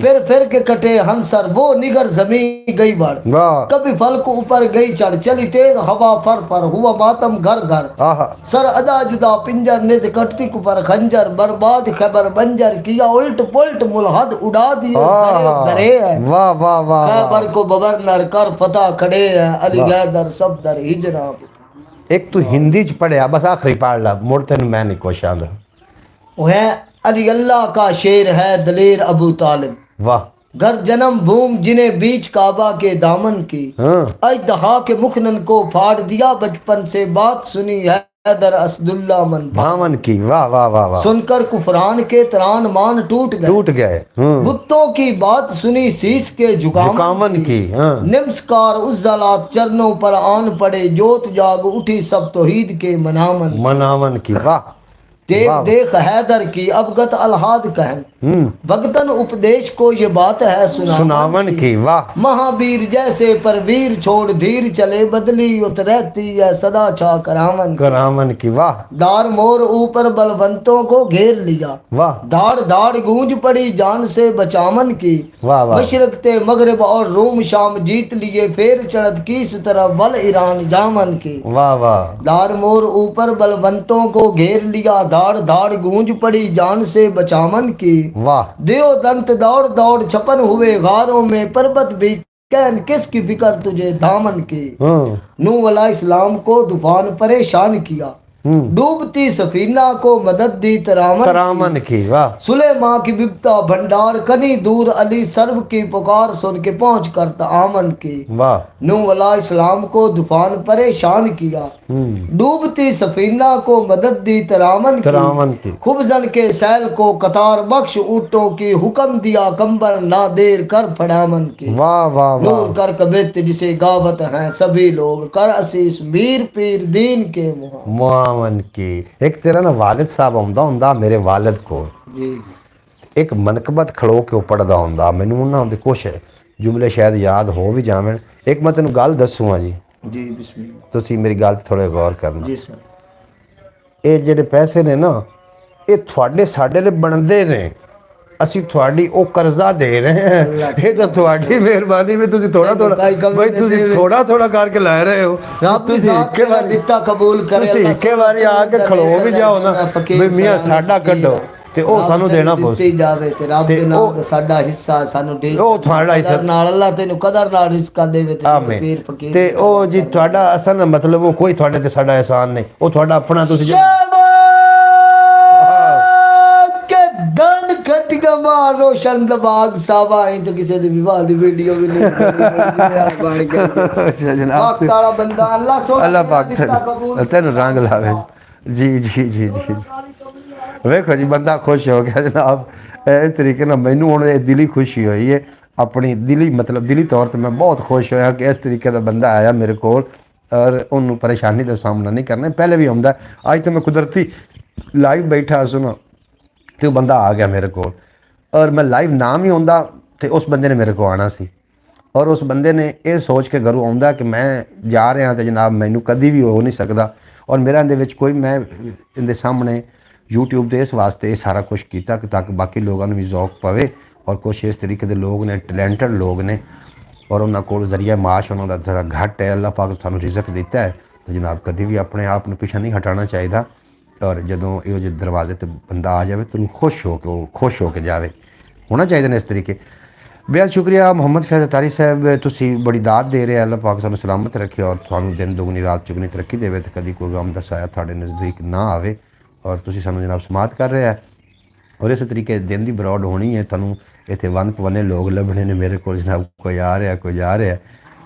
फिर के कटे हंसर वो निगर जमीन गई बढ़ वाह कभी फल को ऊपर गई चढ़ चली तेज हवा फर हुआ मातम घर घर आहा सर अदा जुदा पिंजर ने से कटती कुपर खंजर बर्बाद खबर बंजर किया उल्ट पुल्ट मुलहद उड़ा दिए जरे है वाह वाह वाह खैबर को गवर्नर कर फतह खड़े हैं अली हैदर सफदर हिजरा। एक तू हिंदी च पढ़िया बस आखिरी पढ़ ला मुड़ तेन मैं नहीं कुछ आंदा वह अली अल्लाह का शेर है दलेर अबू तालिब वाह घर जन्म भूम जिन्हें बीच काबा के दामन की अजदहा के मुखनन को फाड़ दिया बचपन से बात सुनी है दर असदुल्ला मन भावन की वाह वाह वाह वाह सुनकर कुफरान के तरान मान टूट गए बुत्तों की बात सुनी शीश के झुकामन की निम्सकार उस जलात चरणों पर आन पड़े जोत जाग उठी सब तौहीद के मनामन की वाह देख हैदर की अवगत अलहाद कहन भगतन उपदेश को ये बात है सुनावन की। वाह महावीर जैसे परवीर छोड़ धीर चले बदली उत रहती है सदा छा करावन की। वाह दार मोर ऊपर बलवंतों को घेर लिया वाह दाड़ दाड़ गूंज पड़ी जान से बचावन की। वाह वाह मशरकते मगरब और रूम शाम जीत लिए फेर चढ़त की इस तरह बल ईरान जामन की। वाह वाह दार मोर ऊपर बलवंतों को घेर लिया दाड़ दाड़ गूंज पड़ी जान से बचावन की। वाह देव दंत दौड़ दौड़ छपन हुए गारों में पर्वत भी कैन किसकी फिक्र तुझे दामन की। नूह अलैहि इस्लाम को तूफान परेशान किया डूबती सफीना को मदद दी तरामन की। वाह सुलेमा की बिपता भंडार कनी दूर अली सर्व की पुकार सुन के पहुंच कर आमन की। वाह नूह अलैहि इस्लाम को तूफान परेशान किया डूबती सफीना को मदद दी तरामन की। खुबजन के सैल को कतार बख्श ऊँटों की हुक्म दिया कंबर ना देर कर फड़ामन की। वाह वाह नूर कर कबित जिसे गावत हैं सभी लोग कर असीस मीर पीर दीन के मुहा मन की। एक तेरा ना वालिद साहब आंदा हुंदा मेरे वालिद को जी एक मनकबत खड़ो के पढ़दा हुंदा मैनू उन्हां दे कुछ जुमले शायद याद हो भी जावन। एक मैं तेन गल दसूँगा जी बिस्मिल्लाह तुसी मेरी गल ते थोड़े गौर करना। जी सर ये जेडे पैसे ने ना ये थोड़े साडे लिए बनते ने ਅਸੀਂ ਤੁਹਾਡੀ ਉਹ ਕਰਜ਼ਾ ਦੇ ਰਹੇ ਹਾਂ ਇਹ ਤਾਂ ਤੁਹਾਡੀ ਮਿਹਰਬਾਨੀ ਵੀ ਤੁਸੀਂ ਥੋੜਾ ਥੋੜਾ ਬਈ ਤੁਸੀਂ ਥੋੜਾ ਥੋੜਾ ਕਰਕੇ ਲੈ ਰਹੇ ਹੋ। ਤੁਸੀਂ ਇੱਕ ਵਾਰ ਦਿੱਤਾ ਕਬੂਲ ਕਰੇ ਤੁਸੀਂ ਇੱਕ ਵਾਰੀ ਆ ਕੇ ਖਲੋ ਵੀ ਜਾਓ ਨਾ ਵੀ ਮੀਆਂ ਸਾਡਾ ਕੱਢੋ ਤੇ ਉਹ ਸਾਨੂੰ ਦੇਣਾ ਪਊ ਦਿੱਤੀ ਜਾਵੇ ਤੇ ਰੱਬ ਦੇ ਨਾਮ ਦਾ ਸਾਡਾ ਹਿੱਸਾ ਸਾਨੂੰ ਦੇ ਉਹ ਤੁਹਾਡਾ ਹਿੱਸਾ ਨਾਲ ਅੱਲਾਹ ਤੈਨੂੰ ਕਦਰ ਨਾਲ ਰਿਜ਼ਕਾਂ ਦੇਵੇ ਤੇ ਫਕੀਰ ਫਕੀਰ ਤੇ ਉਹ ਜੀ ਤੁਹਾਡਾ ਅਸਲ ਮਤਲਬ ਉਹ ਕੋਈ ਤੁਹਾਡੇ ਤੇ ਸਾਡਾ ਅਹਿਸਾਨ ਨਹੀਂ ਉਹ ਤੁਹਾਡਾ ਆਪਣਾ ਤੁਸੀਂ ਖੱਟੀਆਂ ਮਾਰ ਰੋਸ਼ਨ ਦਬਾਗ ਸਾਵਾ ਐਂ ਤਾਂ ਕਿਸੇ ਦੇ ਵਿਵਾਹ ਦੀ ਵੀਡੀਓ ਵੀ ਨਹੀਂ ਬਣ ਗਿਆ ਜਨਾਬ ਤਾਲਾ ਬੰਦਾ ਅੱਲਾਹ ਸੋਹਣਾ ਅੱਲਾਹ ਪਾਕ ਤੈਨੂੰ ਰੰਗ ਲਾਵੇ ਜੀ ਜੀ ਜੀ ਜੀ ਵੇਖੋ ਜੀ ਬੰਦਾ ਖੁਸ਼ ਹੋ ਗਿਆ ਜਨਾਬ ਇਸ ਤਰੀਕੇ ਨਾਲ ਮੈਨੂੰ ਹੁਣ ਇਹ ਦਿਲੀ ਖੁਸ਼ੀ ਹੋਈ ਹੈ ਆਪਣੀ ਦਿਲੀ ਮਤਲਬ ਦਿਲੀ ਤੌਰ ਤੇ ਮੈਂ ਬਹੁਤ ਖੁਸ਼ ਹੋਇਆ ਕਿ ਇਸ ਤਰੀਕੇ ਦਾ ਬੰਦਾ ਆਇਆ ਮੇਰੇ ਕੋਲ ਔਰ ਉਹਨੂੰ ਪਰੇਸ਼ਾਨੀ ਦਾ ਸਾਹਮਣਾ ਨਹੀਂ ਕਰਨਾ ਪਹਿਲੇ ਵੀ ਆਉਂਦਾ ਅੱਜ ਤਾਂ ਮੈਂ ਕੁਦਰਤੀ ਲਾਈਵ ਬੈਠਾ ਸੁਣਾ ਤੇ ਉਹ ਬੰਦਾ ਆ ਗਿਆ ਮੇਰੇ ਕੋਲ ਔਰ ਮੈਂ ਲਾਈਵ ਨਾਮ ਹੀ ਹੁੰਦਾ ਤੇ ਉਸ ਬੰਦੇ ਨੇ ਮੇਰੇ ਕੋਲ ਆਣਾ ਸੀ ਔਰ ਉਸ ਬੰਦੇ ਨੇ ਇਹ ਸੋਚ ਕੇ ਘਰੋਂ ਆਉਂਦਾ ਕਿ ਮੈਂ ਜਾ ਰਿਹਾ ਤੇ ਜਨਾਬ ਮੈਨੂੰ ਕਦੀ ਵੀ ਹੋ ਨਹੀਂ ਸਕਦਾ ਔਰ ਮੇਰਾ ਇਹਦੇ ਵਿੱਚ ਕੋਈ ਮੈਂ ਇਹਦੇ ਸਾਹਮਣੇ YouTube ਤੇ ਇਸ ਵਾਸਤੇ ਇਹ ਸਾਰਾ ਕੁਝ ਕੀਤਾ ਕਿ ਤਾਂ ਕਿ ਬਾਕੀ ਲੋਕਾਂ ਨੂੰ ਵੀ ਜ਼ੌਕ ਪਵੇ ਔਰ ਕੁਛ ਇਸ ਤਰੀਕੇ ਦੇ ਲੋਕ ਨੇ ਟੈਲੈਂਟਡ ਲੋਕ ਨੇ ਔਰ ਉਹਨਾਂ ਕੋਲ ਜ਼ਰੀਆ ਮਾਸ਼ ਉਹਨਾਂ ਦਾ ਜ਼ਰਾ ਘੱਟ ਹੈ ਅੱਲਾਹ ਪਾਕ ਸਾਨੂੰ ਰਿਜ਼ਕ ਦਿੱਤਾ ਹੈ ਤੇ ਜਨਾਬ ਕਦੀ ਵੀ ਆਪਣੇ ਆਪ ਨੂੰ ਪਿੱਛੇ ਨਹੀਂ ਹਟਾਉਣਾ ਚਾਹੀਦਾ ਔਰ ਜਦੋਂ ਇਹੋ ਜਿਹੇ ਦਰਵਾਜ਼ੇ ਤੇ ਬੰਦਾ ਆ ਜਾਵੇ ਤੁਹਾਨੂੰ ਖੁਸ਼ ਹੋ ਕੇ ਜਾਵੇ ਹੋਣਾ ਚਾਹੀਦਾ ਨੇ ਇਸ ਤਰੀਕੇ। बेहद शुक्रिया मोहम्मद फैज़ अतारी साहब तुसी बड़ी दात दे रहे अल्लाह पाक सानू सलामत रखे और थानू दिन दुगनी रात चुगनी तरक्की देवे तो कभी कोई गम दा साया थाड़े नज़दीक ना आवे और तुसी सानू जनाब समात कर रहे हैं और इस तरीके दिन की ब्रॉड होनी है थानू इत्थे वन पवने लोग लभने ने मेरे को जनाब कोई आ रहा कोई जा रहा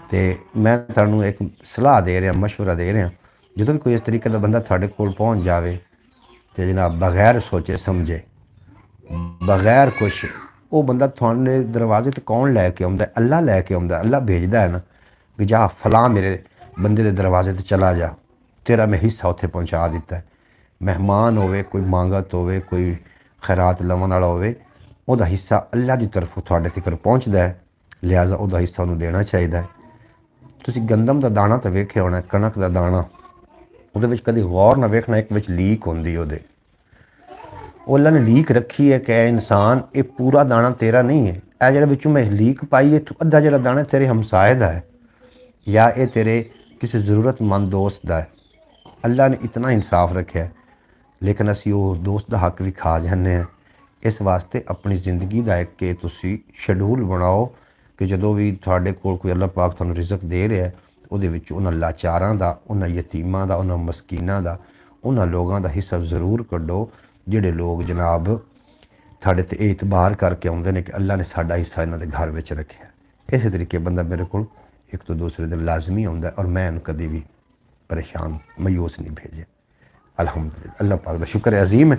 तो मैं थानू एक सलाह दे रहा मशवरा दे रहा जो भी कोई इस तरीके का बंदा थाड़े कोल पहुँच जाए तो जनाब बगैर सोचे समझे बगैर कुछ वो बंदा थाने दरवाजे ते कौन लैके आउंदा अल्लाह लैके आउंदा अल्लाह भेजदा है ना भी जा फलां मेरे बंदे दे दरवाजे ते चला जा तेरा मैं हिस्सा उत्थे पहुँचा दिता है। मेहमान होवे कोई मांगत होवे कोई खैरात लवन वाला होवे ओदा हिस्सा अल्लाह की तरफ तुहाडे तक पहुँचदा है लिहाजा ओदा हिस्सा उन्हें देना चाहिए। तुसीं गंदम का दाना तो वेख्या होना कणक का दाना ਉਹਦੇ ਵਿੱਚ कभी गौर ना वेखना एक विच लीक होंदी ਉਹਦੇ अल्लाह ने लीक रखी है कि इंसान ये पूरा दाना तेरा नहीं है ए जो विचों मैं लीक पाई है अद्धा जो दाना तेरे हमसाए का है या ये तेरे किसी ज़रूरतमंद दोस्त का है। अल्लाह ने इतना इंसाफ रखा है लेकिन असी वो दोस्त का हक भी खा जाने हैं। इस वास्ते अपनी जिंदगी का एक कि तुसी शेड्यूल बनाओ कि जो भी थोड़े कोई अल्लाह पाक तुहानू रिज़क दे रहा है ਉਹਦੇ ਵਿੱਚ ਉਹਨਾਂ ਲਾਚਾਰਾਂ ਦਾ ਉਹਨਾਂ ਯਤੀਮਾਂ ਦਾ ਉਹਨਾਂ ਮਸਕੀਨਾਂ ਦਾ ਉਹਨਾਂ ਲੋਕਾਂ ਦਾ ਹਿੱਸਾ ਜ਼ਰੂਰ ਕੱਢੋ ਜਿਹੜੇ ਲੋਕ ਜਨਾਬ ਤੁਹਾਡੇ ਤੇ ਇਤਬਾਰ ਕਰਕੇ ਆਉਂਦੇ ਨੇ ਕਿ ਅੱਲਾ ਨੇ ਸਾਡਾ ਹਿੱਸਾ ਇਹਨਾਂ ਦੇ ਘਰ ਵਿੱਚ ਰੱਖਿਆ। ਇਸੇ ਤਰੀਕੇ ਬੰਦਾ ਮੇਰੇ ਕੋਲ ਇੱਕ ਤੋਂ ਦੂਸਰੇ ਦਿਨ ਲਾਜ਼ਮੀ ਆਉਂਦਾ ਔਰ ਮੈਂ ਇਹਨੂੰ ਕਦੇ ਵੀ ਪਰੇਸ਼ਾਨ ਮਾਯੂਸ ਨਹੀਂ ਭੇਜਿਆ। अल्हम्दुलिल्लाह अल्लाह पाक का शुक्र है अजीम है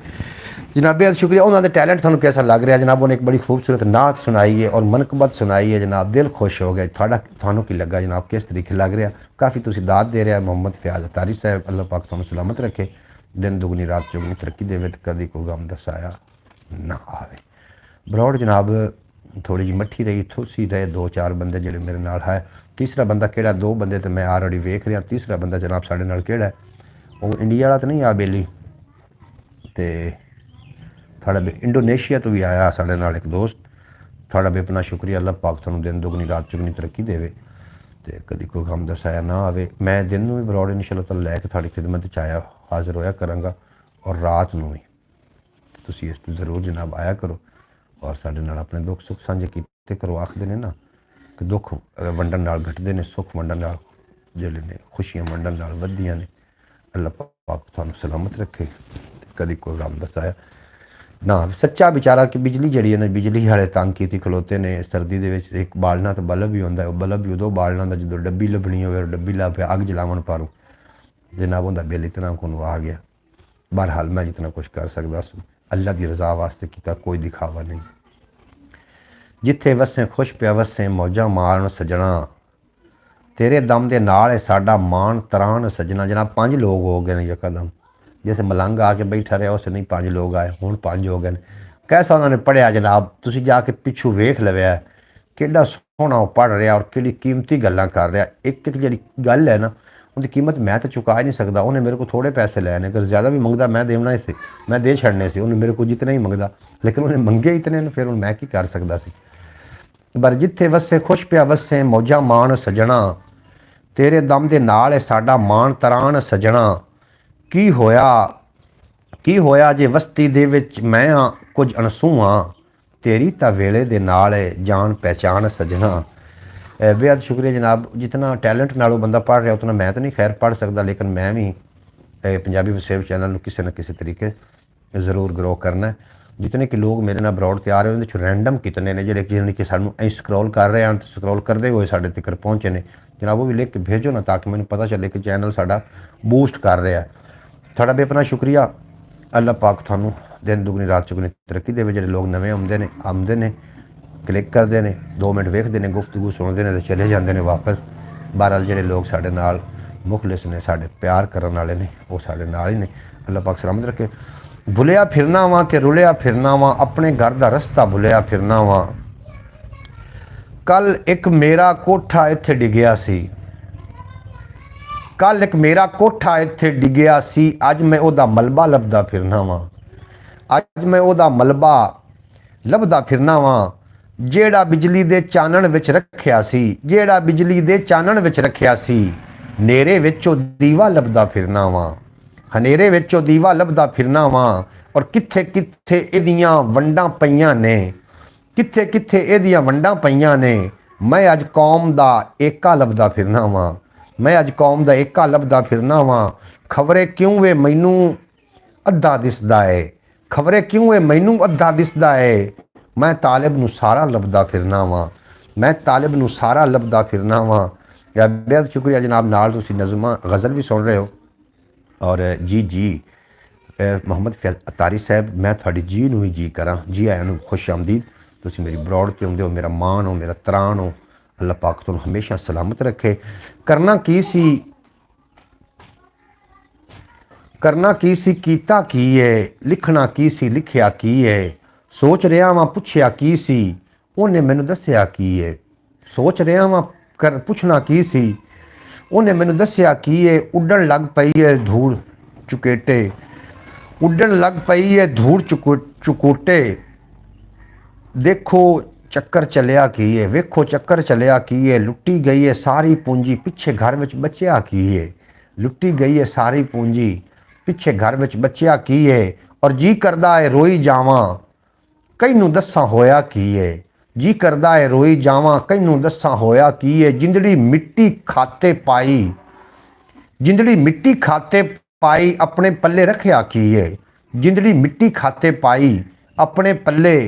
जनाब। बेहद शुक्रिया उन्होंने टैलेंट थानू कैसा लग रहा है जनाब। उन्हें एक बड़ी खूबसूरत नात सुनाई है और मनकबत सुनाई है जनाब। दिल खुश हो गया थानू की लगा जनाब किस तरीके लग रहा काफ़ी तुसी दाद दे रहे हैं मोहम्मद फयाज अतारी साहब अल्लाह पाक थानू सलामत रखे दिन दुगनी रात चुगनी तरक्की देवे ते कदी कोई गम दा साया ना आवे। बरौड़ जनाब थोड़ी जी मट्ठी रही, थोसी रहे 2-4 बंदे जिहड़े मेरे नाल है। तीसरा बंदा किहड़ा, 2 बंदे तो मैं ऑलरेडी वेख रहा, तीसरा बंदा जनाब साडे नाल किहड़ा है, वो इंडिया वाला तो नहीं आ बेली, तो थोड़ा इंडोनेशिया तो भी आया साडे नाल एक दोस्त। थोड़ा बेपना शुक्रिया, अल्लाह पाक तुहानूं दिन दुगनी रात चुगनी तरक्की देवे ते कदी कोई गम दा साया ना आवे। मैं दिन नूं भी बरौड़ इंशाअल्लाह ताला लैके तुहाडी खिदमत च आया हाज़र होया करांगा, और रात नूं भी तुसीं इस ते जरूर जनाब आया करो और साडे नाल अपने दुख सुख साझे कीते करो। आखदे ने ना कि दुख वंडन नाल घटदे ने, सुख वंडन नाल जिहड़े ने खुशियां वंडन नाल वधदियां ने। अल्लाह पाक तुहानूं सलामत रखे, कदी कोई गम दा साया ना। सच्चा बेचारा कि बिजली जड़ी है ना, बिजली वाले तंग की खलोते ने सर्दी दे विच। एक बालना तो बल्ब भी होंदा है, बल्ब भी उदों बालना होंदा जो डब्बी लभनी होवे, डब्बी ला पे अग जलावन पारूं जनाब उनका बिल इतना को आ गया। बहरहाल मैं जितना कुछ कर सकदा सूं अल्लाह की रज़ा वास्ते कीता, कोई दिखावा नहीं। जिथे वसें खुश पिया वसें मौजा मारन सजना, तेरे दम दे नाल साडा मान तरान सजना। जनाब 5 लोग हो गए ने यकदम, जैसे मलंग आके बैठा रहा उस नहीं 5 लोग आए, हुण 5 हो गए। कैसा उन्होंने पढ़िया जनाब, तुसीं जाके पिछू वेख लव्या किड्डा सोहना वो पढ़ रहा और किहड़ी कीमती गल्लां कर रहा। एक एक जिहड़ी गल है ना उनकी कीमत मैं तो चुका ही नहीं सकता। उन्हें मेरे को थोड़े पैसे लैने, अगर ज़्यादा भी मंगदा मैं देना ही सी, मैं दे छड़ने से। उन्हें मेरे को जितना ही मंगदा, लेकिन उन्हें मंगे इतने ने, फिर हुण मैं की कर सकदा सी। पर जिथे वसे खुश पिया वसे मौजा मान सजना, तेरे दम दे नाल साडा मान तरान सजना। की होया जे वस्ती दे विच मैं हाँ कुछ अणसू हाँ, तेरी तां वेले दे नाल जान पहचान सजना। बेहद शुक्रिया जनाब। जितना टैलेंट नालों बंदा पढ़ रहा उतना मैं तो नहीं खैर पढ़ सकता, लेकिन मैं भी पंजाबी वसेब चैनल किसी न किसी तरीके ज़रूर ग्रो करना है। जितने कि लोग मेरे नाल बरौड़ ते आ रहे हैं रैंडम कितने ने जिहड़े कि सानूं ऐ स्क्रॉल कर रहे हैं, स्क्रॉल करते हुए साढ़े तक पहुँचे ने जनाब, वो भी लिख के भेजो ना ताकि मैंने पता चले कि चैनल साडा बूस्ट कर रहा है। थोड़ा बेपना शुक्रिया। अल्लाह पाक थानू दिन दुगनी रात चुगनी तरक्की देवे। जिहड़े लोग नवे आउंदे ने क्लिक करते हैं, 2 मिनट वेखते हैं, गुफ्तगू सुनते हैं तो चले जाते हैं वापस। बहरहाल जिहड़े लोग साडे नाल मुखलिस ने, साडे प्यार करने वाले ने, वो साडे नाल ही ने। अल्लाह पाक सलामत रखे। भुलिया फिरना वां ते रुलिया फिरना वां, अपने घर दा रस्ता भुलिया फिरना वां। कल एक मेरा कोठा इत्थे डिगिया सी, कल एक मेरा कोठा इत्थे डिगिया सी, अज मैं ओदा मलबा लभदा फिरना वां। अज मैं ओदा मलबा लभदा फिरना वां। जेड़ा बिजली दे चानण विच रखिया सी, जेड़ा बिजली दे चानण विच रखिया सी, नेरे विचों दीवा लभदा फिरना वां। हनेरे विचों दीवा लभदा फिरना वां। और कित्थे कित्थे इहदियां वंडां पईयां ने, कित्थे कित्थे इहदियां वंडां पईयां ने। मैं अज कौम दा एका लभदा फिरना वां। मैं अज कौम दा एका लभदा फिरना वां। खबरे क्यों वे मैनू अद्धा दिसदा है, खबरे क्यों वे मैनू अद्धा दिसदा है। मैं तालिब नूं सारा लभदा फिरना वां। मैं तालिब नूं सारा लभदा फिरना वां। या बेहद शुक्रिया जनाब। नाल तुसीं नज़मां गज़ल भी सुन रहे हो। और जी मोहम्मद फैज़ अतारी साहब, मैं थोड़ी जी नूं ही जी करा। जी आया नूं खुश आमदीद। तुसीं मेरी बरौड़ ते आउंदे हो, मेरा मान हो, मेरा त्राण हो। अल्लाह पाक तुहानूं हमेशा सलामत रखे। करना की सी कीता की है, लिखना की सी लिखिया की है। सोच रहा वां पुछया की सी, उन्हें मैनू दस्या की है। सोच रहा वां पुछना की सी, उन्हें मैनू दस्या की है। उड्डण लग पई है धूड़ चुकेटे, उड्डण लग पई है धूड़ चुकोटे। देखो चक्कर चलिया की है, वेखो चक्कर चलिया की है। लुट्टी गई है सारी पूंजी, पिछे घर विच बचिया की है। लुट्टी गई है सारी पूंजी, पिछे घर विच बचिया की है। और जी करदा है रोई जावां, कैनू दस्सां होया की है। जी करदा है रोई जावां, कैनू दस्सां होया की है। जिंदड़ी मिट्टी खाते पाई, जिंदड़ी मिट्टी खाते पाई, अपने पल्ले रखिया की है। जिंदड़ी मिट्टी खाते पाई, अपने पल्ले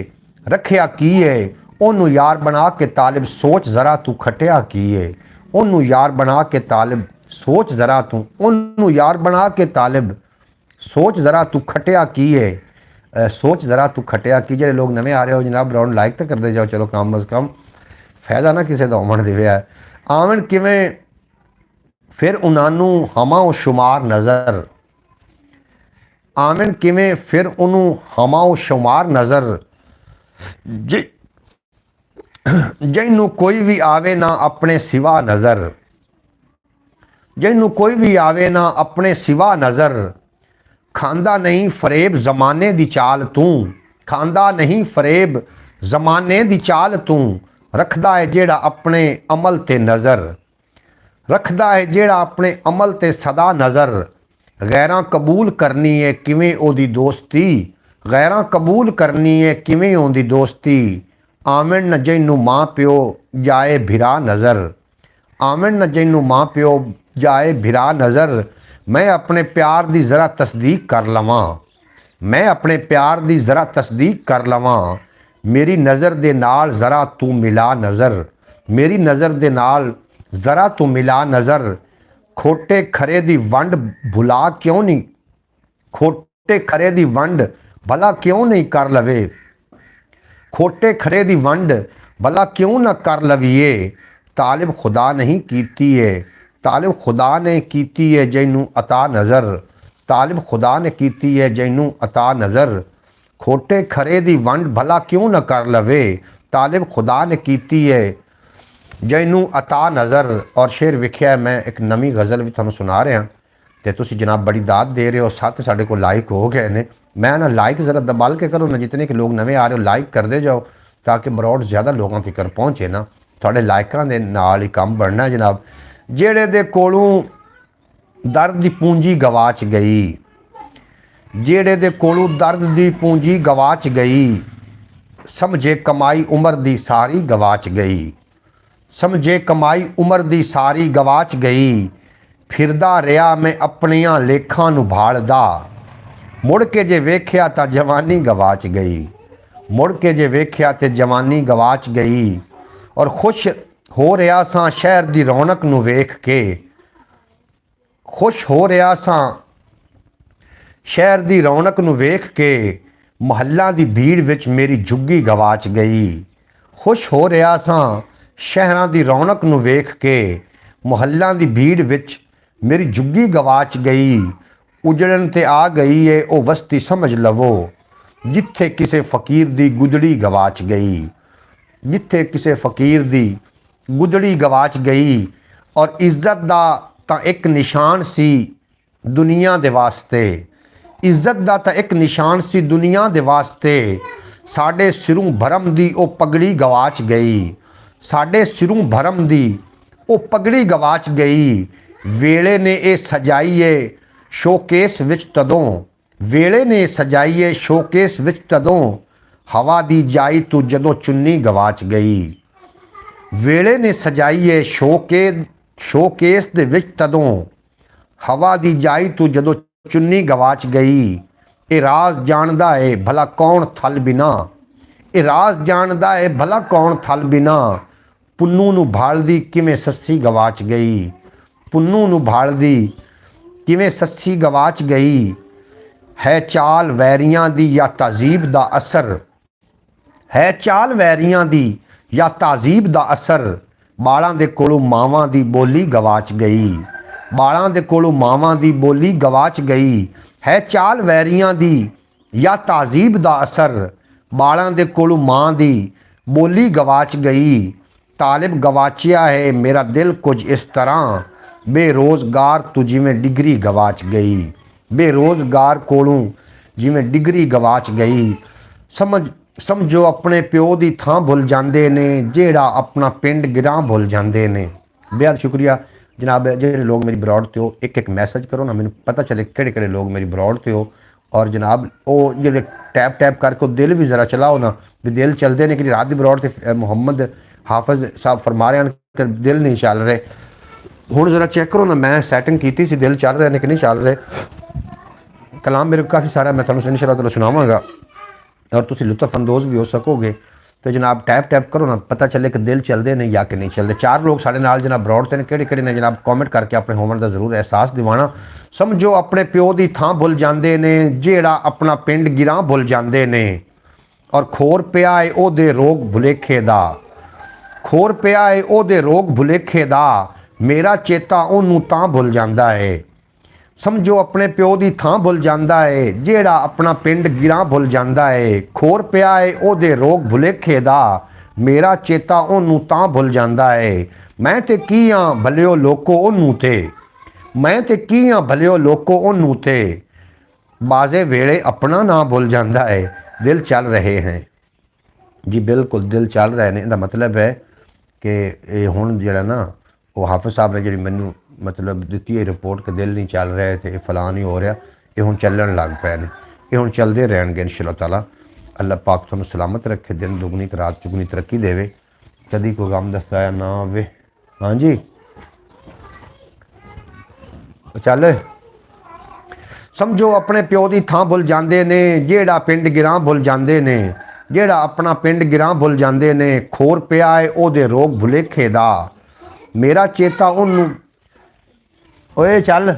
रखिया की है। ओनू यार बना के तालिब, सोच जरा तू खटिया की है। ओनू यार बना के तालिब, सोच जरा तू, ओनू यार बना के तालिब, सोच जरा तू खटिया की है। सोच जरा तू खटिया की। ਜਿਹੜੇ लोग नवे आ रहे हो जनाब राउंड लाइक तो करते जाओ, चलो कम अज़ कम फायदा ना किसी का आवन देवे। आवन किवें फिर उन्होंने हमा शुमार नज़र, ਆਮਣ ਕਿਵੇਂ ਫਿਰ ਉਹਨੂੰ ਹਮਾਓ ਸ਼ੁਮਾਰ ਨਜ਼ਰ ਜਿਹਨੂੰ ਕੋਈ ਵੀ ਆਵੇ ਨਾ ਆਪਣੇ ਸਿਵਾ ਨਜ਼ਰ ਜਿਹਨੂੰ ਕੋਈ ਵੀ ਆਵੇ ਨਾ ਆਪਣੇ ਸਿਵਾ ਨਜ਼ਰ ਖਾਂਦਾ ਨਹੀਂ ਫਰੇਬ ਜ਼ਮਾਨੇ ਦੀ ਚਾਲ ਤੂੰ ਖਾਂਦਾ ਨਹੀਂ ਫਰੇਬ ਜ਼ਮਾਨੇ ਦੀ ਚਾਲ ਤੂੰ ਰੱਖਦਾ ਹੈ ਜਿਹੜਾ ਆਪਣੇ ਅਮਲ ਤੇ ਨਜ਼ਰ ਰੱਖਦਾ ਹੈ ਜਿਹੜਾ ਆਪਣੇ ਅਮਲ ਤੇ ਸਦਾ ਨਜ਼ਰ ਗੈਰਾਂ ਕਬੂਲ ਕਰਨੀ ਹੈ ਕਿਵੇਂ ਉਹਦੀ ਦੋਸਤੀ ਗੈਰਾਂ ਕਬੂਲ ਕਰਨੀ ਹੈ ਕਿਵੇਂ ਉਹਦੀ ਦੋਸਤੀ ਆਮਣ ਨਾ ਜਿਹਨੂੰ ਮਾਂ ਪਿਓ ਜਾਏ ਭਿਰਾ ਨਜ਼ਰ ਆਮਣ ਨਾ ਜਿਹਨੂੰ ਮਾਂ ਪਿਓ ਜਾਏ ਭਿਰਾ ਨਜ਼ਰ ਮੈਂ ਆਪਣੇ ਪਿਆਰ ਦੀ ਜ਼ਰਾ ਤਸਦੀਕ ਕਰ ਲਵਾਂ ਮੈਂ ਆਪਣੇ ਪਿਆਰ ਦੀ ਜ਼ਰਾ ਤਸਦੀਕ ਕਰ ਲਵਾਂ ਮੇਰੀ ਨਜ਼ਰ ਦੇ ਨਾਲ ਜ਼ਰਾ ਤੂੰ ਮਿਲਾ ਨਜ਼ਰ ਮੇਰੀ ਨਜ਼ਰ ਦੇ ਨਾਲ ਜ਼ਰਾ ਤੂੰ ਮਿਲਾ ਨਜ਼ਰ ਖੋਟੇ ਖਰੇ ਦੀ ਵੰਡ ਭੁਲਾ ਕਿਉਂ ਨਹੀਂ ਖੋਟੇ ਖਰੇ ਦੀ ਵੰਡ ਭਲਾ ਕਿਉਂ ਨਹੀਂ ਕਰ ਲਵੇ ਖੋਟੇ ਖਰੇ ਦੀ ਵੰਡ ਭਲਾ ਕਿਉਂ ਨਾ ਕਰ ਲਵੀਏ ਤਾਲਿਬ ਖੁਦਾ ਨਹੀਂ ਕੀਤੀ ਏ ਤਾਲਿਬ ਖੁਦਾ ਨੇ ਕੀਤੀ ਹੈ ਜਿਹਨੂੰ ਅਤਾ ਨਜ਼ਰ ਤਾਲਿਬ ਖੁਦਾ ਨੇ ਕੀਤੀ ਹੈ ਜਿਹਨੂੰ ਅਤਾ ਨਜ਼ਰ ਖੋਟੇ ਖਰੇ ਦੀ ਵੰਡ ਭਲਾ ਕਿਉਂ ਨਾ ਕਰ ਲਵੇ ਤਾਲਿਬ ਖੁਦਾ ਨੇ ਕੀਤੀ ਹੈ ਜਿਹਨੂੰ ਅਤਾ ਨਜ਼ਰ। ਔਰ ਸ਼ੇਰ ਵਿਖਿਆ ਮੈਂ ਇੱਕ ਨਵੀਂ ਗਜ਼ਲ ਵੀ ਤੁਹਾਨੂੰ ਸੁਣਾ ਰਿਹਾ ਤੇ ਤੁਸੀਂ ਜਨਾਬ ਬੜੀ ਦਾਤ ਦੇ ਰਹੇ ਹੋ। 7 ਸਾਡੇ ਕੋਲ ਲਾਈਕ ਹੋ ਗਏ ਨੇ। ਮੈਂ ਨਾ ਲਾਈਕ ज़रा दबाल के करो ना, जितने के लोग नवे आ रहे हो लाइक करते जाओ ताकि बरौड ज़्यादा लोगों तक पहुँचे ना। थोड़े लाइकों के नाल ही काम बनना जनाब। जेड़े दे कोलों दर्द की पूंजी गवाच गई जेड़े दे कोलों दर्द की पूंजी गवाच गई समझे कमाई उम्र दी सारी गवाच गई समझे कमाई उम्र दी सारी गवाच गई फिरदा रहा मैं अपनियां लेखां नूं भालदा मुड़ के जे वेख्या तां जवानी गवाच गई मुड़ के जे वेख्या ते जवानी गवाच गई और खुश हो रहा सां शहर दी रौनक नूं वेख के खुश हो रहा सां शहर दी रौनक नूं वेख के महल्लां दी भीड़ विच मेरी झुग्गी गवाच गई खुश हो रहा सां शहरां दी रौनक नूं वेख के मुहल्लां दी भीड़ विच मेरी झुग्गी गवाच गई उजड़न ते आ गई है ओ वस्ती समझ लवो जिथे किसे फकीर दी गुदड़ी गवाच गई जिथे किसे फकीर दी गुदड़ी गवाच गई और इज्जत दा तां एक निशान सी दुनिया दे वास्ते इज्जत दा तां एक निशान सी दुनिया दे वास्ते साडे सिरों भरम दी ओ पगड़ी गवाच गई साडे सिरों भरम दी ओ पगड़ी गवाच गई वेले ने ए सजाईए शोकेस विच तदों वेले ने सजाईए शोकेस विच तदों हवा दी जाई तू जदों चुन्नी गवाच गई वेले ने सजाईए शोकेस दे विच तदों हवा दी जाई तू जदों चुन्नी गवाच गई ए राज जानदा है भला कौन थल बिना ए राज जानदा है भला कौन थल बिना पुन्नू नूं भालदी किवें सस्सी गवाच गई पुन्नू नूं भालदी किवें सस्सी गवाच गई है चाल वैरियां दी या तहजीब दा असर है चाल वैरियां दी या तहजीब दा असर बालां दे कोलों मावां दी बोली गवाच गई बालां दे कोलों मावां दी बोली गवाच गई है चाल वैरियां दी या तहजीब दा असर बालां दे कोलों मां दी बोली गवाच गई तालिब गवाचिया है मेरा दिल कुछ इस तरह बेरोज़गार तू जिमें डिग्री गवाच गई बेरोज़गार कोलों जिमें डिग्री गवाच गई समझो अपने प्यो की थां भुल जाते ने जेड़ा अपना पिंड गिरां भुल जाते ने। बेहद शुक्रिया जनाब। जेडे लोग मेरी ब्रॉड ते हो एक एक मैसेज करो ना, मैनू पता चले केड़े केड़े लोग मेरी ब्रॉड ते हो। और जनाब वो जो टैप टैप करके दिल भी ज़रा चलाओ ना, भी दिल चलते ने कि रात की ब्रॉड ते मुहम्मद हाफिज साहब फरमा रहे हैं कि दिल नहीं चल रहे। हुण ज़रा चेक करो ना, मैं सैटिंग की सी, दिल चल रहे ने कि नहीं चल रहे। कलाम मेरे काफ़ी सारा मैं तुहानूं इंशाअल्लाह ताला सुनावांगा और तुसीं लुत्फ अंदोज़ भी हो सकोगे। तो जनाब टैप टैप करो ना, पता चले कि दिल चलते ने या कि नहीं चलते। 4 लोग साढ़े नाल जनाब ब्रॉड ते ने किहड़े ने जनाब कॉमेंट करके अपने होवन का जरूर एहसास दिवाना। समझो अपने प्यो की थां भुल जाते ने जेड़ा अपना पिंड गिरां भुल जाते ने और खोर पिया है ओहदे रोग भुलेखे दा खोर पिया है ओहदे रोग भुलेखे दा मेरा चेता ओनू तां भुल जाता है ਸਮਝੋ ਆਪਣੇ ਪਿਓ ਦੀ ਥਾਂ ਭੁੱਲ ਜਾਂਦਾ ਏ ਜਿਹੜਾ ਆਪਣਾ ਪਿੰਡ ਗਿਰਾਂ ਭੁੱਲ ਜਾਂਦਾ ਏ ਖੋਰ ਪਿਆ ਏ ਉਹਦੇ ਰੋਗ ਭੁਲੇਖੇ ਦਾ ਮੇਰਾ ਚੇਤਾ ਉਹਨੂੰ ਤਾਂ ਭੁੱਲ ਜਾਂਦਾ ਏ ਮੈਂ ਤੇ ਕੀ ਆ ਭਲਿਓ ਲੋਕੋ ਉਹਨੂੰ ਤੇ ਮੈਂ ਤੇ ਕੀ ਆ ਭਲਿਓ ਲੋਕੋ ਉਹਨੂੰ ਤੇ ਬਾਜ਼ੇ ਵੇਲੇ ਆਪਣਾ ਨਾਂ ਭੁੱਲ ਜਾਂਦਾ ਏ ਦਿਲ ਚੱਲ ਰਹੇ हैं जी बिल्कुल दिल चल रहे हैं ਇਹਦਾ ਮਤਲਬ ਹੈ ਕਿ ਇਹ ਹੁਣ ਜਿਹੜਾ ਨਾ ਉਹ ਹਾਫਿਜ਼ ਸਾਹਿਬ ਨੇ ਜਿਹੜੀ ਮੈਨੂੰ ਮਤਲਬ ਦਿੱਤੀ ਹੈ ਰਿਪੋਰਟ ਕਿ ਦਿਲ ਨਹੀਂ ਚੱਲ ਰਿਹਾ ਤੇ ਫਲਾਂ ਨਹੀਂ ਹੋ ਰਿਹਾ ਇਹ ਹੁਣ ਚੱਲਣ ਲੱਗ ਪਏ ਨੇ ਇਹ ਹੁਣ ਚੱਲਦੇ ਰਹਿਣਗੇ ਇਨਸ਼ਾਅੱਲਾ ਤਾਲਾ ਅੱਲਾਹ ਪਾਕ ਤੁਹਾਨੂੰ ਸਲਾਮਤ ਰੱਖੇ ਦਿਨ ਦੁਗਣੀ ਤੇ ਰਾਤ ਚੁਗਣੀ ਤਰੱਕੀ ਦੇਵੇ ਕਦੀ ਕੋਈ ਗਮ ਦੱਸਾਇਆ ਨਾ ਆਵੇ ਹਾਂਜੀ ਚੱਲ ਸਮਝੋ ਆਪਣੇ ਪਿਓ ਦੀ ਥਾਂ ਭੁੱਲ ਜਾਂਦੇ ਨੇ ਜਿਹੜਾ ਪਿੰਡ ਗਿਰਾਂ ਭੁੱਲ ਜਾਂਦੇ ਨੇ ਜਿਹੜਾ ਆਪਣਾ ਪਿੰਡ ਗਿਰਾਂ ਭੁੱਲ ਜਾਂਦੇ ਨੇ ਖੋਰ ਪਿਆ ਏ ਉਹਦੇ ਰੋਗ ਭੁਲੇਖੇ ਦਾ ਮੇਰਾ ਚੇਤਾ ਉਹਨੂੰ ਓਏ ਚੱਲ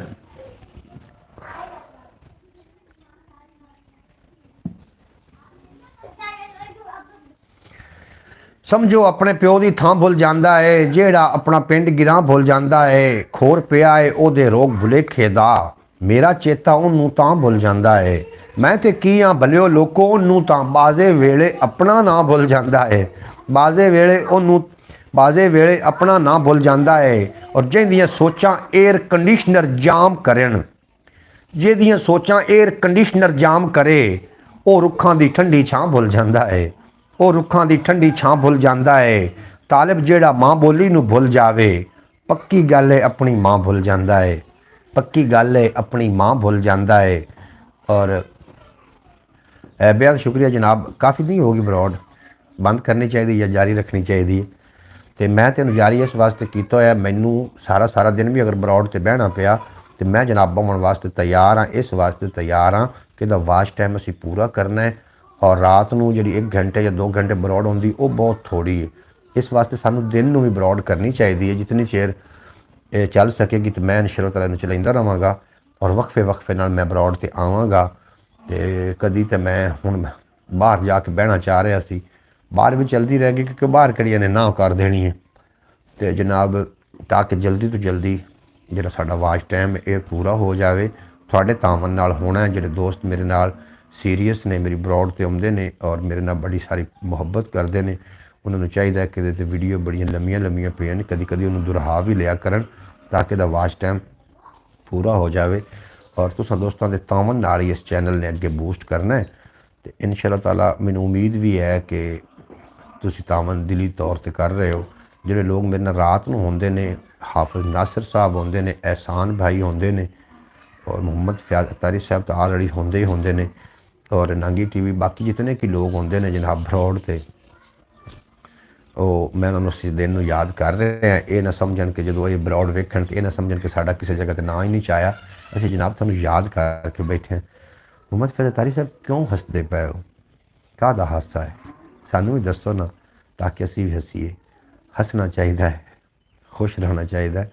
ਸਮਝੋ ਆਪਣੇ ਪਿਓ ਦੀ ਥਾਂ ਭੁੱਲ ਜਾਂਦਾ ਏ ਜਿਹੜਾ ਆਪਣਾ ਪਿੰਡ ਗਿਰਾਂ ਭੁੱਲ ਜਾਂਦਾ ਏ ਖੋਰ ਪਿਆ ਏ ਉਹਦੇ ਰੋਗ ਭੁਲੇਖੇ ਦਾ ਮੇਰਾ ਚੇਤਾ ਉਹਨੂੰ ਤਾਂ ਭੁੱਲ ਜਾਂਦਾ ਏ ਮੈਂ ਤੇ ਕੀ ਆ ਭਲਿਓ ਲੋਕੋ ਉਹਨੂੰ ਤਾਂ ਬਾਜ਼ੇ ਵੇਲੇ ਆਪਣਾ ਨਾਂ ਭੁੱਲ ਜਾਂਦਾ ਏ ਬਾਜ਼ੇ ਵੇਲੇ ਆਪਣਾ ਨਾਂ ਭੁੱਲ ਜਾਂਦਾ ਏ ਔਰ ਜਿਹਦੀਆਂ ਸੋਚਾਂ 에ਅਰ ਕੰਡੀਸ਼ਨਰ ਜਾਮ ਕਰਨ ਜਿਹਦੀਆਂ ਸੋਚਾਂ 에ਅਰ ਕੰਡੀਸ਼ਨਰ ਜਾਮ ਕਰੇ ਉਹ ਰੁੱਖਾਂ ਦੀ ਠੰਡੀ ਛਾਂ ਭੁੱਲ ਜਾਂਦਾ ਏ ਉਹ ਰੁੱਖਾਂ ਦੀ ਠੰਡੀ ਛਾਂ ਭੁੱਲ ਜਾਂਦਾ ਏ ਤਾਲਿਬ ਜਿਹੜਾ ਮਾਂ ਬੋਲੀ ਨੂੰ ਭੁੱਲ ਜਾਵੇ ਪੱਕੀ ਗੱਲ ਏ ਆਪਣੀ ਮਾਂ ਭੁੱਲ ਜਾਂਦਾ ਏ ਪੱਕੀ ਗੱਲ ਏ ਆਪਣੀ ਮਾਂ ਭੁੱਲ ਜਾਂਦਾ ਏ ਔਰ बेहद शुक्रिया जनाब काफ़ी नहीं होगी ब्रॉड बंद करनी चाहिए या जारी रखनी चाहिए तो मैं तेन जारी इस वास्ते किया होया मैनू सारा दिन भी अगर ब्रॉड से बहना पिया तो मैं जनाब होने वास्ते तैयार हाँ इस वास्ते तैयार हाँ कि वाच टाइम असी पूरा करना है और रात को जी 1 घंटे या 2 घंटे ब्रॉड आती वो बहुत थोड़ी है इस वास्ते सानू दिन में भी ब्रॉड करनी चाहिए जितनी चेर चल सकेगी तो मैं इंशाअल्लाह ताला चलाता रहांगा और वक्फे नाल मैं ब्रॉड से आवांगा तो कदी तो मैं हुण बाहर जाके बहना चाह रहा सी बाहर भी चलती रह गई क्योंकि बाहर कड़िया ने ना कर देनी है तो जनाब ताकि जल्दी तो जल्दी जो साडा वाच टाइम ये पूरा हो जाए थोड़े तावन नाल होना है जोड़े दोस्त मेरे नाल सीरीयस ने मेरी ब्रॉड से आउंदे ने और मेरे नाल बड़ी सारी मुहब्बत करते हैं उन्होंने चाहिए कि इहदे ते वीडियो बड़ियां लम्मियां पियां ने कदी कदी उन्होंने दुरहा भी लिया करन ताकि दा वाच टाइम पूरा हो जाए और तुसां दोस्तों के तावन नाल ही इस चैनल ने अगे बूस्ट करना है तो इंशाअल्लाह ताला मैनूं उम्मीद भी है कि तुसीं तावन दिली तौर पर कर रहे हो जिहड़े लोग मेरे नाल रात नूं होंदे ने हाफिज नासिर साहब होंदे ने एहसान भाई होंदे ने और मोहम्मद फयाज अतारी साहब तो ऑलरेडी होंदे ने और नांगी टीवी बाकी जितने कि लोग होंदे ने जनाब ब्रॉड ते मैं उन्होंने उस दिन नूं याद कर रहे हैं ये ना समझन कि जो ये ब्रॉड वेखण ये ना समझन कि साडा किसी जगह ते ना ही नहीं चाया असीं जनाब तुहानूं याद करके बैठे मोहम्मद फैज़ अतारी साहब क्यों हसदे पे हो काहदा हासा है सानू भी दसो ना ताकि असीं भी हसीए हसना चाहिए है खुश रहना चाहिए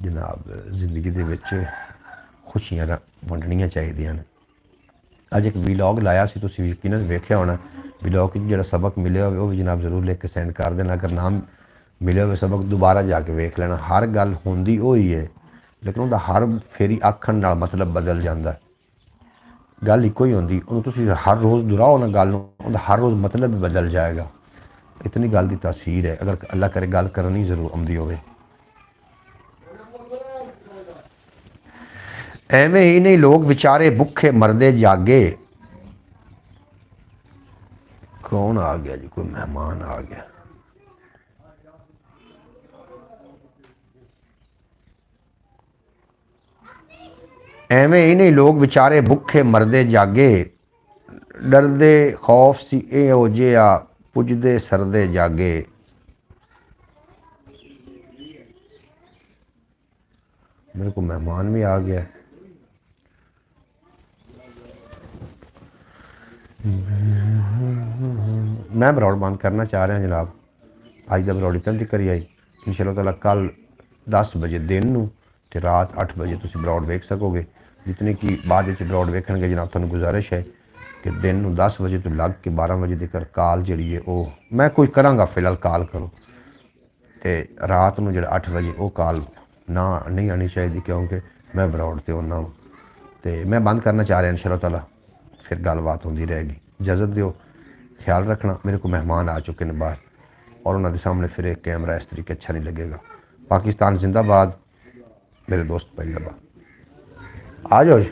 जनाब जिंदगी दे विच खुशियां वंडणियां चाहिए अज एक वीलॉग लाया सी तुसीं यकीनन वेखिया होना वीलॉग जिहड़ा सबक मिले होवे वो भी जनाब जरूर लिख के सेंड कर देना अगर ना मिले हुए सबक दोबारा जाके वेख लेना हर गल होंदी होई है लेकिन उनका हर फेरी आखण नाल मतलब बदल जाता है गल इको ही होंदी उन्होंने तुसीं हर रोज़ दोहराओ ना गल उनका हर रोज़ मतलब भी बदल जाएगा इतनी गल की तासीर है अगर अल्लाह करे गल करनी जरूर आउंदी होवे एवें ही नहीं लोग बेचारे भुखे मरदे जागे कौन आ गया जी कोई मेहमान आ गया एवें ही नहीं लोग बेचारे भुखे मरदे जागे डरदे खौफ सी ए हो जिहा पुजदे सरदे जागे मेरे को मेहमान भी आ गया मैं ब्रॉड बंद करना चाह रहा जनाब अज का ब्रॉड इतना तक ही आई इंशाअल्लाह ताला कल 10 बजे दिन नूं ते रात 8 बजे तुसीं ब्रॉड वेख सकोगे जितने कि बाद ब्रॉड वेखणगे जनाब तुहानूं गुजारिश है कि दिन नूं 10 बजे तो लग के 12 बजे तक कॉल जिहड़ी है वो मैं कोई करांगा फिलहाल कॉल करो तो रात नूं जिहड़ा 8 बजे वो कॉल ना नहीं आनी चाहिए क्योंकि मैं बरौड़ ते होना तो मैं बंद करना चाह रहा इंशाअल्लाह ताला, फिर गलबात होती रहेगी। इजाज़त दियो, ख्याल रखना। मेरे को मेहमान आ चुके हैं बाहर और उन्होंने सामने फिर एक कैमरा इस तरीके अच्छा नहीं लगेगा। पाकिस्तान जिंदाबाद, मेरे दोस्त जिंदाबाद। आ जाओ जी।